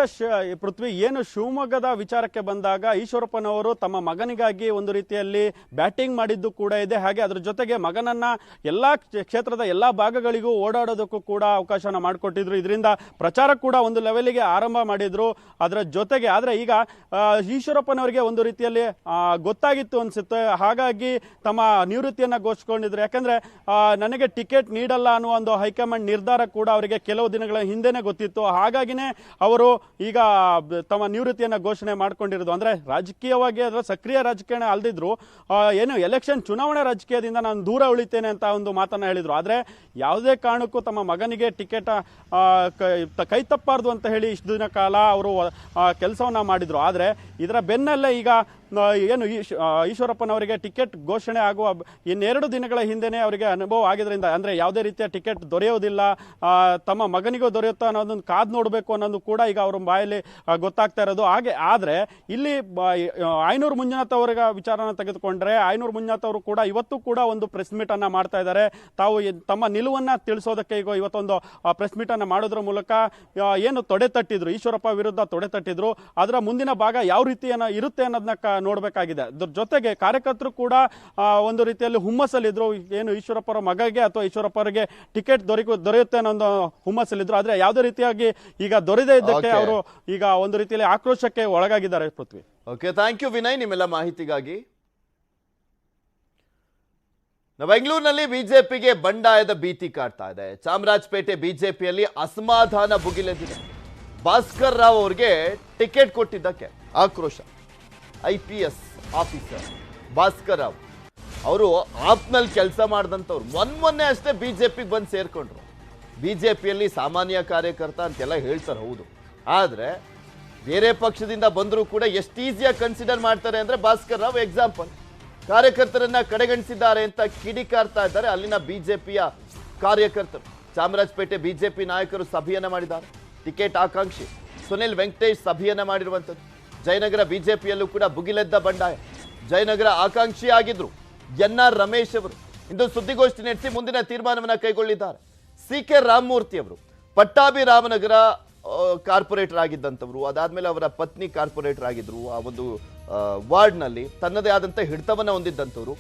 ಪೃಥ್ವಿ, ಏನು ಶಿವಮೊಗ್ಗದ ವಿಚಾರಕ್ಕೆ ಬಂದಾಗ ಈಶ್ವರಪ್ಪನವರು ತಮ್ಮ ಮಗನಿಗಾಗಿ ಒಂದು ರೀತಿಯಲ್ಲಿ ಬ್ಯಾಟಿಂಗ್ ಮಾಡಿದ್ದು ಕೂಡ ಇದೆ. ಹಾಗೆ ಅದರ ಜೊತೆಗೆ ಮಗನನ್ನ ಎಲ್ಲಾ ಕ್ಷೇತ್ರದ ಎಲ್ಲಾ ಭಾಗಗಳಿಗೂ ಓಡಾಡೋದಕ್ಕೂ ಕೂಡ ಅವಕಾಶನ ಮಾಡಿಕೊಟ್ಟಿದ್ರು. ಇದರಿಂದ ಪ್ರಚಾರ ಕೂಡ ಒಂದು ಲೆವೆಲ್ಗೆ ಆರಂಭ ಮಾಡಿದ್ರು. ಅದರ ಜೊತೆಗೆ ಆದ್ರೆ ಈಗ ಈಶ್ವರಪ್ಪನವರಿಗೆ ಒಂದು ರೀತಿಯಲ್ಲಿ ಗೊತ್ತಾಗಿತ್ತು ಅನ್ಸುತ್ತೆ. ಹಾಗಾಗಿ ತಮ್ಮ ನಿವೃತ್ತಿಯನ್ನ ಘೋಷಿಸಿಕೊಂಡಿದ್ರು. ಯಾಕಂದ್ರೆ ನನಗೆ ಟಿಕೆಟ್ ನೀಡಲ್ಲ ಅನ್ನುವ ಒಂದು ಹೈಕಮಾಂಡ್ ನಿರ್ಧಾರ ಕೂಡ ಅವರಿಗೆ ಕೆಲವು ದಿನಗಳ ಹಿಂದೆನೆ ಗೊತ್ತಿತ್ತು. ಹಾಗಾಗಿನೇ ಅವರು ಈಗ ತಮ್ಮ ನಿವೃತ್ತಿಯನ್ನ ಘೋಷಣೆ ಮಾಡ್ಕೊಂಡಿರೋದು. ಅಂದ್ರೆ ರಾಜಕೀಯವಾಗಿ ಅದರ ಸಕ್ರಿಯ ರಾಜಕಾರಣ ಅಲ್ದಿದ್ರು, ಏನು ಎಲೆಕ್ಷನ್ ಚುನಾವಣಾ ರಾಜಕೀಯದಿಂದ ನಾನು ದೂರ ಉಳಿತೇನೆ ಅಂತ ಒಂದು ಮಾತನ್ನ ಹೇಳಿದ್ರು. ಆದ್ರೆ ಯಾವುದೇ ಕಾರಣಕ್ಕೂ ತಮ್ಮ ಮಗನಿಗೆ ಟಿಕೆಟ್ ಕೈ ತಪ್ಪಾರ್ದು ಅಂತ ಹೇಳಿ ಇಷ್ಟು ದಿನ ಕಾಲ ಅವರು ಕೆಲಸವನ್ನ ಮಾಡಿದ್ರು. ಆದ್ರೆ ಇದರ ಬೆನ್ನಲ್ಲೇ ಈಗ ಏನು ಈಶ್ವರಪ್ಪನವರಿಗೆ ಟಿಕೆಟ್ ಘೋಷಣೆ ಆಗುವ ಇನ್ನೆರಡು ದಿನಗಳ ಹಿಂದೆನೆ ಅವರಿಗೆ ಅನುಭವ ಆಗಿದ್ರಿಂದ, ಅಂದ್ರೆ ಯಾವುದೇ ರೀತಿಯ ಟಿಕೆಟ್ ದೊರೆಯೋದಿಲ್ಲ, ತಮ್ಮ ಮಗನಿಗೂ ದೊರೆಯುತ್ತಾ ಅನ್ನೋದನ್ನು ಕಾದ್ ನೋಡಬೇಕು ಅನ್ನೋದು ಕೂಡ ಈಗ ಅವ್ರ ಬಾಯಲ್ಲಿ ಗೊತ್ತಾಗ್ತಾ ಇರೋದು. ಹಾಗೆ ಆದ್ರೆ ಇಲ್ಲಿ ಆಯನೂರು ಮಂಜುನಾಥ್ ಅವರ ವಿಚಾರನ ತೆಗೆದುಕೊಂಡ್ರೆ, ಆಯನೂರು ಮಂಜುನಾಥ್ ಅವರು ಕೂಡ ಇವತ್ತು ಕೂಡ ಒಂದು ಪ್ರೆಸ್ ಮೀಟ್ ಅನ್ನ ಮಾಡ್ತಾ ಇದ್ದಾರೆ. ತಾವು ತಮ್ಮ ನಿಲುವನ್ನ ತಿಳಿಸೋದಕ್ಕೆ ಈಗ ಇವತ್ತೊಂದು ಪ್ರೆಸ್ ಮೀಟ್ ಅನ್ನ ಮಾಡೋದ್ರ ಮೂಲಕ ಏನು ತೊಡೆ ತಟ್ಟಿದ್ರು, ಈಶ್ವರಪ್ಪ ವಿರುದ್ಧ ತೊಡೆ ತಟ್ಟಿದ್ರು, ಅದರ ಮುಂದಿನ ಭಾಗ ಯಾವ ರೀತಿಯನ್ನ ಇರುತ್ತೆ ಅನ್ನೋದನ್ನ ನೋಡಬೇಕಾಗಿದೆ. ಅದ್ರ ಜೊತೆಗೆ ಕಾರ್ಯಕರ್ತರು ಕೂಡ ಒಂದು ರೀತಿಯಲ್ಲಿ ಹುಮ್ಮಸ್ಸಲ್ಲಿದ್ರು. ಏನು ಈಶ್ವರಪ್ಪ ಅವರ ಮಗಗೆ ಅಥವಾ ಈಶ್ವರಪ್ಪ ಅವರಿಗೆ ಟಿಕೆಟ್ ದೊರೆಯುತ್ತೆ ಅನ್ನೋ ಒಂದು ಹುಮ್ಮಸ್ಸಲ್ಲಿದ್ರು. ಆದ್ರೆ ಯಾವುದೇ ರೀತಿಯಾಗಿ ಈಗ ದೊರೆಯದೇ ಇದ್ದಕ್ಕೆ ಅವರು ಈಗ ಒಂದು ರೀತಿಯಲ್ಲಿ ಆಕ್ರೋಶಕ್ಕೆ ಒಳಗಾಗಿದ್ದಾರೆ. ಪೃಥ್ವಿ, ಓಕೆ, ಥ್ಯಾಂಕ್ ಯು ವಿನಯ್ ನಿಮ್ಮೆಲ್ಲ ಮಾಹಿತಿಗಾಗಿ. ಬೆಂಗಳೂರಿನಲ್ಲಿ ಬಿಜೆಪಿಗೆ ಬಂಡಾಯದ ಭೀತಿ ಕಾಡ್ತಾ ಇದೆ. ಚಾಮರಾಜಪೇಟೆ ಬಿಜೆಪಿಯಲ್ಲಿ ಅಸಮಾಧಾನ ಭುಗಿಲೆದಿದೆ. ಭಾಸ್ಕರ್ ರಾವ್ ಅವರಿಗೆ ಟಿಕೆಟ್ ಕೊಟ್ಟಿದ್ದಕ್ಕೆ ಆಕ್ರೋಶ. IPS ಆಫೀಸರ್ ಭಾಸ್ಕರ್ ರಾವ್ ಅವರು ಆಪ್ನಲ್ಲಿ ಕೆಲಸ ಮಾಡಿದಂಥವ್ರು ಮೊನ್ನೆ ಅಷ್ಟೇ ಬಿಜೆಪಿಗೆ ಬಂದು ಸೇರ್ಕೊಂಡ್ರು. ಬಿಜೆಪಿಯಲ್ಲಿ ಸಾಮಾನ್ಯ ಕಾರ್ಯಕರ್ತ ಅಂತೆಲ್ಲ ಹೇಳ್ತಾರೆ, ಹೌದು. ಆದರೆ ಬೇರೆ ಪಕ್ಷದಿಂದ ಬಂದರೂ ಕೂಡ ಎಷ್ಟು ಈಸಿಯಾಗಿ ಕನ್ಸಿಡರ್ ಮಾಡ್ತಾರೆ ಅಂದರೆ ಭಾಸ್ಕರ್ ರಾವ್ ಎಕ್ಸಾಂಪಲ್. ಕಾರ್ಯಕರ್ತರನ್ನ ಕಡೆಗಣಿಸಿದ್ದಾರೆ ಅಂತ ಕಿಡಿಕಾರ್ತಾ ಇದ್ದಾರೆ ಅಲ್ಲಿನ ಬಿಜೆಪಿಯ ಕಾರ್ಯಕರ್ತರು. ಚಾಮರಾಜಪೇಟೆ ಬಿಜೆಪಿ ನಾಯಕರು ಸಭೆಯನ್ನ ಮಾಡಿದ್ದಾರೆ. ಟಿಕೆಟ್ ಆಕಾಂಕ್ಷಿ ಸುನಿಲ್ ವೆಂಕಟೇಶ್ ಸಭೆಯನ್ನ ಮಾಡಿರುವಂಥದ್ದು. ಜಯನಗರ ಬಿಜೆಪಿಯಲ್ಲೂ ಕೂಡ ಭುಗಿಲೆದ್ದ ಬಂಡಾಯ. ಜಯನಗರ ಆಕಾಂಕ್ಷಿಯಾಗಿದ್ರು NR ರಮೇಶ್ ಅವರು ಇಂದು ಸುದ್ದಿಗೋಷ್ಠಿ ನಡೆಸಿ ಮುಂದಿನ ತೀರ್ಮಾನವನ್ನ ಕೈಗೊಳ್ಳಿದ್ದಾರೆ. CK ರಾಮಮೂರ್ತಿ ಅವರು ಪಟ್ಟಾಭಿ ರಾಮನಗರ ಕಾರ್ಪೊರೇಟರ್ ಆಗಿದ್ದಂಥವ್ರು, ಅದಾದ್ಮೇಲೆ ಅವರ ಪತ್ನಿ ಕಾರ್ಪೊರೇಟರ್ ಆಗಿದ್ರು. ಆ ಒಂದು ವಾರ್ಡ್ನಲ್ಲಿ ತನ್ನದೇ ಆದಂಥ ಹಿಡಿತವನ್ನ ಹೊಂದಿದ್ದಂಥವ್ರು.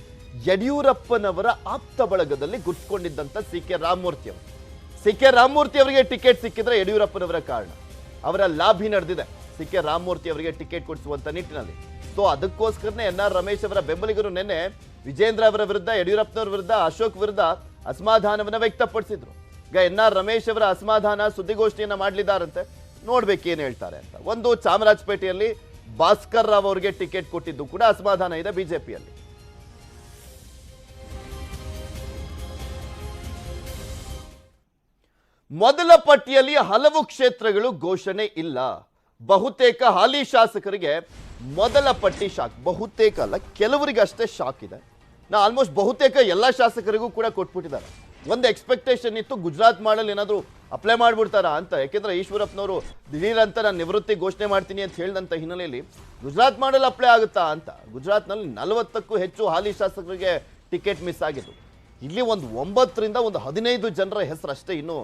ಯಡಿಯೂರಪ್ಪನವರ ಆಪ್ತ ಬಳಗದಲ್ಲಿ ಗುರ್ತಿಕೊಂಡಿದ್ದಂಥ CK ರಾಮಮೂರ್ತಿ ಅವರು. CK ರಾಮಮೂರ್ತಿ ಅವರಿಗೆ ಟಿಕೆಟ್ ಸಿಕ್ಕಿದ್ರೆ ಯಡಿಯೂರಪ್ಪನವರ ಕಾರಣ, ಅವರ ಲಾಭಿ ನಡೆದಿದೆ CK ರಾಮಮೂರ್ತಿ ಅವರಿಗೆ ಟಿಕೆಟ್ ಕೊಡಿಸುವಂತ ನಿಟ್ಟಿನಲ್ಲಿ. ಸೊ ಅದಕ್ಕೋಸ್ಕರನೇ NR ರಮೇಶ್ ಅವರ ಬೆಂಬಲಿಗರು ನಿನ್ನೆ ವಿಜೇಂದ್ರ ಅವರ ವಿರುದ್ಧ, ಯಡಿಯೂರಪ್ಪನವರ ವಿರುದ್ಧ, ಅಶೋಕ್ ವಿರುದ್ಧ ಅಸಮಾಧಾನವನ್ನ ವ್ಯಕ್ತಪಡಿಸಿದ್ರು. ಈಗ NR ರಮೇಶ್ ಅವರ ಅಸಮಾಧಾನ ಸುದ್ದಿಗೋಷ್ಠಿಯನ್ನ ಮಾಡಲಿದ್ದಾರಂತೆ, ನೋಡ್ಬೇಕೇನು ಹೇಳ್ತಾರೆ ಅಂತ. ಒಂದು ಚಾಮರಾಜಪೇಟೆಯಲ್ಲಿ ಭಾಸ್ಕರ್ ರಾವ್ ಅವರಿಗೆ ಟಿಕೆಟ್ ಕೊಟ್ಟಿದ್ದು ಕೂಡ ಅಸಮಾಧಾನ ಇದೆ ಬಿಜೆಪಿಯಲ್ಲಿ. ಮೊದಲ ಪಟ್ಟಿಯಲ್ಲಿ ಹಲವು ಕ್ಷೇತ್ರಗಳು ಘೋಷಣೆ ಇಲ್ಲ. ಬಹುತೇಕ ಹಾಲಿ ಶಾಸಕರಿಗೆ ಮೊದಲ ಪಟ್ಟಿ ಶಾಕ್. ಬಹುತೇಕ ಅಲ್ಲ, ಕೆಲವರಿಗೆ ಅಷ್ಟೇ ಶಾಕ್ ಇದೆ. ಆಲ್ಮೋಸ್ಟ್ ಬಹುತೇಕ ಎಲ್ಲ ಶಾಸಕರಿಗೂ ಕೂಡ ಕೊಟ್ಬಿಟ್ಟಿದ್ದಾರೆ. ಒಂದು ಎಕ್ಸ್ಪೆಕ್ಟೇಷನ್ ಇತ್ತು, ಗುಜರಾತ್ ಮಾಡಲ್ ಏನಾದರೂ ಅಪ್ಲೈ ಮಾಡ್ಬಿಡ್ತಾರಾ ಅಂತ. ಯಾಕೆಂದ್ರೆ ಈಶ್ವರಪ್ಪನವರು ದಿಢೀರ್ ಅಂತ ನಾನು ನಿವೃತ್ತಿ ಘೋಷಣೆ ಮಾಡ್ತೀನಿ ಅಂತ ಹೇಳಿದಂಥ ಹಿನ್ನೆಲೆಯಲ್ಲಿ ಗುಜರಾತ್ ಮಾಡಲ್ ಅಪ್ಲೈ ಆಗುತ್ತಾ ಅಂತ. ಗುಜರಾತ್ನಲ್ಲಿ 40ಕ್ಕೂ ಹೆಚ್ಚು ಹಾಲಿ ಶಾಸಕರಿಗೆ ಟಿಕೆಟ್ ಮಿಸ್ ಆಗಿತ್ತು. ಇಲ್ಲಿ ಒಂದು 9ರಿಂದ 15 ಜನರ ಹೆಸರು ಅಷ್ಟೇ ಇನ್ನೂ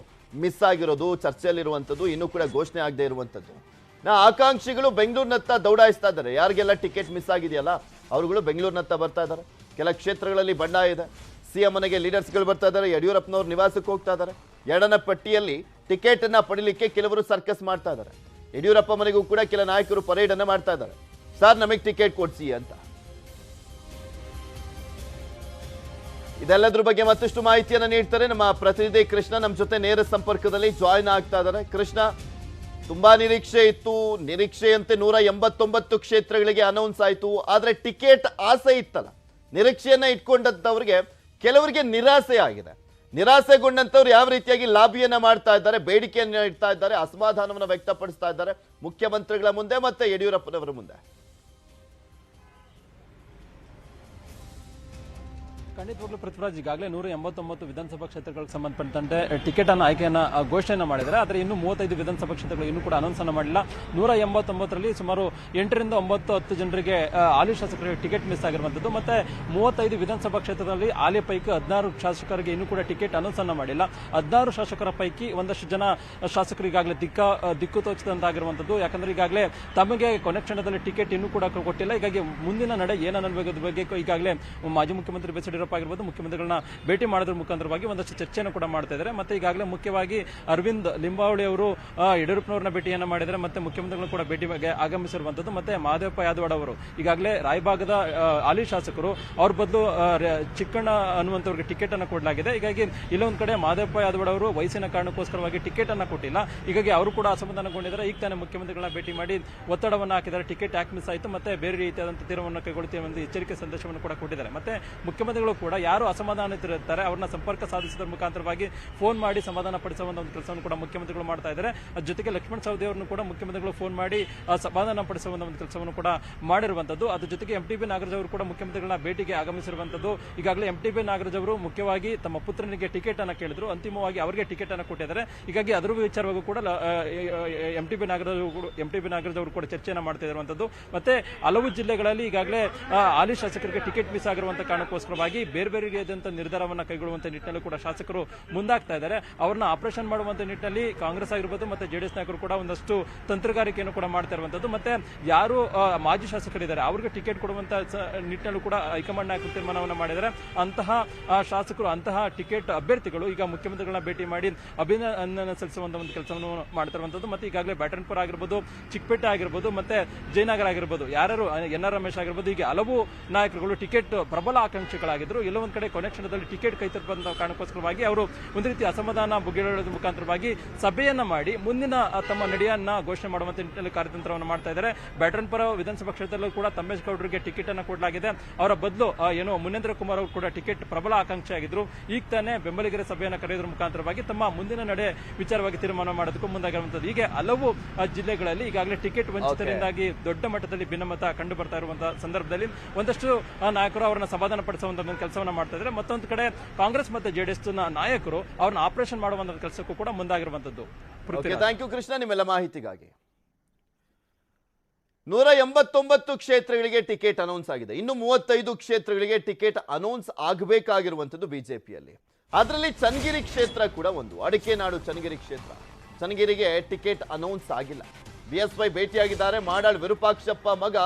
ಮಿಸ್ ಆಗಿರೋದು, ಚರ್ಚೆಯಲ್ಲಿರುವಂಥದ್ದು, ಇನ್ನೂ ಕೂಡ ಘೋಷಣೆ ಆಗದೆ ಇರುವಂಥದ್ದು. ಆಕಾಂಕ್ಷಿಗಳು ಬೆಂಗಳೂರಿನತ್ತ ದೌಡಾಯಿಸ್ತಾ ಇದ್ದಾರೆ. ಯಾರಿಗೆಲ್ಲ ಟಿಕೆಟ್ ಮಿಸ್ ಆಗಿದೆಯಲ್ಲ ಅವರುಗಳು ಬೆಂಗಳೂರಿನತ್ತ ಬರ್ತಾ ಇದ್ದಾರೆ. ಕೆಲ ಕ್ಷೇತ್ರಗಳಲ್ಲಿ ಬಂಡಾಯ ಇದೆ. CM ಮನೆಗೆ ಲೀಡರ್ಸ್ಗಳು ಬರ್ತಾ ಇದ್ದಾರೆ. ಯಡಿಯೂರಪ್ಪನವ್ರ ನಿವಾಸಕ್ಕೆ ಹೋಗ್ತಾ ಇದ್ದಾರೆ. ಎರಡನೇ ಪಟ್ಟಿಯಲ್ಲಿ ಟಿಕೆಟ್ ಅನ್ನ ಪಡಿಲಿಕ್ಕೆ ಕೆಲವರು ಸರ್ಕಸ್ ಮಾಡ್ತಾ ಇದ್ದಾರೆ. ಯಡಿಯೂರಪ್ಪ ಮನೆಗೂ ಕೂಡ ಕೆಲ ನಾಯಕರು ಪರೇಡ್ ಅನ್ನ ಮಾಡ್ತಾ ಇದ್ದಾರೆ, ಸರ್ ನಮಗೆ ಟಿಕೆಟ್ ಕೊಡ್ಸಿ ಅಂತ. ಇದೆಲ್ಲದ್ರ ಬಗ್ಗೆ ಮತ್ತಷ್ಟು ಮಾಹಿತಿಯನ್ನ ನೀಡ್ತಾರೆ ನಮ್ಮ ಪ್ರತಿನಿಧಿ ಕೃಷ್ಣ. ನಮ್ಮ ಜೊತೆ ನೇರ ಸಂಪರ್ಕದಲ್ಲಿ ಜಾಯಿನ್ ಆಗ್ತಾ ಇದ್ದಾರೆ. ಕೃಷ್ಣ, ತುಂಬಾ ನಿರೀಕ್ಷೆ ಇತ್ತು, ನಿರೀಕ್ಷೆಯಂತೆ 189 ಕ್ಷೇತ್ರಗಳಿಗೆ ಅನೌನ್ಸ್ ಆಯಿತು. ಆದ್ರೆ ಟಿಕೆಟ್ ಆಸೆ ಇತ್ತಲ್ಲ, ನಿರೀಕ್ಷೆಯನ್ನ ಇಟ್ಕೊಂಡಂತವ್ರಿಗೆ ಕೆಲವರಿಗೆ ನಿರಾಸೆ ಆಗಿದೆ. ನಿರಾಸೆಗೊಂಡಂತವ್ರು ಯಾವ ರೀತಿಯಾಗಿ ಲಾಬಿಯನ್ನ ಮಾಡ್ತಾ ಇದ್ದಾರೆ, ಬೇಡಿಕೆಯನ್ನ ಇಡ್ತಾ ಇದ್ದಾರೆ, ಅಸಮಾಧಾನವನ್ನು ವ್ಯಕ್ತಪಡಿಸ್ತಾ ಇದ್ದಾರೆ ಮುಖ್ಯಮಂತ್ರಿಗಳ ಮುಂದೆ ಮತ್ತೆ ಯಡಿಯೂರಪ್ಪನವರ ಮುಂದೆ. ಖಂಡಿತವಾಗ್ಲೂ ಪೃಥ್ವಿರಾಜ್, ಈಗಾಗಲೇ 189 ವಿಧಾನಸಭಾ ಕ್ಷೇತ್ರಗಳಿಗೆ ಸಂಬಂಧಪಟ್ಟಂತೆ ಟಿಕೆಟ್ ಅನ್ನು ಆಯ್ಕೆಯನ್ನ ಘೋಷಣೆಯನ್ನು ಮಾಡಿದ್ದಾರೆ. ಆದರೆ ಇನ್ನು 35 ವಿಧಾನಸಭಾ ಕ್ಷೇತ್ರಗಳು ಇನ್ನೂ ಕೂಡ ಅನೌನ್ಸ್ ಅನ್ನು ಮಾಡಿಲ್ಲ. 189ರಲ್ಲಿ ಸುಮಾರು 8 ರಿಂದ 10 ಜನರಿಗೆ ಹಾಲಿ ಶಾಸಕರಿಗೆ ಟಿಕೆಟ್ ಮಿಸ್ ಆಗಿರುವಂತದ್ದು. ಮತ್ತೆ 35 ವಿಧಾನಸಭಾ ಕ್ಷೇತ್ರದಲ್ಲಿ ಹಾಲಿ ಪೈಕಿ 16 ಶಾಸಕರಿಗೆ ಇನ್ನೂ ಕೂಡ ಟಿಕೆಟ್ ಅನೌನ್ಸ್ ಅನ್ನು ಮಾಡಿಲ್ಲ. 16 ಶಾಸಕರ ಪೈಕಿ ಒಂದಷ್ಟು ಜನ ಶಾಸಕರು ಈಗಾಗಲೇ ದಿಕ್ಕು ತೋಚಿದಂತಾಗಿರುವಂತದ್ದು. ಯಾಕಂದ್ರೆ ಈಗಾಗಲೇ ತಮಗೆ ಕೊನೆ ಕ್ಷಣದಲ್ಲಿ ಟಿಕೆಟ್ ಇನ್ನೂ ಕೂಡ ಕೊಟ್ಟಿಲ್ಲ. ಹೀಗಾಗಿ ಮುಂದಿನ ನಡೆ ಏನನ್ನೋದ್ರ ಬಗ್ಗೆ ಈಗಾಗಲೇ ಮಾಜಿ ಮುಖ್ಯಮಂತ್ರಿ ಬಿ ಎಸ್ ಯಡಿಯೂರಪ್ಪ ಆಗಿರ್ಬೋದು, ಮುಖ್ಯಮಂತ್ರಿಗಳನ್ನ ಭೇಟಿ ಮಾಡೋದ್ರ ಮುಖಾಂತರವಾಗಿ ಒಂದಷ್ಟು ಚರ್ಚೆಯನ್ನು ಕೂಡ ಮಾಡ್ತಾ ಇದ್ದಾರೆ. ಮತ್ತೆ ಈಗಾಗಲೇ ಮುಖ್ಯವಾಗಿ ಅರವಿಂದ್ ಲಿಂಬಾವಳಿ ಅವರು ಯಡಿಯೂರಪ್ಪನವ್ರನ್ನ ಭೇಟಿಯನ್ನ ಮಾಡಿದರೆ, ಮತ್ತೆ ಮುಖ್ಯಮಂತ್ರಿಗಳು ಕೂಡ ಭೇಟಿಗೆ ಆಗಮಿಸಿರುವಂತದ್ದು. ಮತ್ತೆ ಮಹದೇವಪ್ಪ ಯಾದವಾಡ ಅವರು ಈಗಾಗಲೇ ರಾಯಭಾಗದ ಹಾಲಿ ಶಾಸಕರು, ಅವ್ರ ಬದಲು ಚಿಕ್ಕಣ್ಣ ಅನ್ನುವಂಥವ್ರಿಗೆ ಟಿಕೆಟ್ ಅನ್ನು ಕೊಡಲಾಗಿದೆ. ಹೀಗಾಗಿ ಇಲ್ಲೊಂದು ಕಡೆ ಮಹದೇವಪ್ಪ ಯಾದವಾಡ ಅವರು ವಯಸ್ಸಿನ ಕಾರಣಕ್ಕೋಸ್ಕರವಾಗಿ ಟಿಕೆಟ್ ಅನ್ನು ಕೊಟ್ಟಿಲ್ಲ. ಹೀಗಾಗಿ ಅವರು ಕೂಡ ಅಸಮಾಧಾನಗೊಂಡಿದ್ದಾರೆ. ಈಗ ತಾನೇ ಮುಖ್ಯಮಂತ್ರಿಗಳನ್ನ ಭೇಟಿ ಮಾಡಿ ಒತ್ತಡವನ್ನು ಹಾಕಿದ್ದಾರೆ. ಟಿಕೆಟ್ ಯಾಕೆ ಮಿಸ್ ಆಯಿತು, ಮತ್ತೆ ಬೇರೆ ರೀತಿಯಾದಂತಹ ತೀರ್ಮಾನವನ್ನು ಕೈಗೊಳ್ಳುತ್ತೇವೆ ಎಂದು ಎಚ್ಚರಿಕೆ ಸಂದೇಶವನ್ನು ಕೂಡ ಕೊಟ್ಟಿದ್ದಾರೆ. ಮತ್ತೆ ಮುಖ್ಯಮಂತ್ರಿಗಳು ಕೂಡ ಯಾರು ಅಸಮಾಧಾನಿತರಿರ್ತಾರೆ ಅವ್ರನ್ನ ಸಂಪರ್ಕ ಸಾಧಿಸುವುದರ ಮುಖಾಂತರವಾಗಿ ಫೋನ್ ಮಾಡಿ ಸಮಾಧಾನ ಪಡಿಸುವ ಒಂದು ಕೆಲಸವನ್ನು ಕೂಡ ಮುಖ್ಯಮಂತ್ರಿಗಳು ಮಾಡ್ತಾ ಇದ್ದಾರೆ. ಜೊತೆಗೆ ಲಕ್ಷ್ಮಣ ಸವದಿ ಅವರನ್ನು ಕೂಡ ಮುಖ್ಯಮಂತ್ರಿಗಳು ಫೋನ್ ಮಾಡಿ ಸಮಾಧಾನ ಪಡಿಸುವ ಒಂದು ಕೆಲಸವನ್ನು ಕೂಡ ಮಾಡಿರುವಂತದ್ದು. ಅದ್ರ ಜೊತೆಗೆ MTB ನಾಗರಾಜ್ ಅವರು ಕೂಡ ಮುಖ್ಯಮಂತ್ರಿಗಳನ್ನ ಭೇಟಿಗೆ ಆಗಮಿಸಿರುವಂತದ್ದು. ಈಗಾಗಲೇ MTB ನಾಗರಾಜ್ ಅವರು ಮುಖ್ಯವಾಗಿ ತಮ್ಮ ಪುತ್ರನಿಗೆ ಟಿಕೆಟ್ ಅನ್ನು ಕೇಳಿದ್ರು, ಅಂತಿಮವಾಗಿ ಅವರಿಗೆ ಟಿಕೆಟ್ ಅನ್ನು ಕೊಟ್ಟಿದ್ದಾರೆ. ಹೀಗಾಗಿ ಅದರ ವಿಚಾರವಾಗಿ ಕೂಡ MTB ನಾಗರಾಜ್ ಅವರು ಕೂಡ ಚರ್ಚೆಯನ್ನು ಮಾಡ್ತಾ ಇರುವಂತದ್ದು. ಮತ್ತೆ ಹಲವು ಜಿಲ್ಲೆಗಳಲ್ಲಿ ಈಗಾಗಲೇ ಹಾಲಿ ಶಾಸಕರಿಗೆ ಟಿಕೆಟ್ ಮಿಸ್ ಆಗಿರುವಂತಹ ಕಾರಣಕ್ಕೋಸ್ಕರವಾಗಿ ಬೇರೆ ಬೇರೆ ರೀತಿಯಾದಂತಹ ನಿರ್ಧಾರವನ್ನು ಕೈಗೊಳ್ಳುವಂತ ನಿಟ್ಟಿನಲ್ಲಿ ಕೂಡ ಶಾಸಕರು ಮುಂದಾಗ್ತಾ ಇದ್ದಾರೆ. ಅವ್ರನ್ನ ಆಪರೇಷನ್ ಮಾಡುವಂತ ನಿಟ್ಟಿನಲ್ಲಿ ಕಾಂಗ್ರೆಸ್ ಆಗಿರ್ಬೋದು ಮತ್ತೆ JDS ನಾಯಕರು ಕೂಡ ಒಂದಷ್ಟು ತಂತ್ರಗಾರಿಕೆಯನ್ನು ಕೂಡ ಮಾಡ್ತಾ ಇರುವಂತದ್ದು. ಮತ್ತೆ ಯಾರು ಮಾಜಿ ಶಾಸಕರಿದ್ದಾರೆ ಅವ್ರಿಗೆ ಟಿಕೆಟ್ ಕೊಡುವಂತ ನಿಟ್ಟಿನಲ್ಲೂ ಕೂಡ ಹೈಕಮಾಂಡ್ ನಾಯಕರು ತೀರ್ಮಾನವನ್ನು ಮಾಡಿದ್ದಾರೆ. ಅಂತಹ ಶಾಸಕರು, ಅಂತಹ ಟಿಕೆಟ್ ಅಭ್ಯರ್ಥಿಗಳು ಈಗ ಮುಖ್ಯಮಂತ್ರಿಗಳನ್ನ ಭೇಟಿ ಮಾಡಿ ಅಭಿನಂದನೆ ಸಲ್ಲಿಸುವಂತ ಒಂದು ಕೆಲಸವನ್ನು ಮಾಡ್ತಾ ಇರುವಂತದ್ದು. ಮತ್ತೆ ಈಗಾಗಲೇ ಬ್ಯಾಟನ್ಪುರ ಆಗಿರ್ಬೋದು, ಚಿಕ್ಕಪೇಟೆ ಆಗಿರ್ಬೋದು, ಮತ್ತೆ ಜಯನಗರ ಆಗಿರ್ಬೋದು, ಯಾರು NR ರಮೇಶ್ ಆಗಿರ್ಬೋದು, ಹೀಗೆ ಹಲವು ನಾಯಕರುಗಳು ಟಿಕೆಟ್ ಪ್ರಬಲ ಆಕಾಂಕ್ಷಿಗಳಾಗಿದ್ರು. ಎಲ್ಲೋ ಒಂದ್ ಕಡೆ ಕೊನೆ ಕ್ಷಣದಲ್ಲಿ ಟಿಕೆಟ್ ಕೈ ತಪ್ಪುವಂತ ಕಾರಣಕ್ಕೋಸ್ಕರವಾಗಿ ಅವರು ಒಂದು ರೀತಿ ಅಸಮಾಧಾನ ಬಗೆಹರಿಸುವ ಮುಖಾಂತರವಾಗಿ ಸಭೆಯನ್ನ ಮಾಡಿ ಮುಂದಿನ ತಮ್ಮ ನಡೆಯನ್ನ ಘೋಷಣೆ ಮಾಡುವಂತ ನಿಟ್ಟಿನಲ್ಲಿ ಕಾರ್ಯತಂತ್ರವನ್ನು ಮಾಡ್ತಾ ಇದ್ದಾರೆ. ಬ್ಯಾಟನ್ಪುರ ವಿಧಾನಸಭಾ ಕ್ಷೇತ್ರದಲ್ಲೂ ಕೂಡ ತಮ್ಮೇಶ್ ಗೌಡರಿಗೆ ಟಿಕೆಟ್ ಅನ್ನು ಕೊಡಲಾಗಿದೆ. ಅವರ ಬದಲು ಮುನೇಂದ್ರ ಕುಮಾರ್ ಅವರು ಕೂಡ ಟಿಕೆಟ್ ಪ್ರಬಲ ಆಕಾಂಕ್ಷಿಯಾಗಿದ್ರು. ಈಗ ತಾನೇ ಬೆಂಬಲಿಗರ ಸಭೆಯನ್ನು ಕರೆಯೋದ್ರ ಮುಖಾಂತರವಾಗಿ ತಮ್ಮ ಮುಂದಿನ ನಡೆ ವಿಚಾರವಾಗಿ ತೀರ್ಮಾನ ಮಾಡೋದಕ್ಕೂ ಮುಂದಾಗಿರುವಂತದ್ದು. ಹೀಗೆ ಹಲವು ಜಿಲ್ಲೆಗಳಲ್ಲಿ ಈಗಾಗಲೇ ಟಿಕೆಟ್ ವಂಚಿತರಿಂದಾಗಿ ದೊಡ್ಡ ಮಟ್ಟದಲ್ಲಿ ಭಿನ್ನಮತ ಕಂಡು ಬರ್ತಾ ಇರುವಂತಹ ಸಂದರ್ಭದಲ್ಲಿ ಒಂದಷ್ಟು ನಾಯಕರು ಅವರನ್ನ ಸಮಾಧಾನ ಪಡಿಸುವಂತ ಒಂದು ಕೆಲಸವನ್ನ ಮಾಡ್ತಾ ಇದ್ದಾರೆ. ಮತ್ತೊಂದು ಕಡೆ ಕಾಂಗ್ರೆಸ್ ಮತ್ತೆ JDS ನಾಯಕರು ಅವ್ರನ್ನ ಆಪರೇಷನ್ ಮಾಡುವಂತ ಕೆಲಸಕ್ಕೂ ಕೂಡ ಮುಂದಾಗಿರುವಂತದ್ದು. ಥ್ಯಾಂಕ್ ಯು ಕೃಷ್ಣ, ನಿಮ್ಮೆಲ್ಲ ಮಾಹಿತಿಗಾಗಿ. 189 ಕ್ಷೇತ್ರಗಳಿಗೆ ಟಿಕೆಟ್ ಅನೌನ್ಸ್ ಆಗಿದೆ. ಇನ್ನು 35 ಕ್ಷೇತ್ರಗಳಿಗೆ ಟಿಕೆಟ್ ಅನೌನ್ಸ್ ಆಗಬೇಕಾಗಿರುವಂತದ್ದು ಬಿಜೆಪಿಯಲ್ಲಿ. ಅದರಲ್ಲಿ ಚನ್ನಗಿರಿ ಕ್ಷೇತ್ರ ಕೂಡ ಒಂದು. ಅಡಿಕೆನಾಡು ಚನ್ನಗಿರಿ ಕ್ಷೇತ್ರ, ಚನ್ನಗಿರಿಗೆ ಟಿಕೆಟ್ ಅನೌನ್ಸ್ ಆಗಿಲ್ಲ. BSY ಭೇಟಿಯಾಗಿದ್ದಾರೆ. ಮಾಡಾಳ್ ವಿರೂಪಾಕ್ಷಪ್ಪ ಮಗ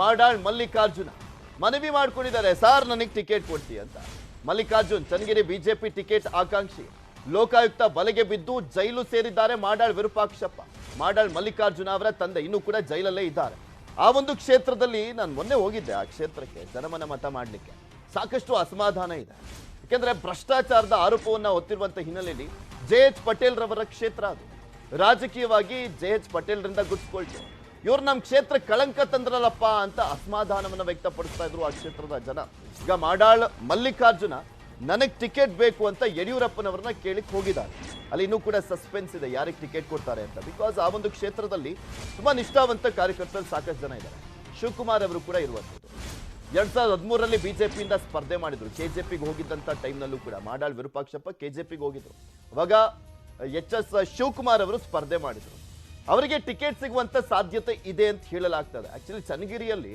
ಮಾಡಾಳ್ ಮಲ್ಲಿಕಾರ್ಜುನ ಮನವಿ ಮಾಡ್ಕೊಂಡಿದ್ದಾರೆ, ಸಾರ್ ನನಗೆ ಟಿಕೆಟ್ ಕೊಡ್ತಿ ಅಂತ. ಮಲ್ಲಿಕಾರ್ಜುನ್ ಚನ್ನಗಿರಿ ಬಿಜೆಪಿ ಟಿಕೆಟ್ ಆಕಾಂಕ್ಷಿ. ಲೋಕಾಯುಕ್ತ ಬಲೆಗೆ ಬಿದ್ದು ಜೈಲು ಸೇರಿದ್ದಾರೆ ಮಾಡಾಳ್ ವಿರೂಪಾಕ್ಷಪ್ಪ. ಮಾಡಾಳ್ ಮಲ್ಲಿಕಾರ್ಜುನ ಅವರ ತಂದೆ ಇನ್ನೂ ಕೂಡ ಜೈಲಲ್ಲೇ ಇದ್ದಾರೆ. ಆ ಒಂದು ಕ್ಷೇತ್ರದಲ್ಲಿ ನಾನು ಮೊನ್ನೆ ಹೋಗಿದ್ದೆ. ಆ ಕ್ಷೇತ್ರಕ್ಕೆ ಜನಮನ ಮತ ಮಾಡಲಿಕ್ಕೆ ಸಾಕಷ್ಟು ಅಸಮಾಧಾನ ಇದೆ. ಯಾಕೆಂದ್ರೆ ಭ್ರಷ್ಟಾಚಾರದ ಆರೋಪವನ್ನ ಹೊತ್ತಿರುವಂತ ಹಿನ್ನೆಲೆಯಲ್ಲಿ JH ಪಟೇಲ್ ರವರ ಕ್ಷೇತ್ರ ಅದು. ರಾಜಕೀಯವಾಗಿ JH ಪಟೇಲ್ ರಿಂದ ಗುರ್ತಿಸ್ಕೊಳ್ತಾರೆ. ಇವ್ರು ನಮ್ಮ ಕ್ಷೇತ್ರ ಕಳಂಕ ತಂದ್ರಲ್ಲಪ್ಪ ಅಂತ ಅಸಮಾಧಾನವನ್ನು ವ್ಯಕ್ತಪಡಿಸ್ತಾ ಇದ್ರು ಆ ಕ್ಷೇತ್ರದ ಜನ. ಈಗ ಮಾಡಾಳ್ ಮಲ್ಲಿಕಾರ್ಜುನ ನನಗೆ ಟಿಕೆಟ್ ಬೇಕು ಅಂತ ಯಡಿಯೂರಪ್ಪನವರನ್ನ ಕೇಳಿಕ್ ಹೋಗಿದ್ದಾರೆ. ಅಲ್ಲಿ ಇನ್ನೂ ಕೂಡ ಸಸ್ಪೆನ್ಸ್ ಇದೆ ಯಾರಿಗೆ ಟಿಕೆಟ್ ಕೊಡ್ತಾರೆ ಅಂತ. ಬಿಕಾಸ್ ಆ ಒಂದು ಕ್ಷೇತ್ರದಲ್ಲಿ ತುಂಬಾ ನಿಷ್ಠಾವಂತ ಕಾರ್ಯಕರ್ತರು ಸಾಕಷ್ಟು ಜನ ಇದ್ದಾರೆ. ಶಿವಕುಮಾರ್ ಅವರು ಕೂಡ ಇರುವಂಥದ್ದು. 2013ರಲ್ಲಿ ಬಿಜೆಪಿಯಿಂದ ಸ್ಪರ್ಧೆ ಮಾಡಿದ್ರು. KJPಗೆ ಹೋಗಿದ್ದಂತ ಟೈಮ್ನಲ್ಲೂ ಕೂಡ ಮಾಡಾಳ್ ವಿರೂಪಾಕ್ಷಪ್ಪ KJPಗೆ ಹೋಗಿದ್ರು. ಅವಾಗ HS ಶಿವಕುಮಾರ್ ಅವರು ಸ್ಪರ್ಧೆ ಮಾಡಿದ್ರು. ಅವರಿಗೆ ಟಿಕೆಟ್ ಸಿಗುವಂತ ಸಾಧ್ಯತೆ ಇದೆ ಅಂತ ಹೇಳಲಾಗ್ತದೆ. ಆಕ್ಚುಲಿ ಚನ್ನಗಿರಿಯಲ್ಲಿ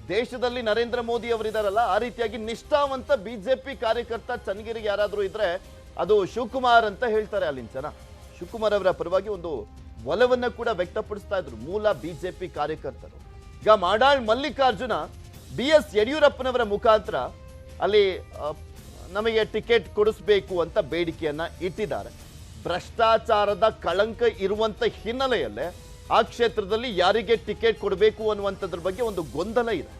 ದೇಶದಲ್ಲಿ ನರೇಂದ್ರ ಮೋದಿ ಅವರಿದಾರಲ್ಲ, ಆ ರೀತಿಯಾಗಿ ನಿಷ್ಠಾವಂತ ಬಿಜೆಪಿ ಕಾರ್ಯಕರ್ತ ಚನ್ನಗಿರಿಗೆ ಯಾರಾದ್ರೂ ಇದ್ರೆ ಅದು ಶಿವಕುಮಾರ್ ಅಂತ ಹೇಳ್ತಾರೆ ಅಲ್ಲಿನ ಜನ. ಶಿವಕುಮಾರ್ ಅವರ ಪರವಾಗಿ ಒಂದು ಒಲವನ್ನ ಕೂಡ ವ್ಯಕ್ತಪಡಿಸ್ತಾ ಇದ್ರು ಮೂಲ ಬಿಜೆಪಿ ಕಾರ್ಯಕರ್ತರು. ಈಗ ಮಾಡಾಳ್ ಮಲ್ಲಿಕಾರ್ಜುನ BS ಯಡಿಯೂರಪ್ಪನವರ ಮುಖಾಂತರ ಅಲ್ಲಿ ನಮಗೆ ಟಿಕೆಟ್ ಕೊಡಿಸ್ಬೇಕು ಅಂತ ಬೇಡಿಕೆಯನ್ನ ಇಟ್ಟಿದ್ದಾರೆ. ಭ್ರಷ್ಟಾಚಾರದ ಕಳಂಕ ಇರುವಂತ ಹಿನ್ನೆಲೆಯಲ್ಲೇ ಆ ಕ್ಷೇತ್ರದಲ್ಲಿ ಯಾರಿಗೆ ಟಿಕೆಟ್ ಕೊಡಬೇಕು ಅನ್ನುವಂಥದ್ರ ಬಗ್ಗೆ ಒಂದು ಗೊಂದಲ ಇದೆ.